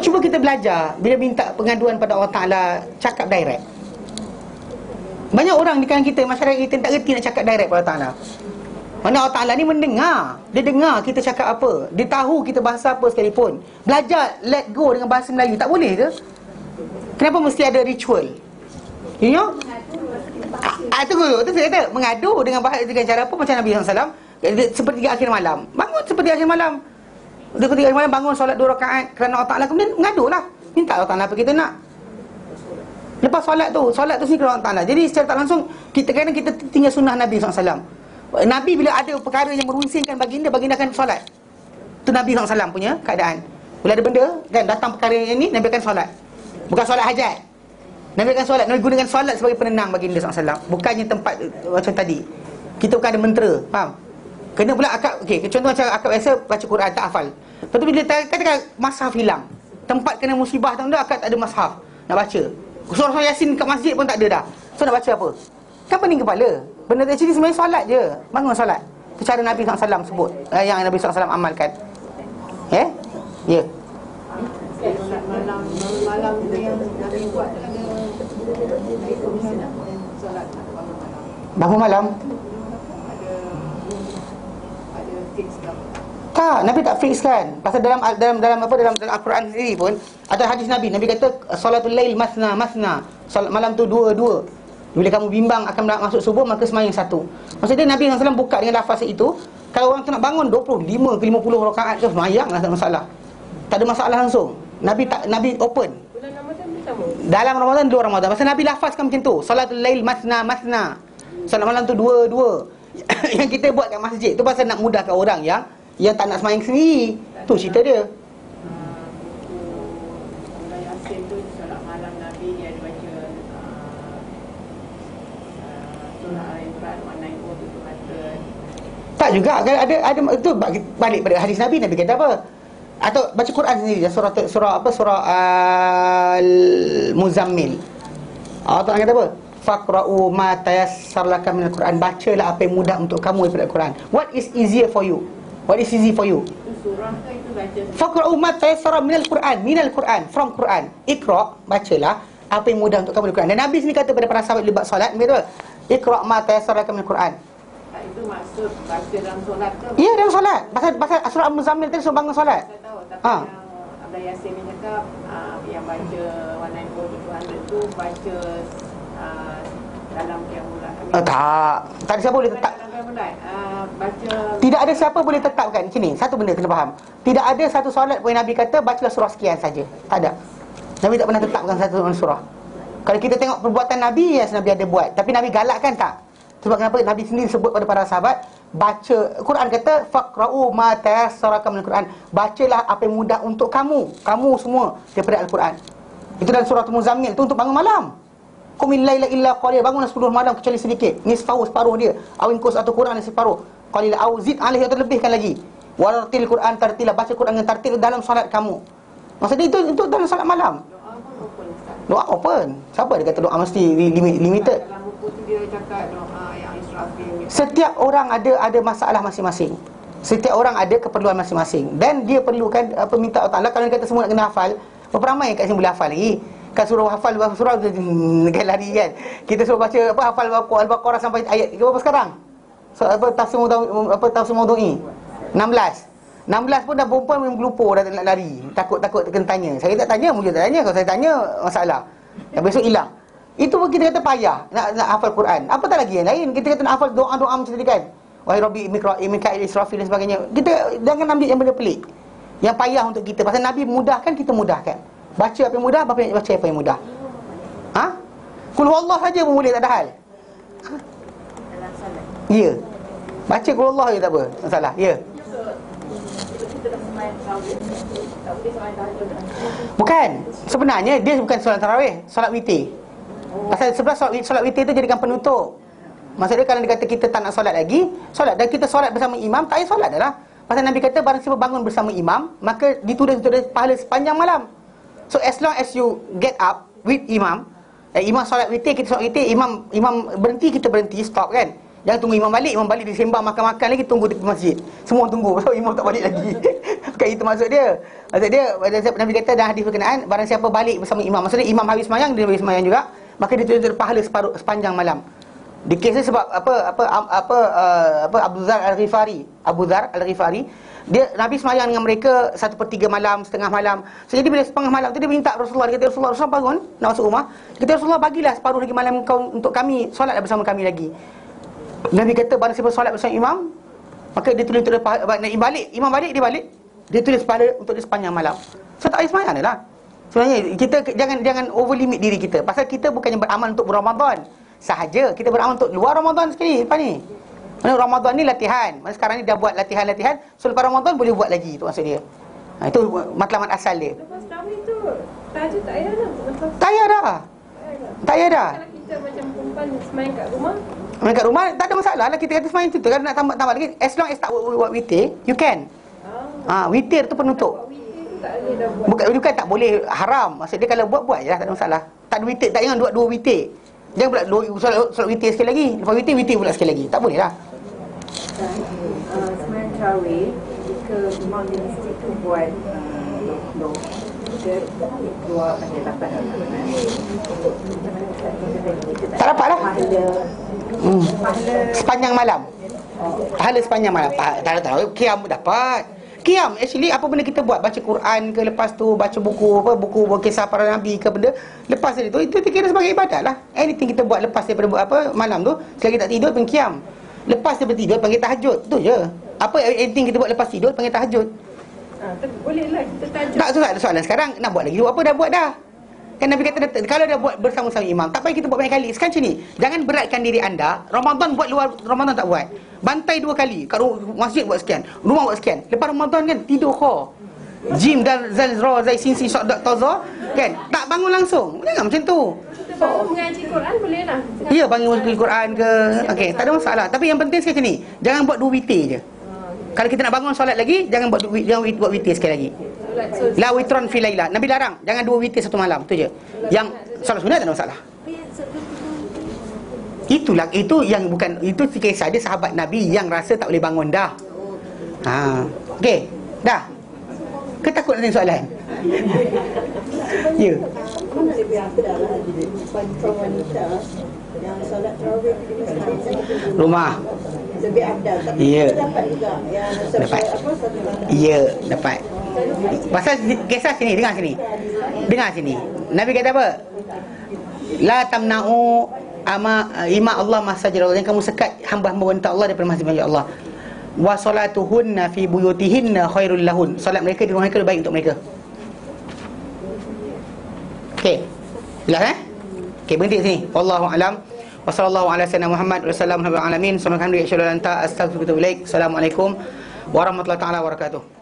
Cuba kita belajar. Bila minta pengaduan pada Allah Ta'ala, cakap direct. Banyak orang di kalangan kita, masyarakat kita tak reti nak cakap direct pada Allah Ta'ala. Mana Allah Ta'ala ni mendengar. Dia dengar kita cakap apa. Dia tahu kita bahasa apa sekalipun. Belajar let go dengan bahasa Melayu. Tak boleh ke? Kenapa mesti ada ritual? You know? terpaksa. Tunggu, tu saya kata mengadu dengan cara apa macam Nabi SAW sepertiga akhir malam. Bangun sepertiga akhir malam. Dia ketika akhir malam bangun solat 2 rakaat kerana Allah Taala, kemudian mengadulah. Minta Allah Taala apa kita nak. Lepas solat tu sini kerana Allah Taala. Jadi secara tak langsung kita tinggal sunnah Nabi SAW. Nabi bila ada perkara yang merunsingkan baginda akan solat. Tu Nabi SAW punya keadaan. Bila ada benda kan datang perkara yang ni, Nabi akan solat. Bukan solat hajat. Nabi akan solat. Nabi gunakan solat sebagai penenang baginda SAW. Bukannya tempat macam tadi. Kita bukan ada mentera, faham? Kena pula akad. Okey, contoh macam akad biasa baca Quran tak hafal. Lepas tu bila katakan mushaf hilang, tempat kena musibah tu akad tak ada mushaf nak baca. Surah Yasin kat masjid pun tak ada dah. So nak baca apa? Kan pening kepala. Benda tu actually sebenarnya solat je. Bangun solat. Itu cara Nabi SAW sebut, yang Nabi SAW amalkan. Ya. Malam tu yang Nabi buat ada solat Bangun malam? ada fix tak? Tak, Nabi tak fix kan. Pasal dalam Al-Quran sendiri pun ada hadis Nabi kata salatul lail masna. Solat malam tu dua. Bila kamu bimbang akan masuk subuh, maka sembahyang 1. Maksudnya Nabi SAW buka dengan lafaz itu. Kalau orang tu nak bangun 25 ke 50 rakaat ke sembahyang lah, tak masalah. Tak ada masalah langsung. Nabi open. Bulan Ramadan pun sama. Dalam Ramadan, luar Ramadan. Pasal Nabi lafazkan macam tu. Salatul lail masna. Solat malam tu dua. Yang kita buat kat masjid tu pasal nak mudahkan orang yang tak nak sembahyang sendiri. Tu cerita dia. Surah Yasin tu solat malam Nabi dia ada baca surah Al-Imran 194 tu kata. Tak juga kan ada itu balik pada hadis Nabi kata apa? Atau baca Quran sendiri surah Al-Muzammil. Allah Taala kata apa? Faqra'u ma tayassar lakum minal Quran. Bacalah apa yang mudah untuk kamu daripada Al-Quran. What is easier for you? What is easy for you? Itu surah ke itu baca? Faqra'u ma tayassar minal Quran, from Quran. Iqra, bacalah apa yang mudah untuk kamu dari Quran. Dan Nabi sini kata pada para sahabat lebat solat, dia kata, Iqra ma tayassar lakum minal Quran. Tak, itu maksud baca dalam solat ke? Ya, dalam solat. Pasal surah Al-Muzammil tadi suruh bangun solat. Saya tahu, tapi Ha. yang Abdul Yasin ni cakap yang baca 194 tu baca dalam Qiyamul Lail. Tak ada siapa boleh tetap. Dalam Qiyamul Lail, baca Tidak ada siapa boleh tetapkan. Sini, satu benda kena faham. Tidak ada satu solat pun Nabi kata bacalah surah sekian saja. Tak ada. Nabi tak pernah tetapkan satu surah. Kalau kita tengok perbuatan Nabi, yes, Nabi ada buat. Tapi Nabi galakkan tak? Sebab kenapa Nabi sendiri sebut pada para sahabat, baca Quran kata faqra'u ma tayassara minal Quran. Bacalah apa yang mudah untuk kamu semua daripada Al-Quran. Itu dalam surah Al-Muzammil tu untuk bangun malam. Qumil laila illa qalil, bangunlah 10 malam kecuali sedikit. Nisfahu, separuh dia. Awin kus atau Quran separuh. Qalil au zid alaihi, atau lebihkan lagi. Wartil Quran tartila, baca Quran dengan tartil dalam solat kamu. Maksudnya itu dalam solat malam. doa pun open Ustaz. Doa open. Siapa dia kata doa mesti limited? Dalam buku tu dia cakap doa yang Israfil ni. Setiap orang ada masalah masing-masing. Setiap orang ada keperluan masing-masing. Dan dia perlukan minta Allah Ta'ala. Kalau dia kata semua nak kena hafal, berapa ramai yang kat sini boleh hafal lagi? Kan suruh hafal surah kan lari kan. Kita suruh baca hafal Al-Baqarah sampai ayat berapa sekarang? So, tafsir Maudhu'i 16 pun dah perempuan memang gelupur, dah nak lari. Takut kena tanya. Saya tak tanya, mungkin tak tanya. Kalau saya tanya, masalah. Dan besok hilang. Itu pun kita kata payah nak hafal Quran. Apa tak lagi yang lain? Kita kata nak hafal doa-doa macam tadi kan. Wahai Rabbi Mikail Israfil dan sebagainya. Kita jangan ambil yang benda pelik, yang payah untuk kita. Pasal Nabi mudahkan, kita mudahkan. Baca apa yang mudah, baca apa yang mudah. Qul huwallah saja pun boleh, tak ada hal. Dalam solat. Ya. Baca qul huwallah je tak apa. Masalah. Ya. Kita dah sembahyang tarawih. Tak boleh sembahyang tahajud dah. Bukan. Sebenarnya dia bukan solat tarawih, solat witir. Pasal sebelah solat witir tu jadikan penutup. Maksudnya kalau dia kata kita tak nak solat lagi, solat dan kita solat bersama imam, tak payah solat dah lah. Pasal Nabi kata barang siapa bangun bersama imam, maka ditulis pahala sepanjang malam. So as long as you get up with imam, imam solat witir, kita solat witir, imam berhenti, kita berhenti, stop kan. Jangan tunggu imam balik dia sembang makan-makan lagi, tunggu di masjid. Semua tunggu pasal imam tak balik lagi. Bukan itu maksud dia. Maksud dia Nabi kata dah hadis berkenaan, barang siapa balik bersama imam, maksudnya imam habis sembahyang, dia habis sembahyang juga, maka dia tulis pahala sepanjang malam. Di kes sebab Abu Dzar Al-Ghifari, dia Nabi sembahyang dengan mereka 1/3 malam, setengah malam. So, jadi bila setengah malam tu dia minta Rasulullah, dia kata Rasulullah bangun nak masuk rumah. Dia kata Rasulullah, bagilah separuh lagi malam kau untuk kami, solatlah bersama kami lagi. Nabi kata barang siapa solat bersama imam, maka dia tulis untuk imam balik, dia tulis pahala untuk dia sepanjang malam. So tak payah sembahyang dah lah. Sebenarnya kita jangan over limit diri kita. Pasal kita bukannya beramal untuk Ramadan sahaja, kita beramal untuk luar Ramadan sekali lepas ni. Mana Ramadan ni latihan. Mana sekarang ni dah buat latihan, so lepas Ramadan boleh buat lagi, tu maksud dia. Itu matlamat asal dia. Lepas tarawih tu tahajud tak payah dah. Tak payah dah. Kalau kita macam perempuan semain kat rumah, Kat rumah tak ada masalah lah, kita kata semain tu. Kalau nak tambah lagi, as long as tak buat witir, you can. Witir tu penutup. tak boleh dah buat. Bukan tak boleh, haram. Maksud dia kalau buat je lah, tak ada masalah. Tak ada witir, tak jangan dua witir. Jangan pula solat witir sekali lagi, lepas witir pula sekali lagi. Tak boleh lah. Semain tarawih, jika imam di masjid tu buat kita keluar pada dapat tak dapat lah. Sepanjang malam. Pahala sepanjang malam. Tak tahu qiyam dapat. Qiyam actually apa benda kita buat, baca Quran ke, lepas tu baca buku kisah para nabi ke benda, lepas dari itu kira sebagai ibadat lah. Anything kita buat lepas daripada malam tu, selagi tak tidur pun qiyam. Lepas daripada tidur panggil tahajud. Tu je. Apa anything kita buat lepas tidur panggil tahajud. Boleh lah kita tahajud. Tak, tu tak ada soalan. Sekarang nak buat lagi apa, dah buat dah. Kan Nabi kata kalau dah buat bersama-sama imam, tak payah kita buat banyak kali. Sekarang macam ni, jangan beratkan diri anda. Ramadan buat, luar Ramadan tak buat. Bantai 2 kali. Kat masjid buat sekian, rumah buat sekian. Lepas Ramadan kan tidur kho. Jim dan Zalzra Zaisin Syadat Taza kan, tak bangun langsung. Jangan macam tu. Kita bangun mengaji Quran boleh lah. Ya, bangun mengaji Quran ke. Okey, tak ada masalah. Tapi yang penting sekali ni, jangan buat 2 witir je. Kalau kita nak bangun solat lagi, jangan buat witir sekali lagi. La witron fi laila. Nabi larang, jangan 2 witir satu malam, tu je. Yang solat sunat tak ada masalah. Itu yang bukan, itu kisah dia sahabat Nabi yang rasa tak boleh bangun dah. Okey, dah. Ke takut nak tanya soalan? Ya. Lebih afdal lah perempuan wanita yang solat tarawih di masjid Rumah. lebih afdal. Tapi Ya. kita dapat juga yang Dapat. satu malam. Ya, dapat. Pasal kisah sini, dengar sini. Nabi kata apa? La tamna'u ima Allah masajid Allah. Yang kamu sekat hamba-hamba wanita Allah daripada masjid Allah. Wa salatuhunna fi buyutihinna khairul lahun. Solat mereka di rumah mereka lebih baik untuk mereka. Okey. Jelas Okey, berhenti sini. Wallahu alam. Wa sallallahu ala sayyidina Muhammad wa sallam ala alamin. Subhanaka wa bihamdika asyhadu an la ilaha illa anta astaghfiruka wa atubu ilaik. Assalamualaikum warahmatullahi taala wabarakatuh.